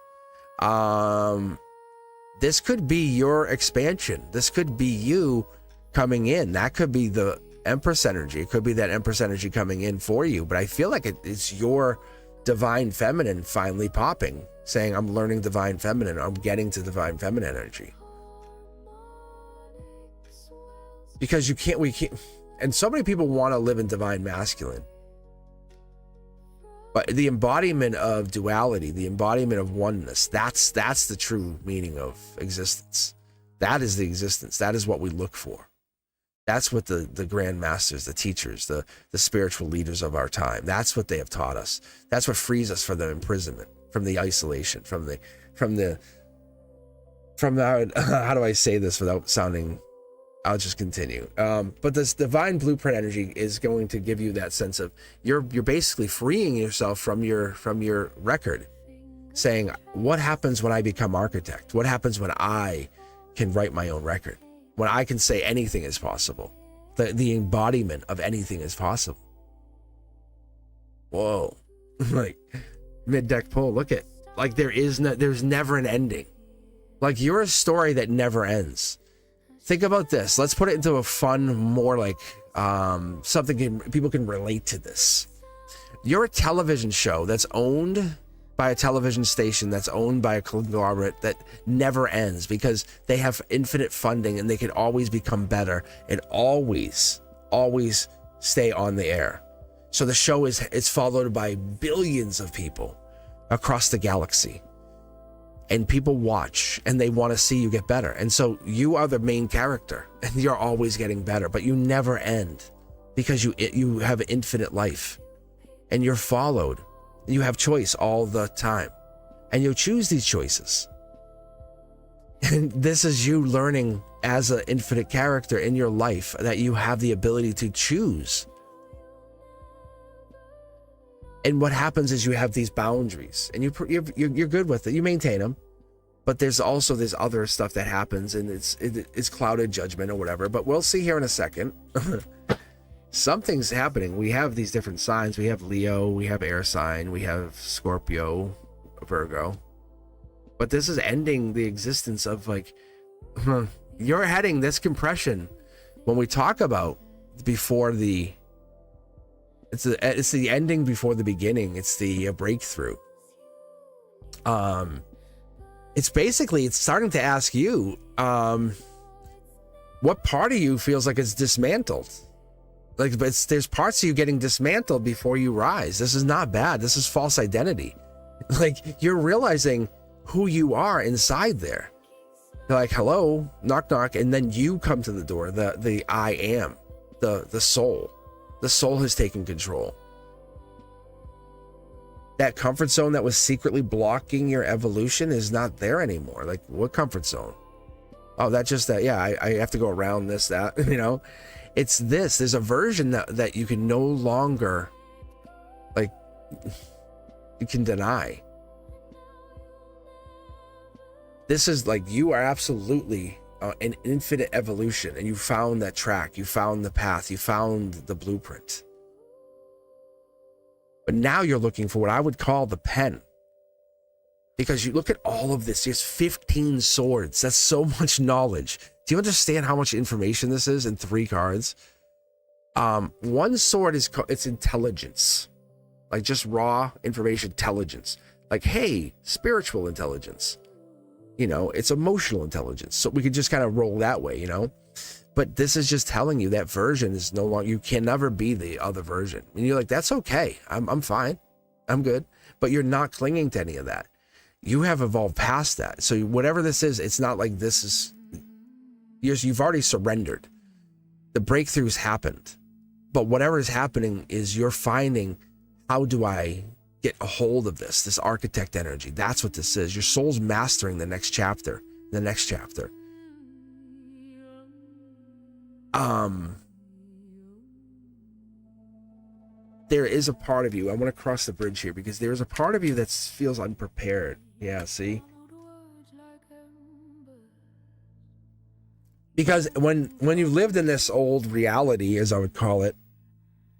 This could be your expansion. This could be you coming in. That could be the Empress energy. It could be that Empress energy coming in for you, but I feel like it's your divine feminine finally popping, saying, I'm learning divine feminine. I'm getting to divine feminine energy. Because we can't, and so many people want to live in divine masculine. But the embodiment of duality, the embodiment of oneness, that's the true meaning of existence. That is the existence. That is what we look for. That's what the grand masters, the teachers, the spiritual leaders of our time, that's what they have taught us. That's what frees us from the imprisonment, from the isolation, from the how do I say this without sounding, I'll just continue. But this divine blueprint energy is going to give you that sense of you're basically freeing yourself from your record, saying, what happens when I become architect? What happens when I can write my own record? When I can say anything is possible, the embodiment of anything is possible. Whoa, like mid-deck pull. Look at, like, there's never an ending. Like, you're a story that never ends. Think about this. Let's put it into a fun, more like something people can relate to this. You're a television show that's owned by a television station, that's owned by a conglomerate that never ends because they have infinite funding and they can always become better and always stay on the air. So the show is followed by billions of people across the galaxy. And people watch and they want to see you get better. And so you are the main character and you're always getting better, but you never end because you have infinite life and you're followed. You have choice all the time and you'll choose these choices. And this is you learning as an infinite character in your life that you have the ability to choose. And what happens is you have these boundaries and you're good with it. You maintain them, but there's also this other stuff that happens and it's clouded judgment or whatever, but we'll see here in a second. Something's happening. We have these different signs. We have Leo, we have air sign, we have Scorpio, Virgo. But this is ending the existence of, like, you're heading this compression. When we talk about before the, it's the ending before the beginning. It's the breakthrough. It's basically, it's starting to ask you, what part of you feels like it's dismantled? Like, but there's parts of you getting dismantled before you rise. This is not bad. This is false identity. Like, you're realizing who you are inside there. They're like, hello, knock, knock. And then you come to the door, the I am, the soul. The soul has taken control. That comfort zone that was secretly blocking your evolution is not there anymore. Like, what comfort zone? Oh, that's just that. Yeah, I have to go around this, that, you know. It's this. There's a version that you can no longer, like, you can deny. This is like, you are absolutely an infinite evolution, and you found that track, you found the path, you found the blueprint. But now you're looking for what I would call the pen. Because you look at all of this, there's 15 swords. That's so much knowledge. Do you understand how much information this is in 3 cards? One sword it's intelligence. Like, just raw information intelligence. Like, hey, spiritual intelligence. You know, it's emotional intelligence. So we could just kind of roll that way, you know? But this is just telling you that version is no longer, you can never be the other version. And you're like, that's okay. I'm fine. I'm good. But you're not clinging to any of that. You have evolved past that. So whatever this is, it's not like this is, you've already surrendered. The breakthrough's happened. But whatever is happening is you're finding, how do I get a hold of this architect energy? That's what this is. Your soul's mastering the next chapter. There is a part of you, I want to cross the bridge here, because there's a part of you that feels unprepared. Yeah, see? Because when you lived in this old reality, as I would call it,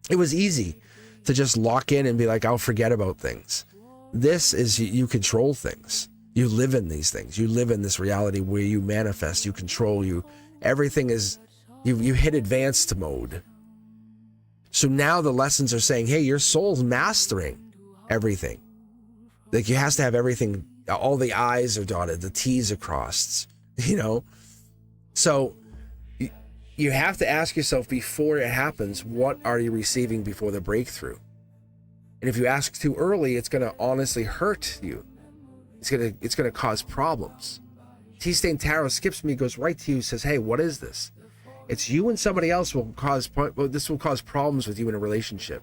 it was easy to just lock in and be like, I'll forget about things. This is, you control things. You live in these things. You live in this reality where you manifest, you control, everything is, you hit advanced mode. So now the lessons are saying, hey, your soul's mastering everything. Like, you has to have everything, all the I's are dotted, the T's are crossed, you know? So you have to ask yourself before it happens, what are you receiving before the breakthrough? And if you ask too early, it's going to honestly hurt you. It's going to cause problems. T-Stain Tarot skips me, goes right to you, says, hey, what is this? It's you and somebody else this will cause problems with you in a relationship.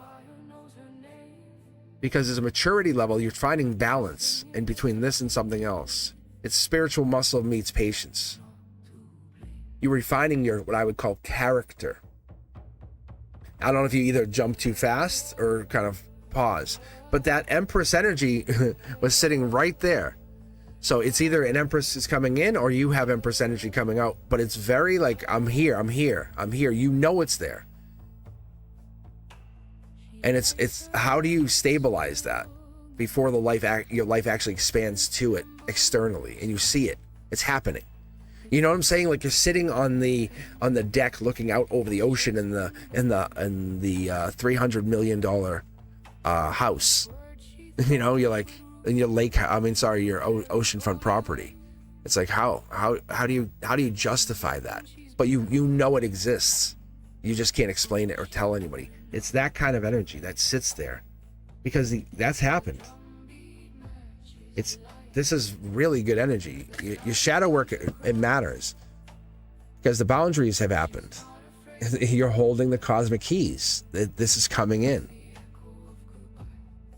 Because as a maturity level, you're finding balance in between this and something else. It's spiritual muscle meets patience. You're refining your, what I would call, character. I don't know if you either jump too fast or kind of pause, but that Empress energy was sitting right there. So it's either an Empress is coming in or you have Empress energy coming out, but it's very like, I'm here. You know it's there. And it's how do you stabilize that before your life actually expands to it externally and you see it? It's happening. You know what I'm saying? Like, you're sitting on the deck looking out over the ocean in the $300 million house. You know, you're like, in your lake, your oceanfront property. It's like, how do you justify that? But you know it exists. You just can't explain it or tell anybody. It's that kind of energy that sits there because that's happened. This is really good energy. Your shadow work, it matters because the boundaries have happened. You're holding the cosmic keys. This is coming in.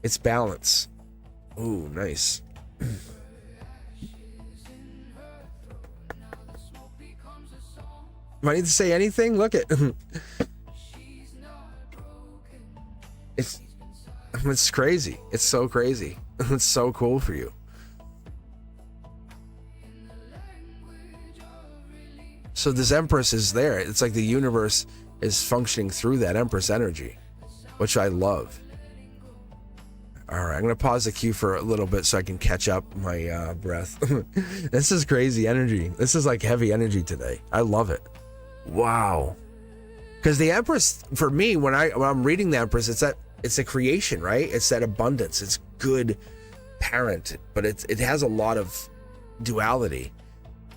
It's balance. Ooh, nice. Do I need to say anything? Look at it's crazy. It's so crazy. It's so cool for you. So this Empress is there. It's like the universe is functioning through that Empress energy, which I love. All right, I'm going to pause the queue for a little bit so I can catch up my breath. This is crazy energy. This is like heavy energy today. I love it. Wow. Because the Empress, for me, when I'm reading the Empress, it's a creation, right? It's that abundance. It's good parent, but it has a lot of duality.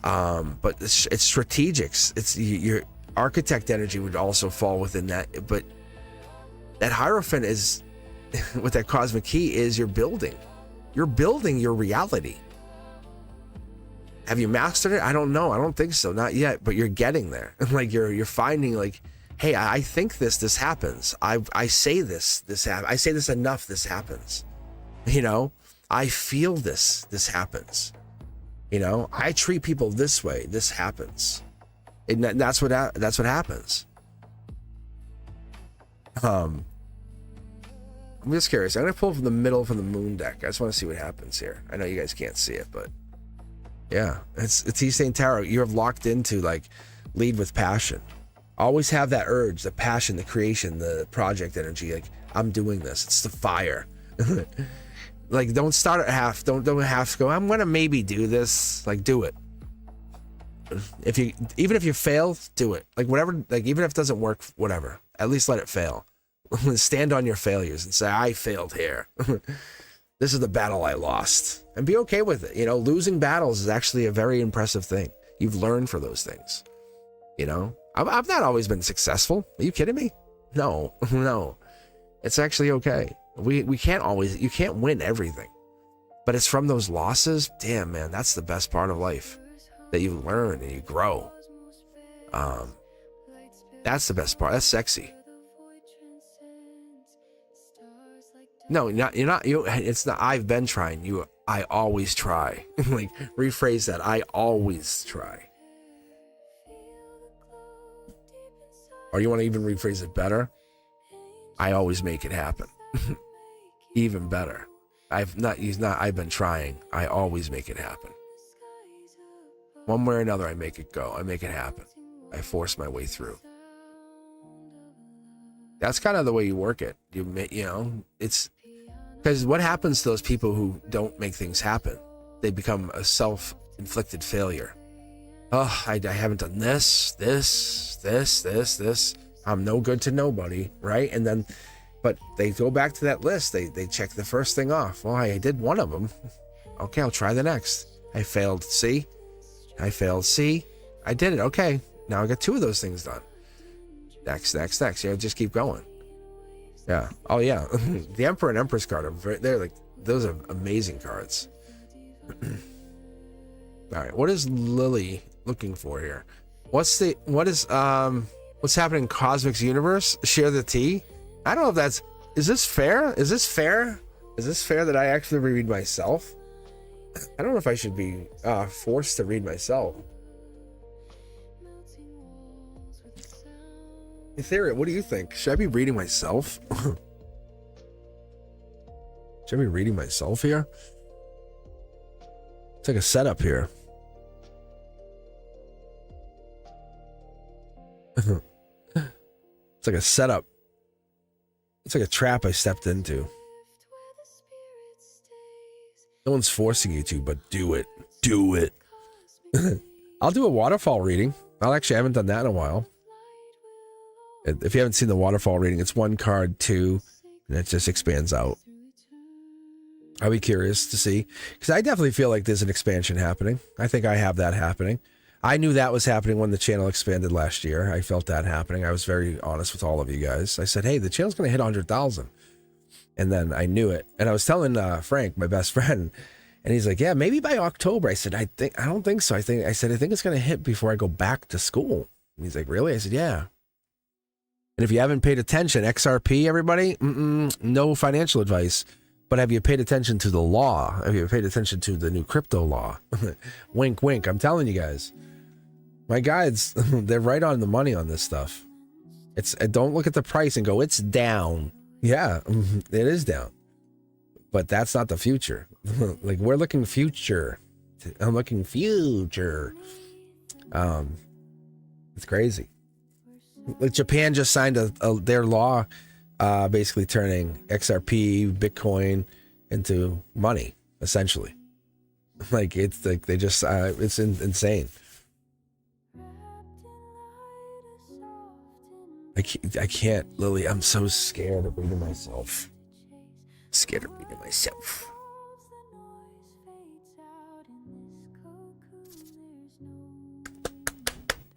But it's strategics. It's your architect energy would also fall within that. But that Hierophant is, with that cosmic key, is you're building your reality. Have you mastered it? I don't know. I don't think so. Not yet, but you're getting there. Like you're finding like, hey, I think this happens. I say this happens. I say this enough, this happens. You know, I feel this happens. You know, I treat people this way, this happens. And that's what happens. I'm just curious. I'm gonna pull from the middle from the moon deck. I just want to see what happens here. I know you guys can't see it, but yeah, it's T-Stain Tarot. You're locked into like lead with passion. Always have that urge, the passion, the creation, the project energy. Like, I'm doing this. It's the fire. Like, don't start at half. Don't half go, I'm gonna maybe do this. Like, do it. Even if you fail, do it. Like, whatever. Like, even if it doesn't work, whatever. At least let it fail. Stand on your failures and say, I failed here. This is the battle I lost, and be okay with it. You know, losing battles is actually a very impressive thing. You've learned for those things. You know, I've not always been successful. Are you kidding me? No. It's actually okay. You can't win everything, but it's from those losses. Damn, man, that's the best part of life, that you learn and you grow. That's the best part. That's sexy. No, you're not. It's not. I've been trying. I always try. Like, rephrase that. I always try. Or you want to even rephrase it better? I always make it happen. Even better. I've been trying. I always make it happen. One way or another, I make it go. I make it happen. I force my way through. That's kind of the way you work it. You know, it's because what happens to those people who don't make things happen? They become a self-inflicted failure. Oh, I haven't done this. I'm no good to nobody, right? And then, but they go back to that list. They check the first thing off. Well, I did one of them. Okay, I'll try the next. I failed C. I failed C. I did it. Okay, now I got 2 of those things done. Next. Yeah, just keep going. Yeah. Oh yeah. The Emperor and Empress card they're like, those are amazing cards. All right, what is Lily looking for here? What's happening in Cosmic's universe? Share the tea? I don't know if that's, is this fair? Is this fair that I actually read myself? I don't know if I should be forced to read myself. Ethereal, what do you think? Should I be reading myself? Should I be reading myself here? It's like a setup here. It's like a setup. It's like a trap I stepped into. No one's forcing you to, but do it. Do it. I'll do a waterfall reading. I haven't done that in a while. If you haven't seen the waterfall reading, it's 1 card, 2, and it just expands out. I'll be curious to see, because I definitely feel like there's an expansion happening. I think I have that happening. I knew that was happening when the channel expanded last year. I felt that happening. I was very honest with all of you guys. I said, hey, the channel's going to hit 100,000. And then I knew it. And I was telling Frank, my best friend, and he's like, yeah, maybe by October. I said, I don't think so. I think it's going to hit before I go back to school. And he's like, really? I said, yeah. And if you haven't paid attention, XRP, everybody, no financial advice. But have you paid attention to the law? Have you paid attention to the new crypto law? Wink, wink. I'm telling you guys. My guides, they're right on the money on this stuff. Don't look at the price and go, it's down. Yeah, it is down. But that's not the future. Like, we're looking future. I'm looking future. It's crazy. Like, Japan just signed their law, basically turning XRP, Bitcoin into money, essentially. Like, it's like they just, it's insane. I can't, Lily. I'm so scared of reading myself. Scared of reading myself.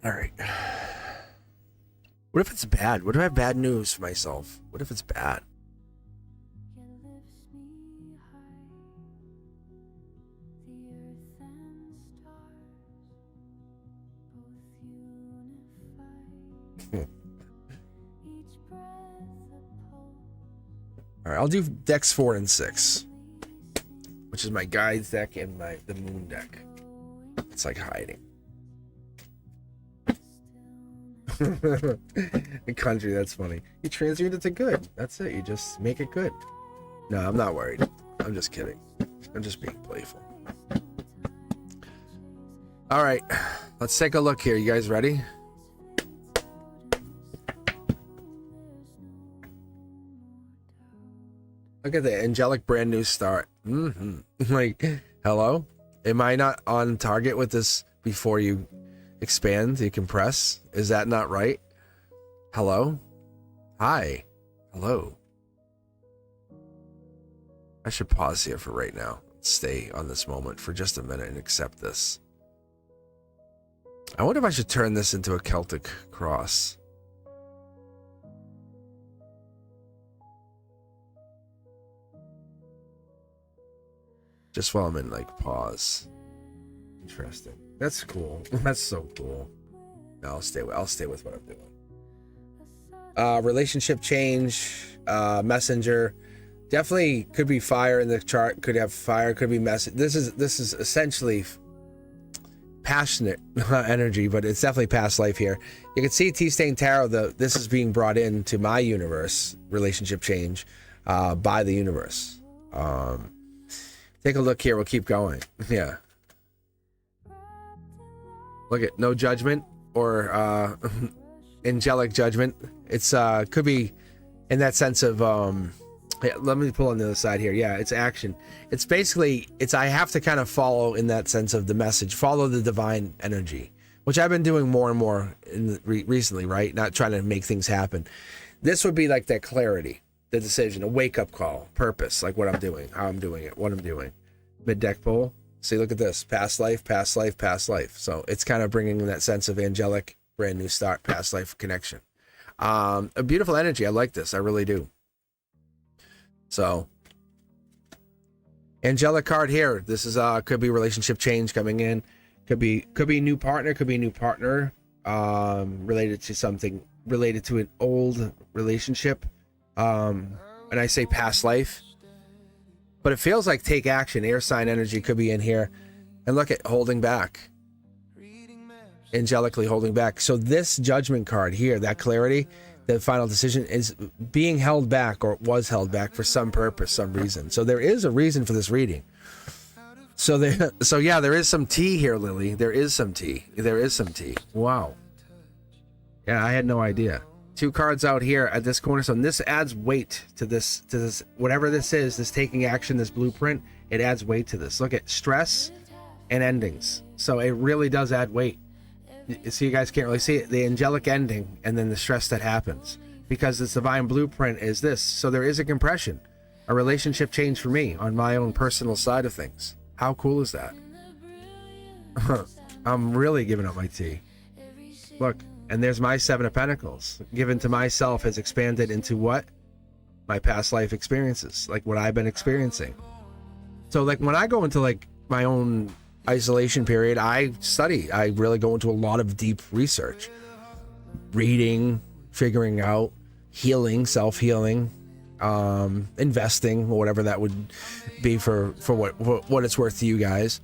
All right. What if it's bad? What if I have bad news for myself? What if it's bad? All right, I'll do decks 4 and 6, which is my guides deck and the moon deck. It's like hiding. The country, that's funny. You transmute it to good. That's it. You just make it good. No, I'm not worried. I'm just kidding. I'm just being playful. All right, let's take a look here. You guys ready? Look at the angelic brand new start. Like, hello? Am I not on target with this before you expand, you compress? Is that not right? Hello? Hi. Hello. I should pause here for right now. Stay on this moment for just a minute and accept this. I wonder if I should turn this into a Celtic cross. Just while I'm in like pause. Interesting. That's cool. That's so cool. No, I'll stay with what I'm doing. Relationship change, messenger. Definitely could be fire in the chart, could have fire, could be message. This is essentially passionate energy, but it's definitely past life here. You can see T-Stain Tarot, this is being brought into my universe, relationship change, by the universe. Take a look here. We'll keep going. Yeah. Look at no judgment or angelic judgment. It's could be in that sense of yeah, let me pull on the other side here. Yeah, it's action. It's basically I have to kind of follow in that sense of the message, follow the divine energy, which I've been doing more and more recently, right? Not trying to make things happen. This would be like that clarity, the decision, a wake-up call, purpose, like what I'm doing, how I'm doing it, what I'm doing. Mid-deck pull. See, look at this. Past life, past life, past life. So it's kind of bringing that sense of angelic, brand new start, past life connection. A beautiful energy. I like this. I really do. So, angelic card here. This is could be relationship change coming in. Could be new partner. Could be a new partner related to something related to an old relationship. And I say past life. But it feels like take action. Air sign energy could be in here. And look at holding back. Angelically holding back. So this judgment card here, that clarity, the final decision is being held back or was held back for some purpose, some reason. So there is a reason for this reading. So yeah, there is some tea here, Lily. There is some tea. There is some tea. Wow. Yeah, I had no idea. 2 cards out here at this cornerstone. This adds weight to this, whatever this is, this taking action, this blueprint, it adds weight to this. Look at stress and endings. So it really does add weight. So you guys can't really see it. The angelic ending and then the stress that happens. Because this divine blueprint is this. So there is a compression. A relationship change for me on my own personal side of things. How cool is that? I'm really giving up my tea. Look. And there's my 7 of Pentacles. Given to myself has expanded into what? My past life experiences. Like what I've been experiencing. So like when I go into like my own isolation period, I study. I really go into a lot of deep research. Reading, figuring out, healing, self-healing, investing, whatever that would be for what it's worth to you guys.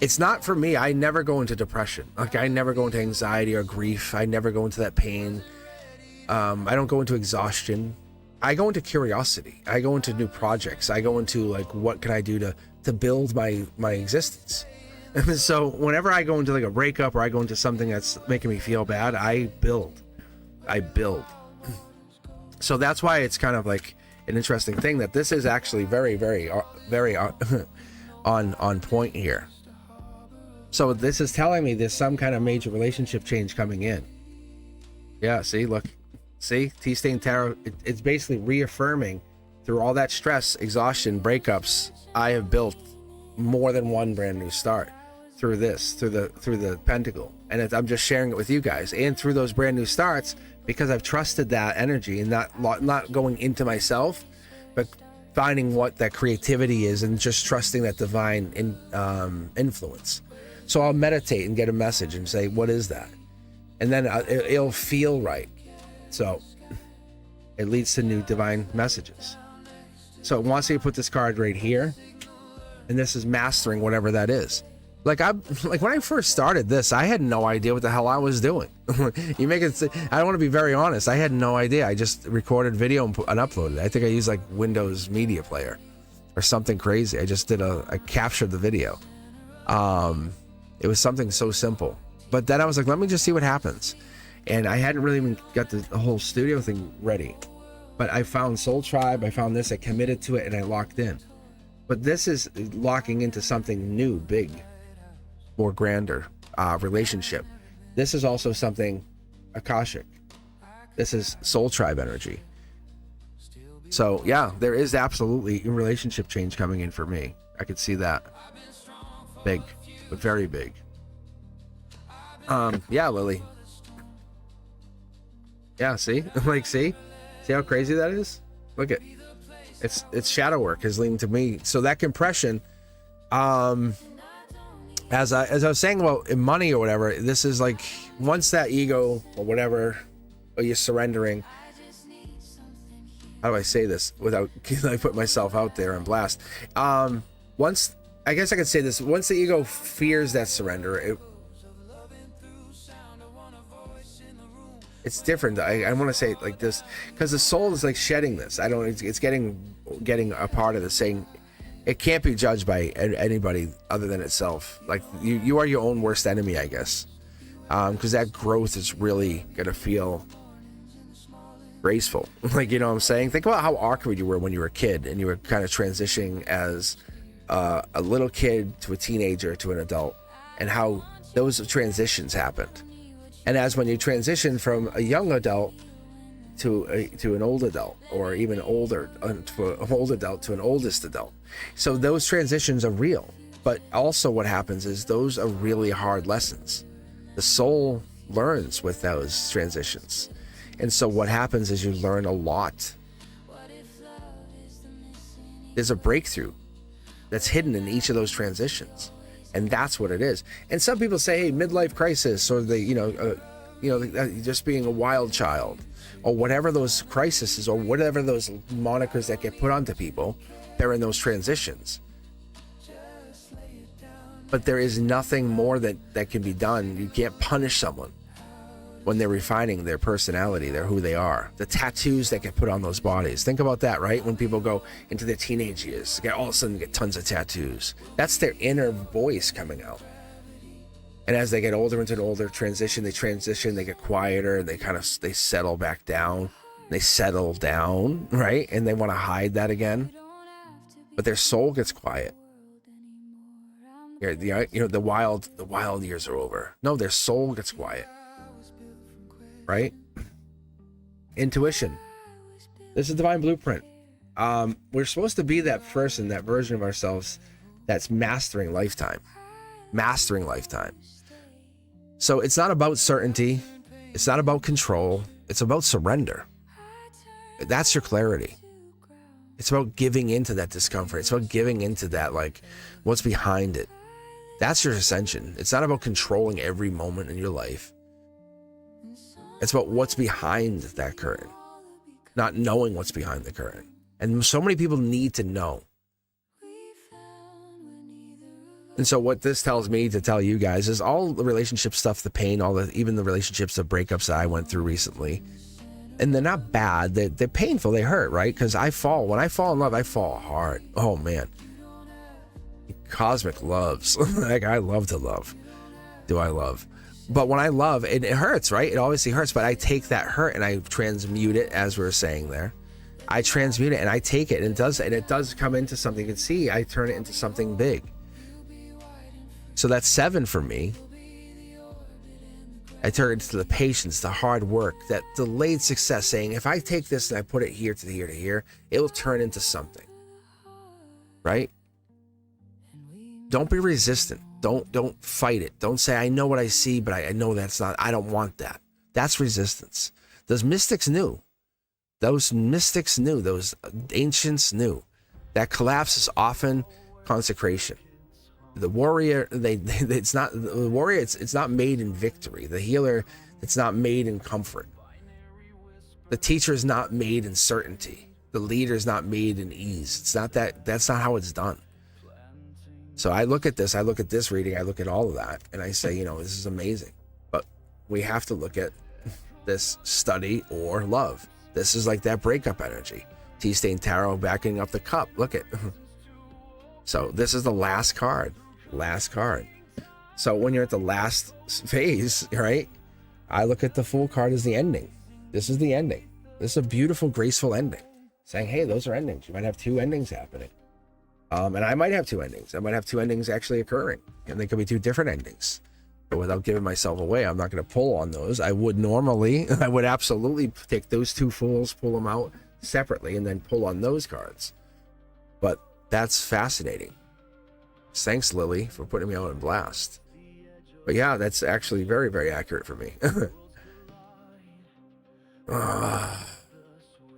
It's not for me. I never go into depression. Like I never go into anxiety or grief. I never go into that pain. I don't go into exhaustion. I go into curiosity. I go into new projects. I go into like, what can I do to build my existence? And so whenever I go into like a breakup or I go into something that's making me feel bad, I build. So that's why it's kind of like an interesting thing that this is actually very, very, very on point here. So this is telling me there's some kind of major relationship change coming in. Yeah, see, look. See, T-Stain Tarot, it's basically reaffirming through all that stress, exhaustion, breakups, I have built more than one brand new start through this, through the Pentacle. And I'm just sharing it with you guys. And through those brand new starts, because I've trusted that energy and not going into myself, but finding what that creativity is and just trusting that divine influence. So I'll meditate and get a message and say, what is that? And then it'll feel right. So it leads to new divine messages. So it wants you to put this card right here. And this is mastering whatever that is. Like when I first started this, I had no idea what the hell I was doing. You make it, I want to be very honest. I had no idea. I just recorded video and uploaded it. I think I used like Windows Media Player or something crazy. I just I captured the video. It was something so simple, but then I was like, let me just see what happens. And I hadn't really even got the whole studio thing ready, but I found Soul Tribe. I found this, I committed to it and I locked in. But this is locking into something new, big, more grander relationship. This is also something Akashic. This is Soul Tribe energy. So yeah, there is absolutely a relationship change coming in for me. I could see that. Big. But very big. Yeah, Lily. Yeah, see? Like, see how crazy that is? Look at it's shadow work is leading to me. So that compression, as I was saying about money or whatever, this is like once that ego or whatever, or you're surrendering. How do I say this without I put myself out there and blast? Once, I guess I could say this, once the ego fears that surrender, it's different. I want to say it like this because the soul is like shedding this. It's getting a part of this, saying it can't be judged by anybody other than itself. Like you are your own worst enemy, I guess, because that growth is really gonna feel graceful. Like, you know what I'm saying? Think about how awkward you were when you were a kid and you were kind of transitioning as a little kid to a teenager to an adult. and how those transitions happened. And as when you transition from a young adult to an old adult, or even older, to an old adult to an oldest adult. So those transitions are real. But also what happens is those are really hard lessons. The soul learns with those transitions. And so what happens is you learn a lot. There's a breakthrough that's hidden in each of those transitions. And that's what it is. And some people say, hey, midlife crisis, or just being a wild child, or whatever those crises, or whatever those monikers that get put onto people, they're in those transitions. But there is nothing more that can be done. You can't punish someone when they're refining their personality, they're who they are. The tattoos that get put on those bodies. Think about that, right? When people go into their teenage years, all of a sudden get tons of tattoos. That's their inner voice coming out. And as they get older into an older transition, they get quieter, they settle back down. They settle down, right? And they want to hide that again. But their soul gets quiet. The wild years are over. No, their soul gets quiet. Right? Intuition. This is divine blueprint. We're supposed to be that person, that version of ourselves that's mastering lifetime. So it's not about certainty. It's not about control. It's about surrender. That's your clarity. It's about giving into that discomfort. It's about giving into that, what's behind it. That's your ascension. It's not about controlling every moment in your life. It's about what's behind that curtain, not knowing what's behind the curtain. And so many people need to know. And so what this tells me to tell you guys is all the relationship stuff, the pain, even the relationships, the breakups that I went through recently, and they're not bad. They're painful. They hurt, right? Because when I fall in love, I fall hard. Oh man. Cosmic loves. I love to love. Do I love? But when I love, it hurts, right? It obviously hurts, but I take that hurt and I transmute it, as we were saying there. I transmute it and I take it, and it does come into something. You can see I turn it into something big. So that's 7 for me. I turn it into the patience, the hard work, that delayed success, saying, if I take this and I put it here to here to here, it will turn into something. Right? Don't be resistant. Don't fight it. Don't say, I know what I see, but I know that's not, I don't want that. That's resistance. Those mystics knew. Those ancients knew that collapse is often consecration. The warrior, it's not made in victory. The healer, it's not made in comfort. The teacher is not made in certainty. The leader is not made in ease. It's not that. That's not how it's done. So I look at this reading, I look at all of that, and I say, this is amazing. But we have to look at this study or love. This is like that breakup energy. Tea-stained tarot backing up the cup. Look at. So this is the last card. So when you're at the last phase, right? I look at the Fool card as the ending. This is the ending. This is a beautiful, graceful ending. Saying, hey, those are endings. You might have 2 endings happening. And I might have 2 endings. I might have 2 endings actually occurring. And they could be 2 different endings. But without giving myself away, I'm not going to pull on those. I would absolutely take those 2 Fools, pull them out separately, and then pull on those cards. But that's fascinating. Thanks, Lily, for putting me out in blast. But yeah, that's actually very, very accurate for me.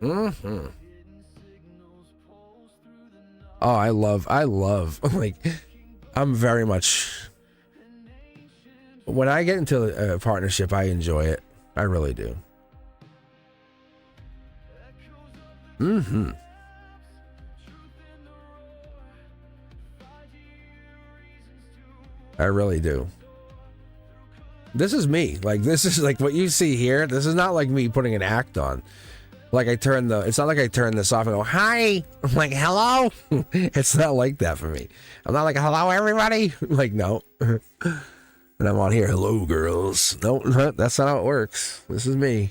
Mm-hmm. Oh, I love, I'm very much, when I get into a partnership, I enjoy it. I really do. Mm-hmm. I really do. This is me. This is what you see here. This is not like me putting an act on. It's not like I turn this off and go, hi. I'm like, hello. It's not like that for me. I'm not like, hello, everybody. No. And I'm on here, hello, girls. No, that's not how it works. This is me.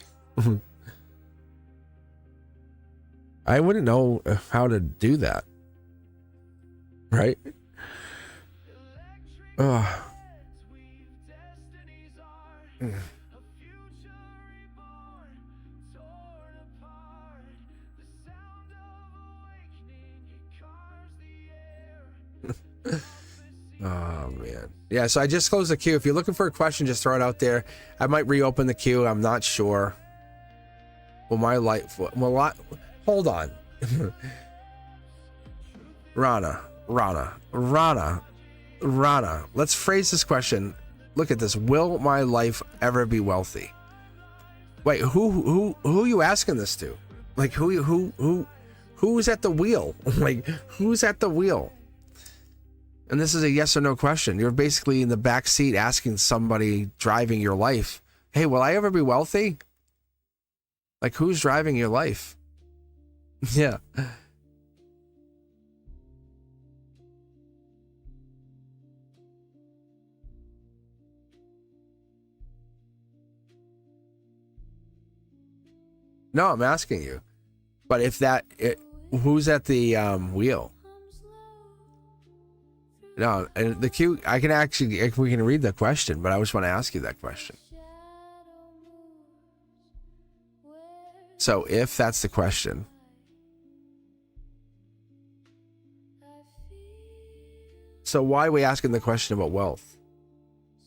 I wouldn't know how to do that. Right? Oh man, yeah. So I just closed the queue. If you're looking for a question, just throw it out there. I might reopen the queue. I'm not sure. Well, my life. Well, hold on. Rana. Let's phrase this question. Look at this. Will my life ever be wealthy? Wait, who are you asking this to? Like who's at the wheel? Like who's at the wheel? And this is a yes or no question. You're basically in the back seat asking somebody driving your life, hey, will I ever be wealthy? Like, who's driving your life? Yeah. No, I'm asking you. But if who's at the wheel? No, and the queue, we can read the question, but I just want to ask you that question. So if that's the question, so why are we asking the question about wealth?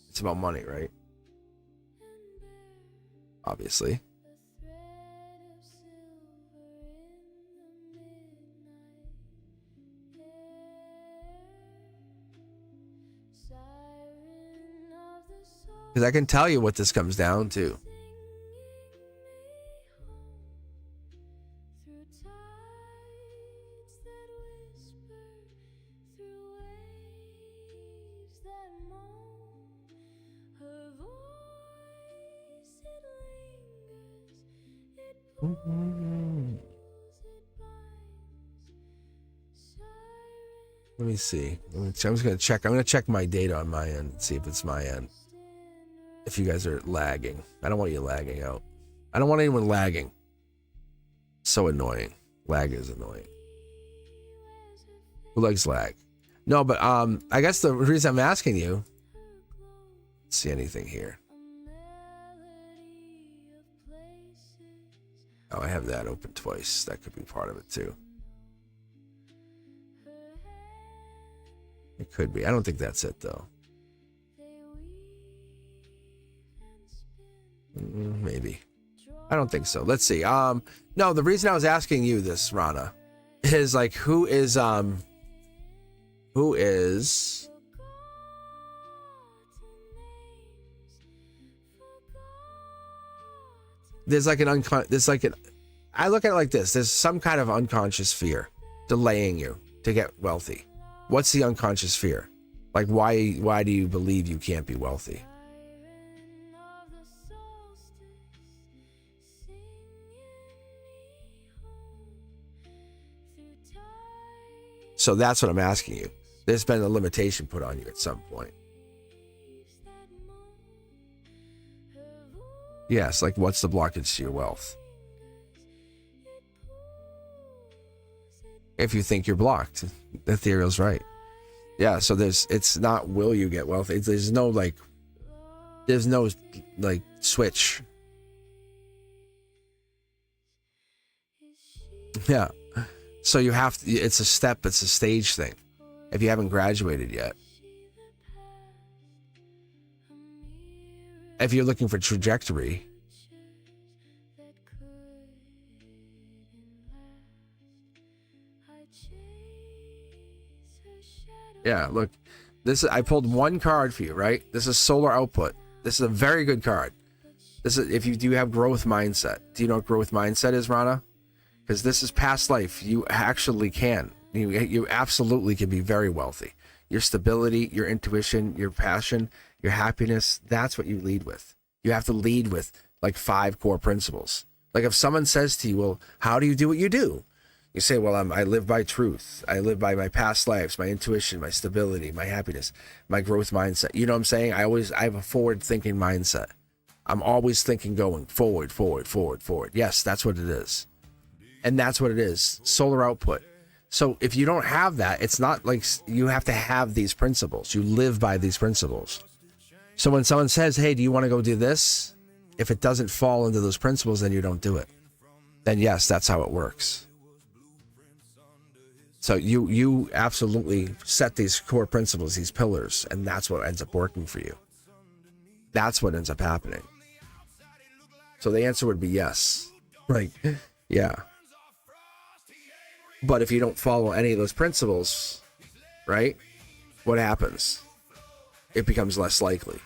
It's about money, right? Obviously. Because I can tell you what this comes down to. Let me see. I'm just gonna check. I'm gonna check my data on my end and see if it's my end. If you guys are lagging, I don't want you lagging out. I don't want anyone lagging. So annoying. Lag is annoying. Who likes lag? No, but I guess the reason I'm asking you. Let's see anything here. Oh, I have that open twice. That could be part of it too. It could be. I don't think that's it though. Maybe. I don't think so. Let's see. No, the reason I was asking you this, Rana, is like who is there's like I look at it like this. There's some kind of unconscious fear delaying you to get wealthy. What's the unconscious fear? Like why do you believe you can't be wealthy? So that's what I'm asking you. There's been a limitation put on you at some point. Yes, like what's the blockage to your wealth? If you think you're blocked, Ethereal's right. Yeah, so it's not will you get wealthy. There's no switch. Yeah. So you have to, it's a stage thing. If you haven't graduated yet. If you're looking for trajectory. Yeah, look, I pulled one card for you, right? This is solar output. This is a very good card. This is if you do have growth mindset. Do you know what growth mindset is, Rana? Because this is past life. You actually can. You absolutely can be very wealthy. Your stability, your intuition, your passion, your happiness, that's what you lead with. You have to lead with like 5 core principles. Like if someone says to you, well, how do you do what you do? You say, well, I live by truth. I live by my past lives, my intuition, my stability, my happiness, my growth mindset. You know what I'm saying? I have a forward thinking mindset. I'm always thinking going forward. Yes, that's what it is. And that's what it is. Solar output. So if you don't have that, it's not like you have to have these principles. You live by these principles. So when someone says, hey, do you want to go do this? If it doesn't fall into those principles, then you don't do it. Then yes, that's how it works. So you absolutely set these core principles, these pillars, and that's what ends up working for you. That's what ends up happening. So the answer would be yes. Like, yeah. But if you don't follow any of those principles, right? What happens? It becomes less likely,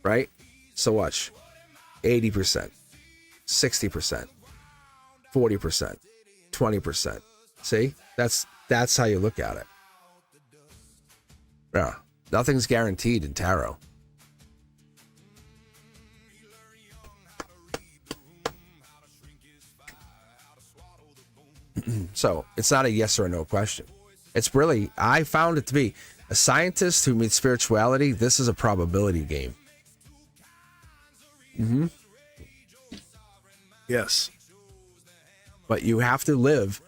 right? So watch. 80%, 60%, 40%, 20%. See? That's how you look at it. Yeah. Nothing's guaranteed in tarot. So it's not a yes or a no question. It's really, I found it to be a scientist who meets spirituality. This is a probability game. Yes. But you have to live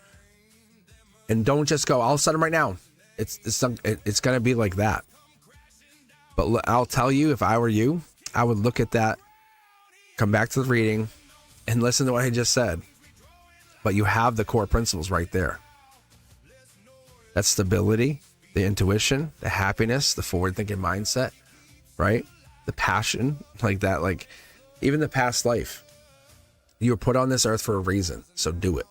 and don't just go, I'll set them right now. It's going to be like that. But I'll tell you, if I were you, I would look at that, come back to the reading and listen to what I just said. But you have the core principles right there. That stability, the intuition, the happiness, the forward-thinking mindset, right? The passion, like that, like even the past life. You were put on this earth for a reason, so do it.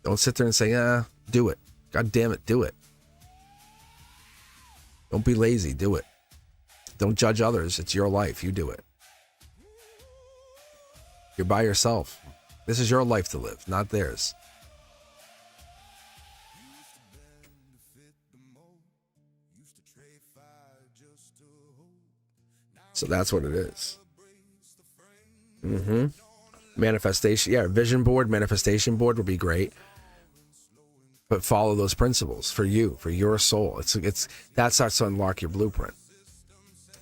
Don't sit there and say, do it. God damn it, do it. Don't be lazy, do it. Don't judge others. It's your life, you do it. You're by yourself. This is your life to live, not theirs. So that's what it is. Manifestation, yeah, vision board, manifestation board would be great. But follow those principles for you, for your soul. It's that starts to unlock your blueprint.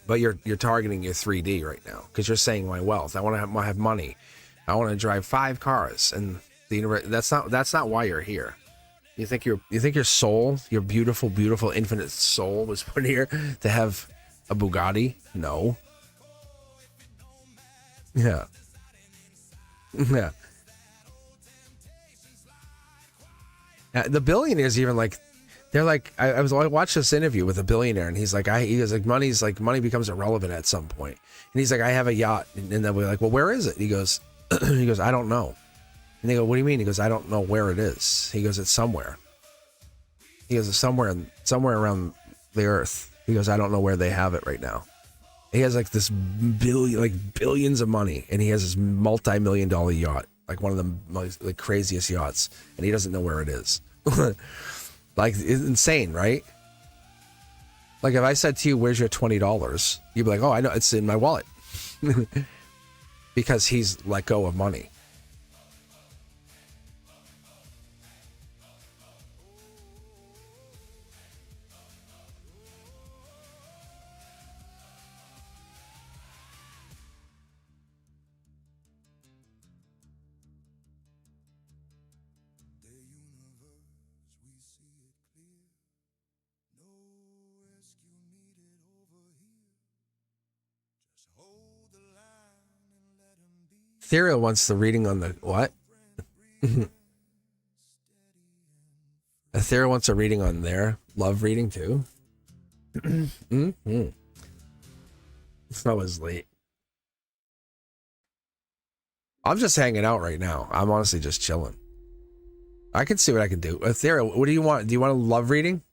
But you're targeting your 3D right now because you're saying my wealth. I want to have money. I want to drive 5 cars, and that's not why you're here. You think your soul, your beautiful, beautiful, infinite soul, was put here to have a Bugatti? No. Yeah. Yeah. The billionaires even they're like, I watched this interview with a billionaire, and he's like, money becomes irrelevant at some point. And he's like, I have a yacht, and then we're like, well, where is it? He goes, I don't know. And they go, what do you mean? He goes, I don't know where it is. He goes, it's somewhere. He goes, it's somewhere around the earth. He goes, I don't know where they have it right now. He has this billions of money, and he has this multi-million-dollar yacht, like one of the most craziest yachts, and he doesn't know where it is. It's insane, right? Like if I said to you, where's your $20? You'd be like, oh, I know, it's in my wallet. Because he's let go of money. Ethereal wants the reading on the what? Ethereal wants a reading on their love reading too. That was late. I'm just hanging out right now. I'm honestly just chilling. I can see what I can do. Ethereal, what do you want? Do you want a love reading?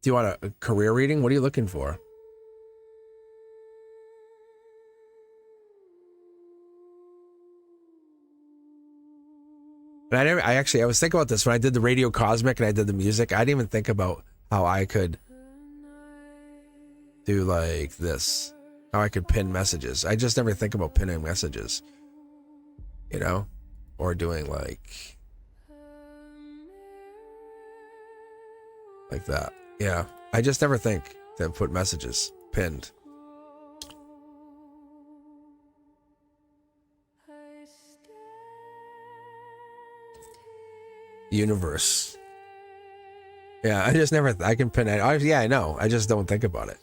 Do you want a career reading? What are you looking for? And I was thinking about this when I did the Radio Cosmic and I did the music. I didn't even think about how I could do like this, how I could pin messages. I just never think about pinning messages, or doing like that. Yeah, I just never think to put messages pinned. Universe. Yeah, I just never, I can pin it. Yeah, I know. I just don't think about it.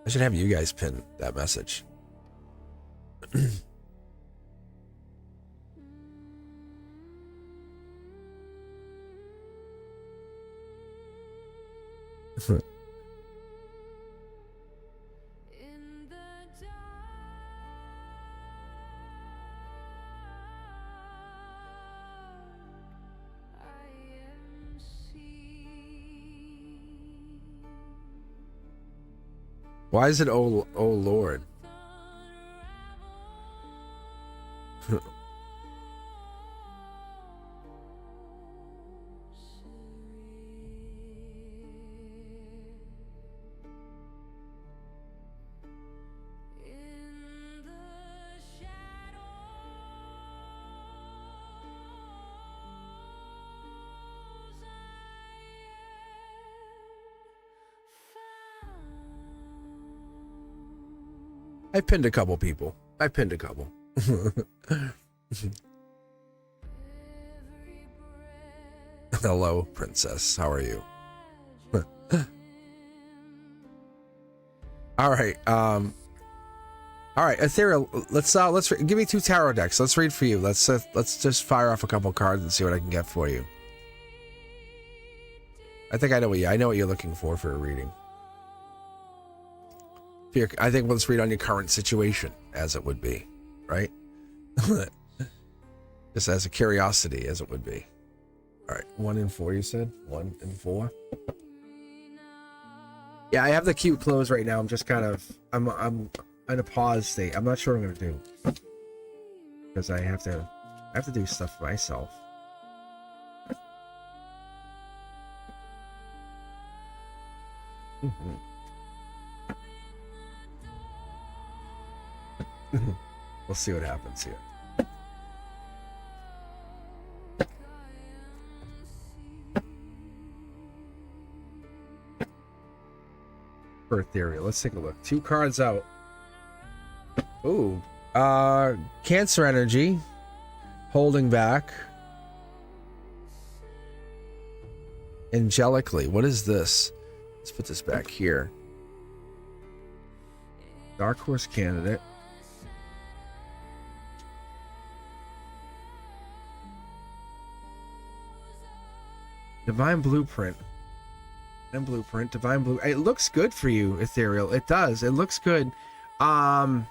I should have you guys pin that message. Why is it oh Lord? I pinned a couple people. I pinned a couple. Hello, princess. How are you? All right. All right, Ethereal. Let's give me 2 tarot decks. Let's read for you. Let's just fire off a couple cards and see what I can get for you. I think I know what you're looking for a reading. I think let's read on your current situation, as it would be, right? Just as a curiosity, as it would be. All right, 1 and 4. You said 1 and 4. Yeah, I have the queue closed right now. I'm just kind of I'm in a pause state. I'm not sure what I'm gonna do because I have to do stuff for myself. We'll see what happens here. For Ethereal, let's take a look. 2 cards out. Ooh, Cancer energy, holding back. Angelically, what is this? Let's put this back here. Dark Horse candidate. Divine Blueprint. And Blueprint. Divine Blue. It looks good for you, Ethereal. It does. It looks good. Higher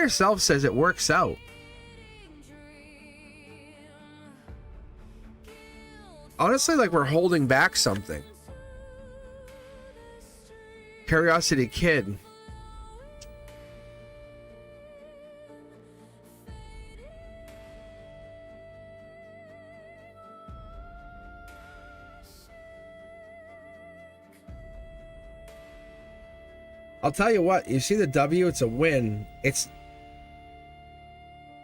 Self says it works out. Honestly, like we're holding back something. Curiosity Kid. I'll tell you what, you see the W, it's a win.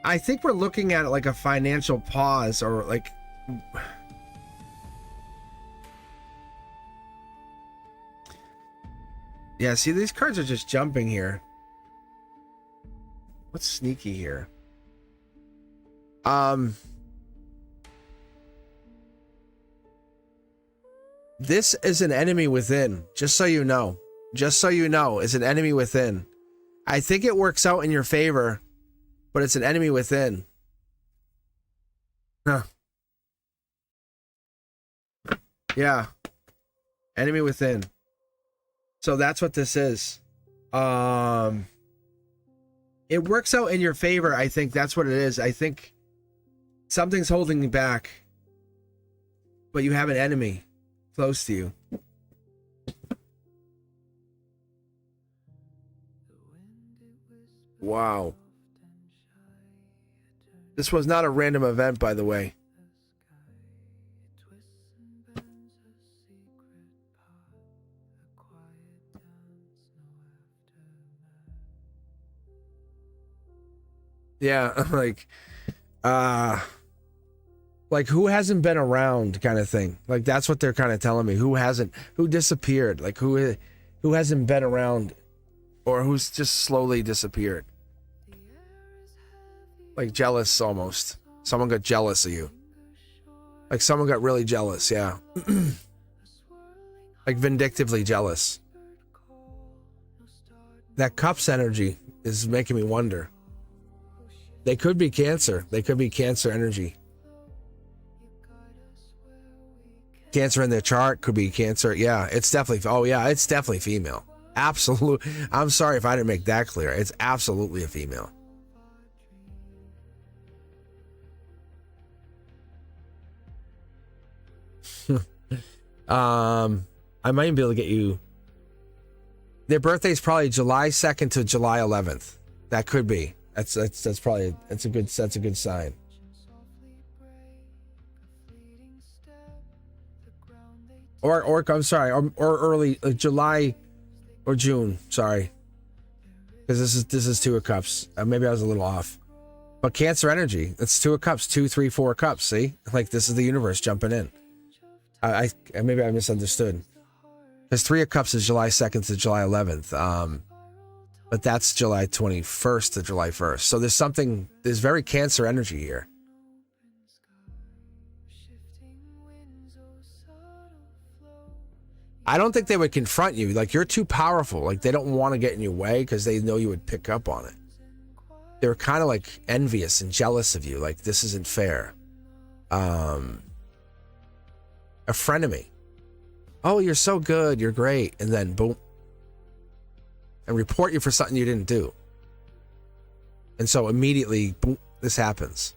I think we're looking at it like a financial pause or like... Yeah, see, these cards are just jumping here. What's sneaky here? This is an enemy within, just so you know. Just so you know, is an enemy within. I think it works out in your favor, but it's an enemy within. Huh. Yeah. Enemy within. So that's what this is. It works out in your favor. I think that's what it is. I think something's holding you back, but you have an enemy close to you. Wow. This was not a random event, by the way. Yeah, like who hasn't been around kind of thing. Like that's what they're kind of telling me. Who disappeared? Like who hasn't been around or who's just slowly disappeared. Like jealous almost. Someone got jealous of you. Like someone got really jealous, yeah. like vindictively jealous. That Cups energy is making me wonder. They could be Cancer. They could be Cancer energy. Cancer in their chart could be Cancer. Yeah, it's definitely. Oh yeah, it's definitely female. Absolutely. I'm sorry if I didn't make that clear. It's absolutely a female. I might be able to get you. Their birthday is probably July 2nd to July 11th. That could be. That's probably that's a good sign. Or I'm sorry, or early July or June. Sorry, because this is 2 of Cups. Maybe I was a little off. But Cancer energy. It's 2 of Cups. 2, 3, 4 Cups. See, like this is the universe jumping in. I maybe I misunderstood. Because 3 of Cups is July 2nd to July 11th. But that's July 21st to July 1st. So there's very Cancer energy here. I don't think they would confront you. Like, you're too powerful. Like, they don't want to get in your way because they know you would pick up on it. They're kind of like envious and jealous of you. Like, this isn't fair. A frenemy. Oh, you're so good. You're great. And then boom. And report you for something you didn't do. And so immediately, boom, this happens.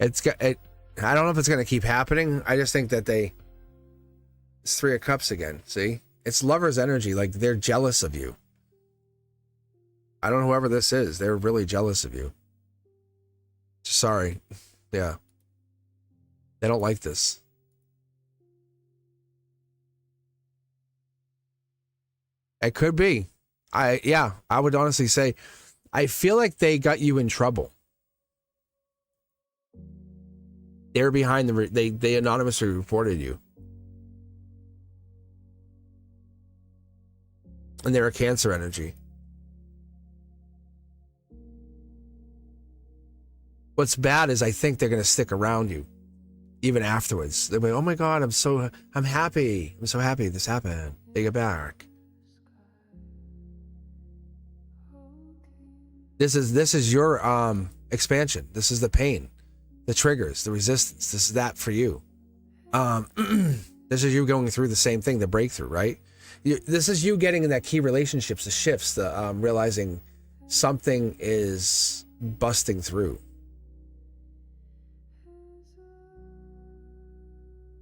I don't know if it's going to keep happening. I just think that it's 3 of Cups again. See? It's Lover's energy. Like, they're jealous of you. I don't know whoever this is. They're really jealous of you. Sorry. Yeah. They don't like this. It could be. I would honestly say, I feel like they got you in trouble. They're behind they anonymously reported you. And they're a Cancer energy. What's bad is I think they're going to stick around you even afterwards. They'll be, oh my God, I'm happy. I'm so happy this happened. Take it back. This is your expansion. This is the pain, the triggers, the resistance. This is that for you. This is you going through the same thing, the breakthrough, right? This is you getting in that key relationships, the shifts, the realizing something is busting through.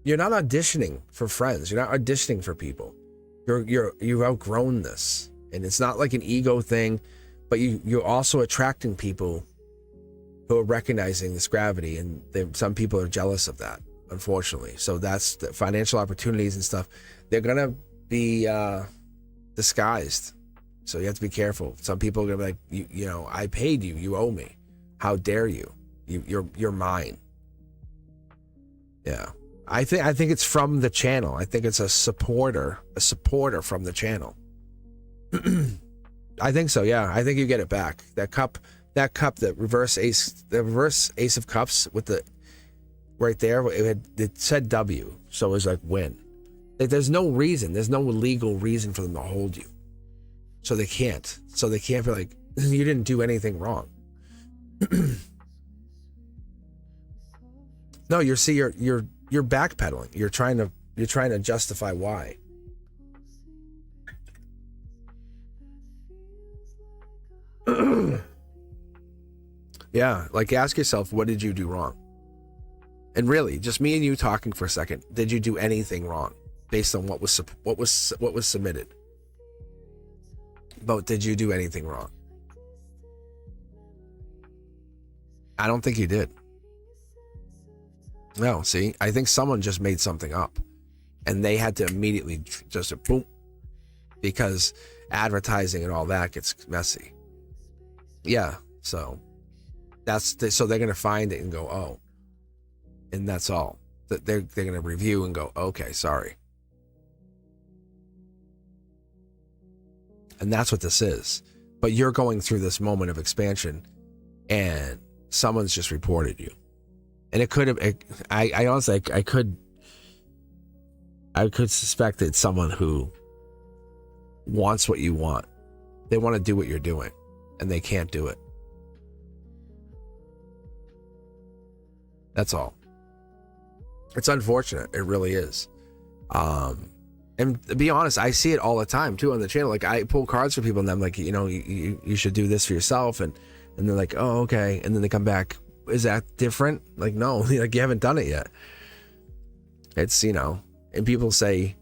You're not auditioning for friends. You're not auditioning for people. You've outgrown this, and it's not like an ego thing, but you're also attracting people who are recognizing this gravity, and some people are jealous of that, unfortunately. So that's the financial opportunities and stuff. They're gonna be disguised, so you have to be careful. Some people are gonna be like, you know, I paid you, you owe me. How dare you? You're mine. Yeah. I think it's from the channel. I think it's a supporter from the channel. I think so. Yeah, I think you get it back. That cup, the reverse ace of cups with the right there. It said W, so it was like win. There's no reason. There's no legal reason for them to hold you, so they can't. So they can't be like, you didn't do anything wrong. No, you're backpedaling. You're trying to justify why. Yeah, like ask yourself, what did you do wrong? And really, just me and you talking for a second. Did you do anything wrong based on what was submitted? But did you do anything wrong? I don't think you did. No, see, I think someone just made something up, and they had to immediately just boom, because advertising and all that gets messy. Yeah, so so they're gonna find it and go, oh, and that's all. They're gonna review and go, okay, sorry. And that's what this is. But you're going through this moment of expansion and someone's just reported you. And it could have, I honestly, I could suspect it's someone who wants what you want. They want to do what you're doing and they can't do it. That's all. It's unfortunate. It really is. And to be honest, I see it all the time too on the channel. Like I pull cards for people and I'm like, you know, you should do this for yourself. And they're like, oh, okay. And then they come back. Is that different? Like, no, like you haven't done it yet. It's, you know, and people say,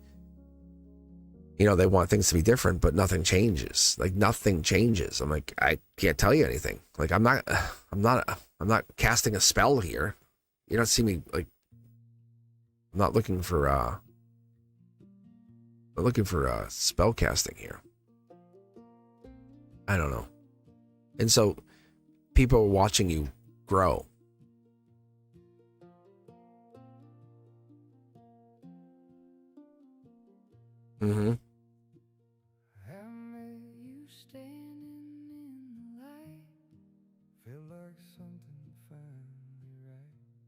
you know, they want things to be different, but nothing changes. Like nothing changes. I'm like, I can't tell you anything. Like I'm not casting a spell here. You don't see me like, I'm not looking for spell casting here. I don't know. And so people are watching you grow. Mm-hmm.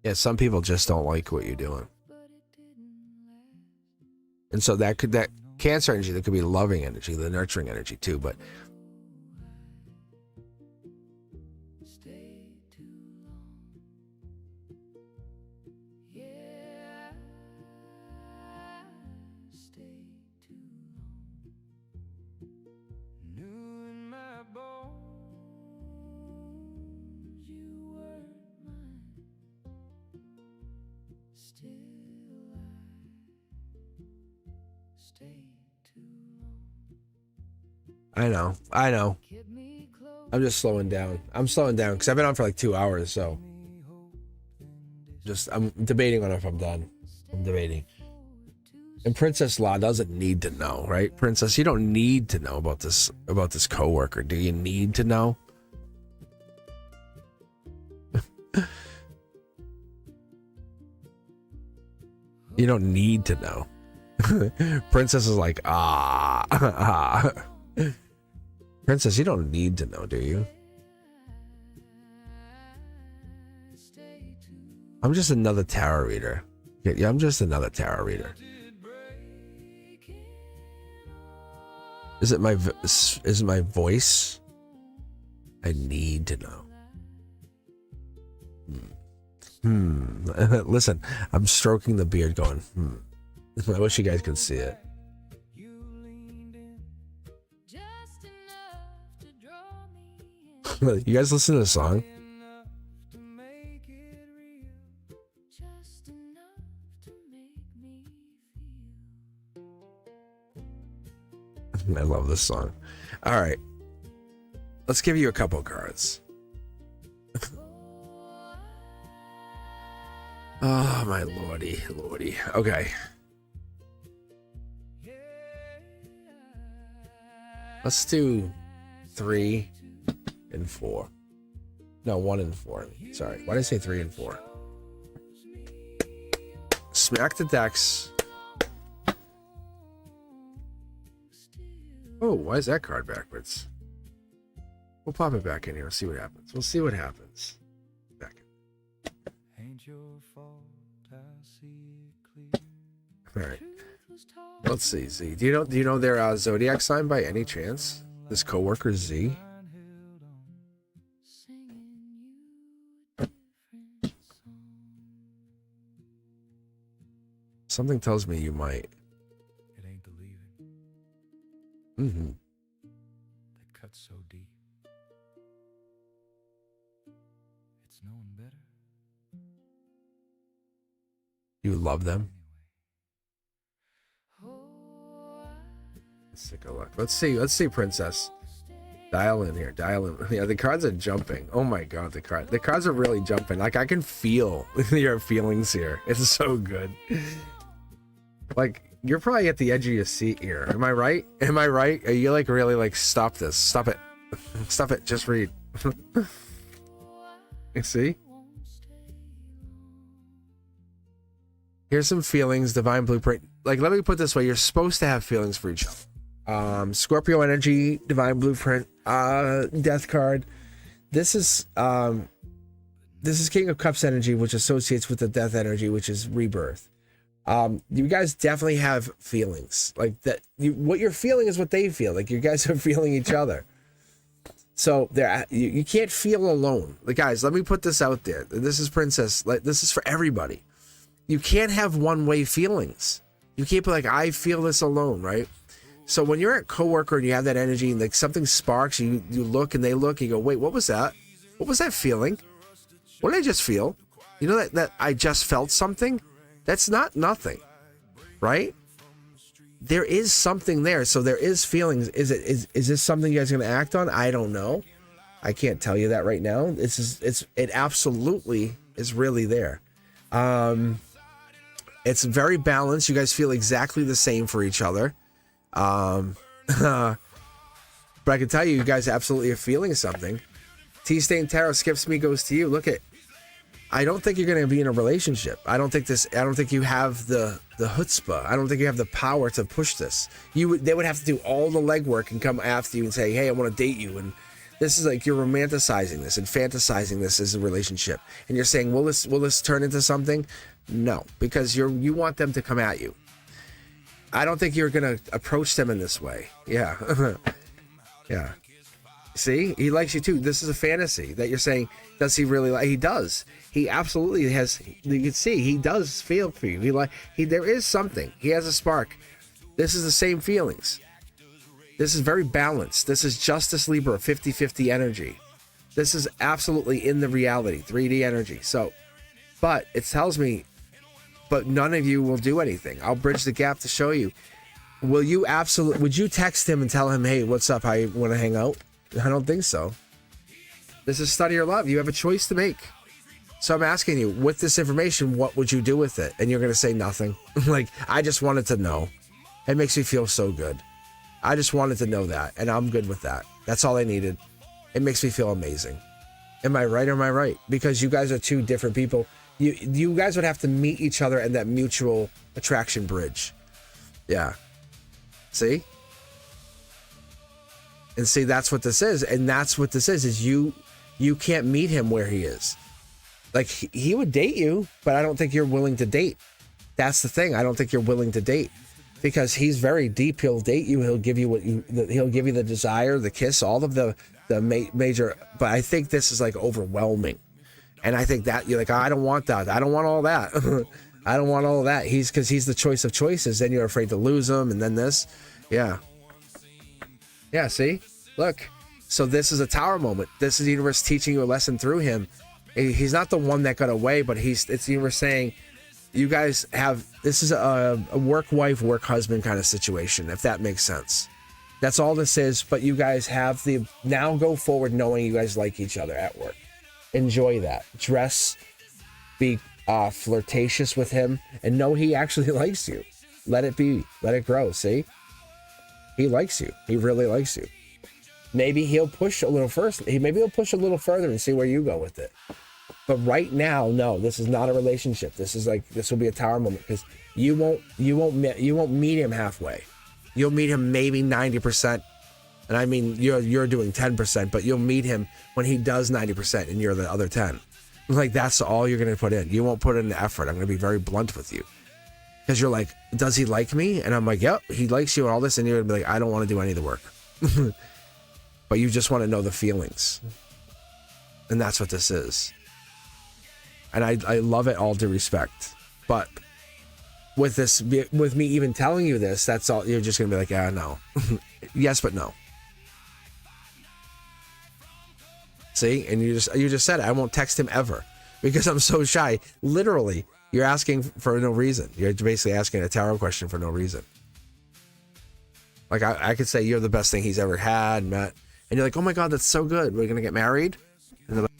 Yeah, some people just don't like what you're doing. And so that Cancer energy, that could be loving energy, the nurturing energy too, but I know. I'm just slowing down. I'm slowing down because I've been on for like 2 hours, so I'm debating on if I'm done. I'm debating. And Princess Law doesn't need to know, right? Princess, you don't need to know about this coworker. Do you need to know? You don't need to know. Princess is like, Princess, you don't need to know, do you? I'm just another tarot reader. Yeah, I'm just another tarot reader. Is it my voice? I need to know. Listen, I'm stroking the beard going, I wish you guys could see it. You guys listen to the song? I love this song. All right. Let's give you a couple cards. Oh, my lordy. Okay. Let's do 3 and 4. No, 1 and 4. Sorry. Why did I say 3 and 4? Smack the decks. Oh, why is that card backwards? We'll pop it back in here and see what happens. We'll see what happens. Back in. Ain't your fault, I see it clear. All right. Let's see, Z. Do you know their zodiac sign by any chance? This coworker Z? Something tells me you might. It ain't the leaving. Mm-hmm. That cuts so deep. It's knowing better. You love them? Let's take a look. Let's see, Princess. Dial in here. Yeah, the cards are jumping. Oh my god, the cards are really jumping. Like I can feel your feelings here. It's so good. Like you're probably at the edge of your seat here. Am I right? Are you like really like stop this? Stop it. Stop it. Just read. You see? Here's some feelings, divine blueprint. Like let me put it this way, you're supposed to have feelings for each other. Scorpio energy, divine blueprint, death card. This is King of Cups energy, which associates with the death energy, which is rebirth. You guys definitely have feelings like that. What you're feeling is what they feel. Like you guys are feeling each other. So there, you can't feel alone. Like guys, let me put this out there. This is Princess. Like this is for everybody. You can't have one-way feelings. You can't be like, I feel this alone, right? So when you're at coworker and you have that energy and like something sparks, you look and they look, you go, wait, what was that? What was that feeling? What did I just feel? You know that I just felt something? That's not nothing, right? There is something there. So there is feelings. Is this something you guys are going to act on? I don't know. I can't tell you that right now. It absolutely is really there. It's very balanced. You guys feel exactly the same for each other. But I can tell you guys absolutely are feeling something. T-Stain Tarot skips me, goes to you. Look at, I don't think you're going to be in a relationship. I don't think you have the chutzpah. I don't think you have the power to push this. They would have to do all the legwork and come after you and say, hey, I want to date you. And this is like, you're romanticizing this and fantasizing this as a relationship. And you're saying, will this turn into something? No, because you want them to come at you. I don't think you're going to approach them in this way. Yeah. Yeah. See, he likes you too. This is a fantasy that you're saying, does he really like? He does. He absolutely has. You can see he does feel for you. There is something. He has a spark. This is the same feelings. This is very balanced. This is Justice Libra 50-50 energy. This is absolutely in the reality, 3D energy. So, but it tells me, but none of you will do anything. I'll bridge the gap to show you. Would you text him and tell him, hey, what's up? I want to hang out? I don't think so. This is study or love. You have a choice to make. So I'm asking you, with this information, what would you do with it? And you're going to say nothing. Like, I just wanted to know. It makes me feel so good. I just wanted to know that, and I'm good with that. That's all I needed. It makes me feel amazing. Am I right or am I right? Because you guys are two different people. You guys would have to meet each other in that mutual attraction bridge. Yeah. See? And see, that's what this is. And that's what this is you can't meet him where he is. Like, he would date you, but I don't think you're willing to date. That's the thing. I don't think you're willing to date. Because he's very deep. He'll date you. He'll give you he'll give you the desire, the kiss, all of the major. But I think this is like overwhelming. And I think that you're like, I don't want that. I don't want all that. I don't want all of that. Because he's the choice of choices. Then you're afraid to lose him. And then this. Yeah. Yeah, see? Look. So this is a tower moment. This is the universe teaching you a lesson through him. He's not the one that got away, but it's the universe saying, you guys have, this is a work wife, work husband kind of situation, if that makes sense. That's all this is, but you guys have now go forward knowing you guys like each other at work. Enjoy that. Dress, be flirtatious with him, and know he actually likes you. Let it be. Let it grow, see? He likes you. He really likes you. Maybe he'll push a little first. Maybe he'll push a little further and see where you go with it. But right now, no, this is not a relationship. This will be a tower moment because you won't meet him halfway. You'll meet him maybe 90%. And I mean, you're doing 10%, but you'll meet him when he does 90% and you're the other 10. Like, that's all you're going to put in. You won't put in the effort. I'm going to be very blunt with you. Because you're like, does he like me? And I'm like, yep, he likes you and all this. And you're going to be like, I don't want to do any of the work. But you just want to know the feelings. And that's what this is. And I love it, all due respect. But with me even telling you this, that's all, you're just going to be like, yeah, no. Yes, but no. See? And you just said it. I won't text him ever because I'm so shy. Literally, you're asking for no reason. You're basically asking a tarot question for no reason. Like, I could say you're the best thing he's ever had, met. And you're like, oh my God, that's so good. We're going to get married? And they're like,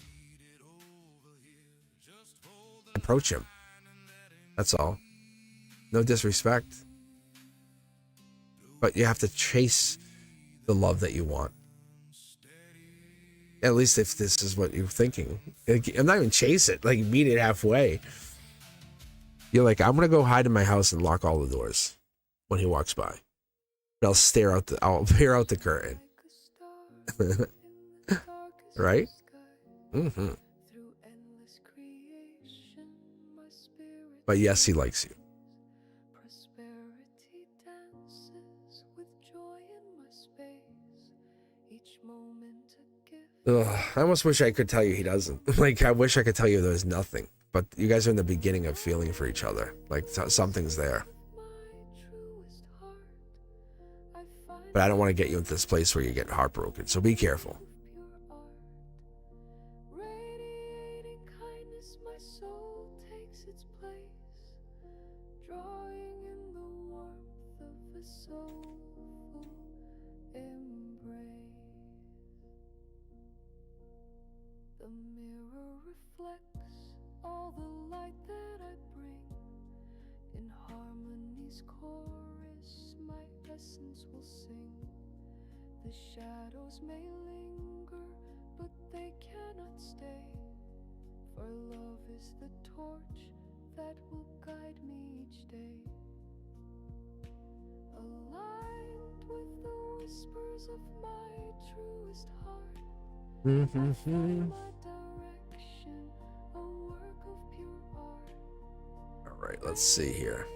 approach him. That's all. No disrespect. But you have to chase the love that you want. At least if this is what you're thinking. I'm not even chase it. Like, meet it halfway. You're like, I'm going to go hide in my house and lock all the doors when he walks by. I'll stare out the. I'll peer out the curtain. like a star in the darkest Right? of skies. Mm-hmm. Through endless creation, my spirit But yes, he likes you. prosperity dances with joy in my space. Each moment a gift. Ugh, I almost wish I could tell you he doesn't. Like, I wish I could tell you there's nothing. But you guys are in the beginning of feeling for each other. Like, something's there. My truest heart, I find But I don't want to get you into this place where you get heartbroken. So be careful. pure art. Radiating kindness, my soul takes its place. Drawing in the warmth of a soulful embrace. The mirror reflects all the light that I bring. In harmony's chorus, my essence will sing. The shadows may linger, but they cannot stay. For love is the torch that will guide me each day. Aligned with the whispers of my truest heart. I find my direction, a work of pure art. All right, let's see here.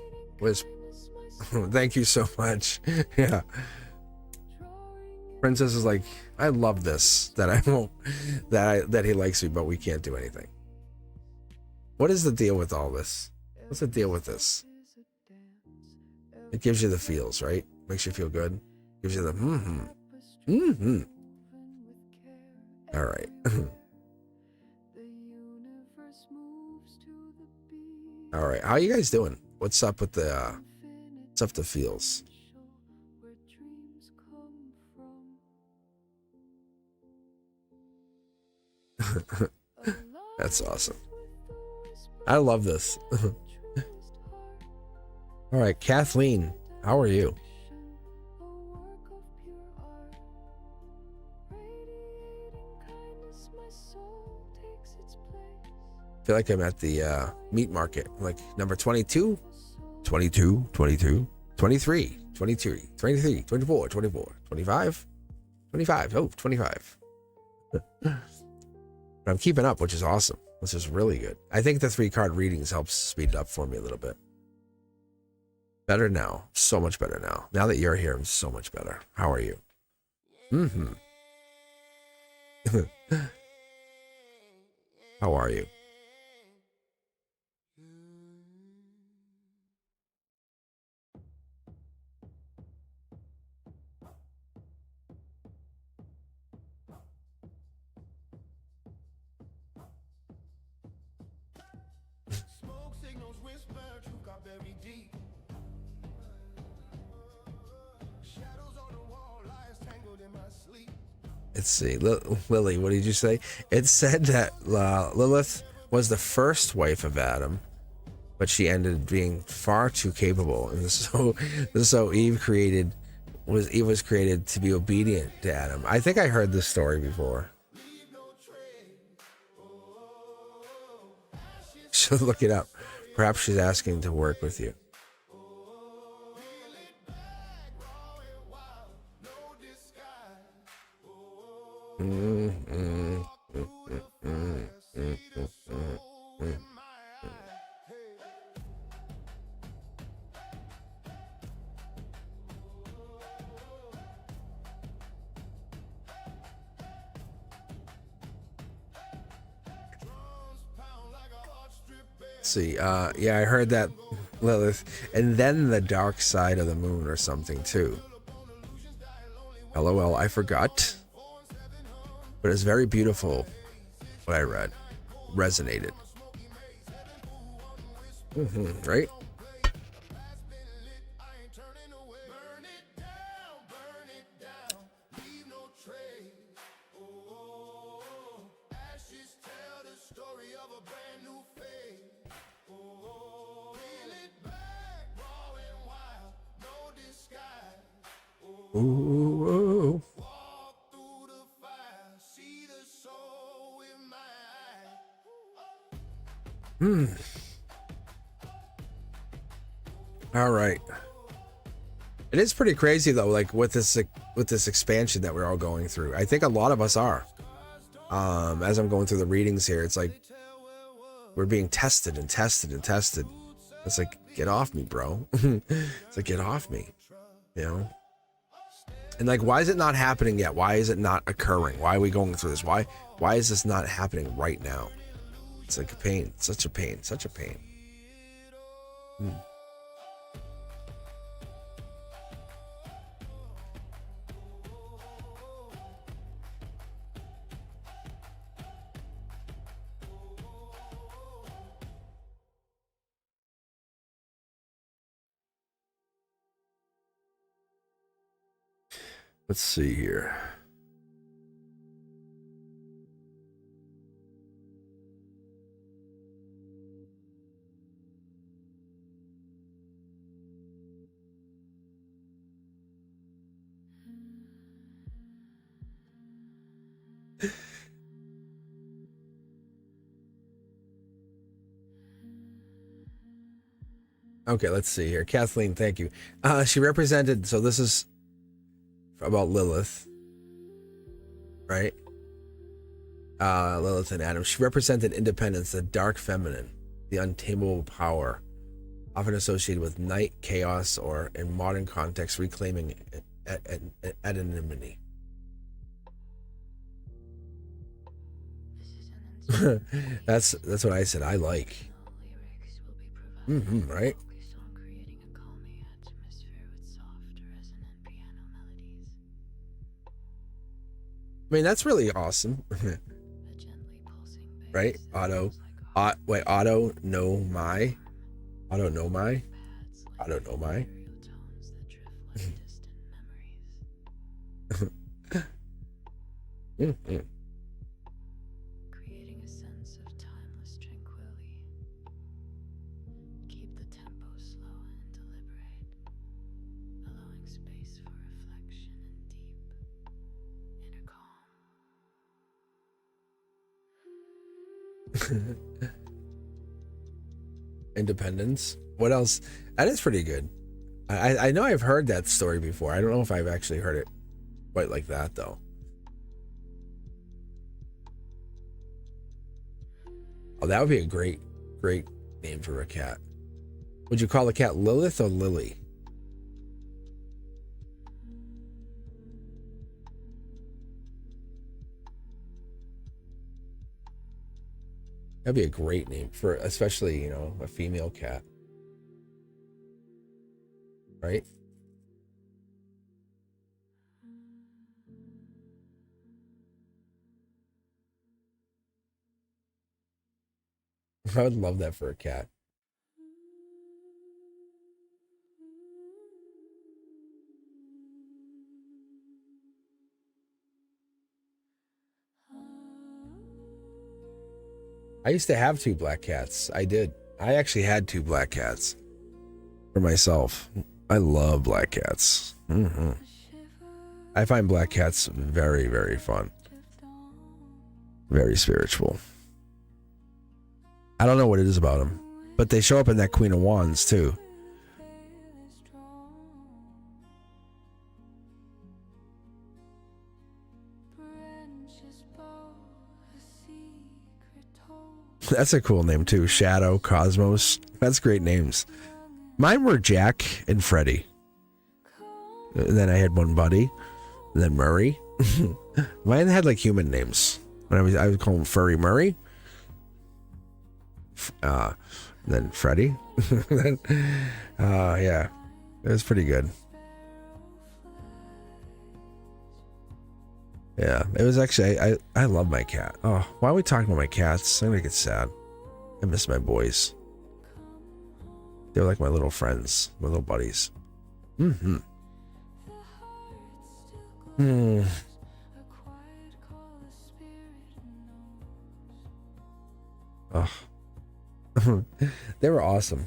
Thank you so much. Yeah. Princess is like, I love this, that I won't, that he likes me, but we can't do anything. What is the deal with all this? What's the deal with this? It gives you the feels, right? Makes you feel good. Gives you the All right. All right. How you guys doing? What's up with the feels? That's awesome. I love this. All right, Kathleen, how are you? I feel like I'm at the meat market, like number 22, 22, 22, 23, 23, 23, 24, 24, 25, 25, oh, 25. But I'm keeping up, which is awesome. This is really good. I think the 3-card readings helps speed it up for me a little bit. Better now. So much better now. Now that you're here, I'm so much better. How are you? Mm-hmm. How are you? Let's see. Lily, what did you say? It said that Lilith was the first wife of Adam, but she ended up being far too capable, and so Eve was created to be obedient to Adam. I think I heard this story before. So look it up. Perhaps she's asking to work with you. See, yeah, I heard that, Lilith, and then the dark side of the moon or something too. LOL, I forgot. But it's very beautiful what I read. Resonated. Right? Ooh. All right. It is pretty crazy though, like with this expansion that we're all going through. I think a lot of us are. As I'm going through the readings here, it's like we're being tested and tested and tested. It's like, get off me, bro. It's like, get off me, you know? And like, why is it not happening yet? Why is it not occurring? Why are we going through this? Why is this not happening right now? It's like a pain, such a pain, such a pain. Let's see here. Okay, let's see here. Kathleen, thank you. She represented, so this is about Lilith, right? Lilith and Adam. She represented independence, the dark feminine, the untamable power, often associated with night, chaos, or in modern context, reclaiming anonymity. That's what I said. I like. Right? I mean, that's really awesome. Right? Auto know my. Creating a sense of timeless tranquility. Keep the tempo slow and deliberate, allowing space for reflection and deep inner calm. Independence. What else? That is pretty good. I know I've heard that story before. I don't know if I've actually heard it quite like that though. Oh, that would be a great name for a cat. Would you call the cat Lilith or Lily? That'd be a great name for, especially, you know, a female cat. Right? I would love that for a cat. I used to have 2 black cats. I did. I actually had 2 black cats for myself. I love black cats. I find black cats very, very fun. Very spiritual. I don't know what it is about them, but they show up in that Queen of Wands too. That's a cool name too. Shadow, Cosmos. That's great names. Mine were Jack and Freddie. And then I had one buddy. And then Murray. Mine had like human names. I would call him Furry Murray. Then Freddie. Then, yeah, it was pretty good. Yeah, it was actually, I love my cat. Oh, why are we talking about my cats? I'm gonna get sad. I miss my boys. They're like my little friends, my little buddies. Oh. They were awesome.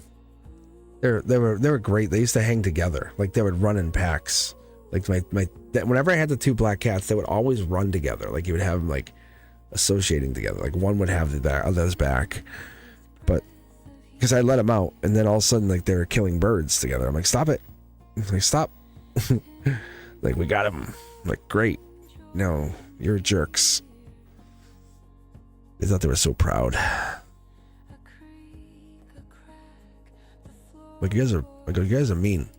They were great. They used to hang together. Like they would run in packs. Like whenever I had the 2 black cats, they would always run together. Like you would have them like associating together. Like one would have the other's back. But because I let them out, and then all of a sudden like they were killing birds together. I'm like, stop it. I'm like, stop. Like, we got him. Like, great. No, you're jerks. They thought they were so proud. Like, you guys are mean.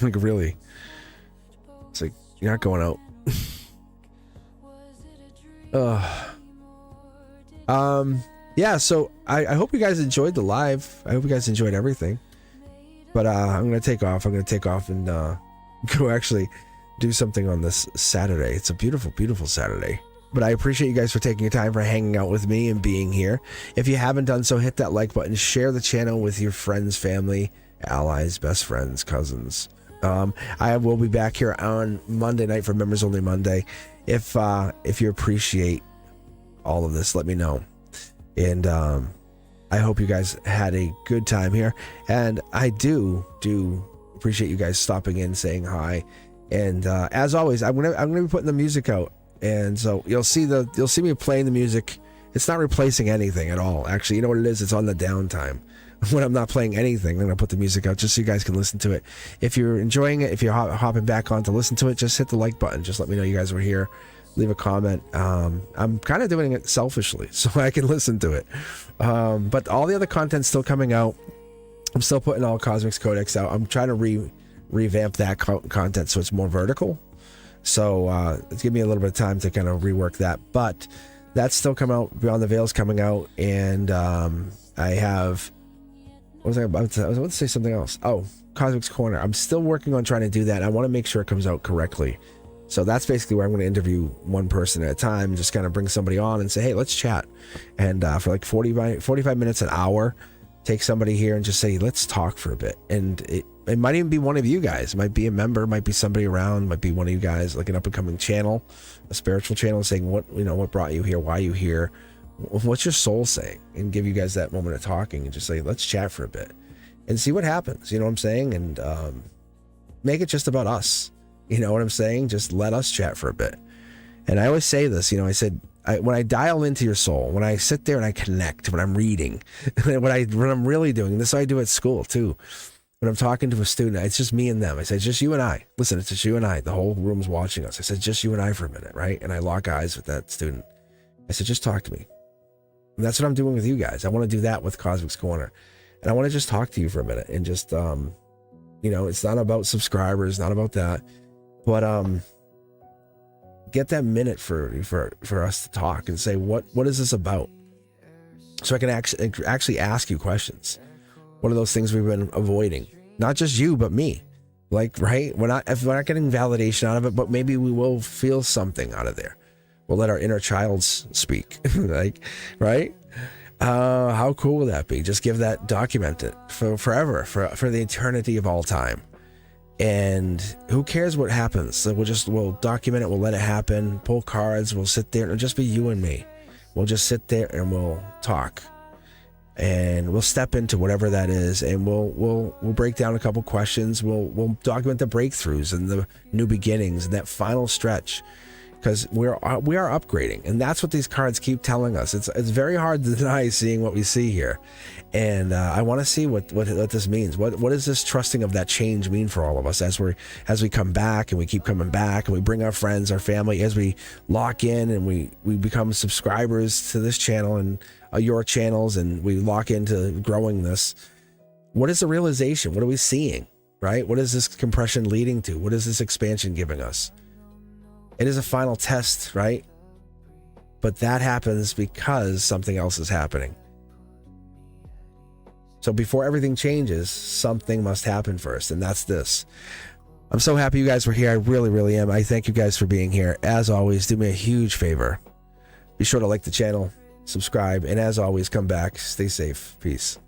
Like, really. It's like, you're not going out. Yeah, so I hope you guys enjoyed the live. I hope you guys enjoyed everything. But I'm gonna take off. I'm gonna take off and go actually do something on this Saturday. It's a beautiful, beautiful Saturday. But I appreciate you guys for taking your time for hanging out with me and being here. If you haven't done so, hit that like button, share the channel with your friends, family, allies, best friends, cousins. I will be back here on Monday night for Members Only Monday. If you appreciate all of this, let me know. And I hope you guys had a good time here. And I do appreciate you guys stopping in, saying hi. And as always, I'm gonna be putting the music out. And so you'll see me playing the music. It's not replacing anything at all. Actually, you know what it is? It's on the downtime. When I'm not playing anything, I'm gonna put the music out just so you guys can listen to it. If you're enjoying it, if you're hopping back on to listen to it, just hit the like button. Just let me know you guys were here. Leave a comment. I'm kind of doing it selfishly so I can listen to it. But all the other content's still coming out. I'm still putting all Cosmic's Codex out. I'm trying to revamp that content so it's more vertical. So it's giving me a little bit of time to kind of rework that. But that's still coming out. Beyond the Veil's coming out. And I have... What was I about to... I was about to say something else. Oh, Cosmic's Corner. I'm still working on trying to do that. I want to make sure it comes out correctly. So that's basically where I'm going to interview one person at a time, just kind of bring somebody on and say, hey, let's chat. And for like 45 minutes, an hour, take somebody here and just say, let's talk for a bit. And it might even be one of you guys. It might be a member, might be somebody around, might be one of you guys, like an up and coming channel, a spiritual channel, saying what brought you here, why are you here, what's your soul saying, and give you guys that moment of talking and just say, let's chat for a bit and see what happens. You know what I'm saying? And make it just about us. You know what I'm saying? Just let us chat for a bit. And I always say this, I said, when I dial into your soul, when I sit there and I connect, when I'm reading, when I'm really doing this, I do at school too. When I'm talking to a student, it's just me and them. I say, just you and I. Listen, it's just you and I. The whole room's watching us. I said, just you and I for a minute, right? And I lock eyes with that student. I said, just talk to me. And that's what I'm doing with you guys. I want to do that with Cosmic's Corner. And I want to just talk to you for a minute and just, it's not about subscribers, not about that. But get that minute for us to talk and say, what is this about? So I can actually ask you questions. What are those things we've been avoiding? Not just you, but me. Like, right? We're not getting validation out of it, but maybe we will feel something out of there. We'll let our inner child speak. Like, right? How cool would that be? Just give that, document it for forever, for the eternity of all time. And who cares what happens? So we'll document it. We'll let it happen. Pull cards. We'll sit there. It'll just be you and me. We'll just sit there and we'll talk, and we'll step into whatever that is, and we'll break down a couple questions. We'll document the breakthroughs and the new beginnings and that final stretch, because we are upgrading, and that's what these cards keep telling us. It's very hard to deny seeing what we see here, and I want to see what this means. What does this trusting of that change mean for all of us as we come back, and we keep coming back, and we bring our friends, our family, as we lock in and we become subscribers to this channel and your channels, and we lock into growing this. What is the realization? What are we seeing? Right? What is this compression leading to? What is this expansion giving us? It is a final test, right? But that happens because something else is happening. So before everything changes, something must happen first, and that's this. I'm so happy you guys were here. I really, really am. I thank you guys for being here. As always, do me a huge favor. Be sure to like the channel, subscribe, and as always, come back. Stay safe. Peace.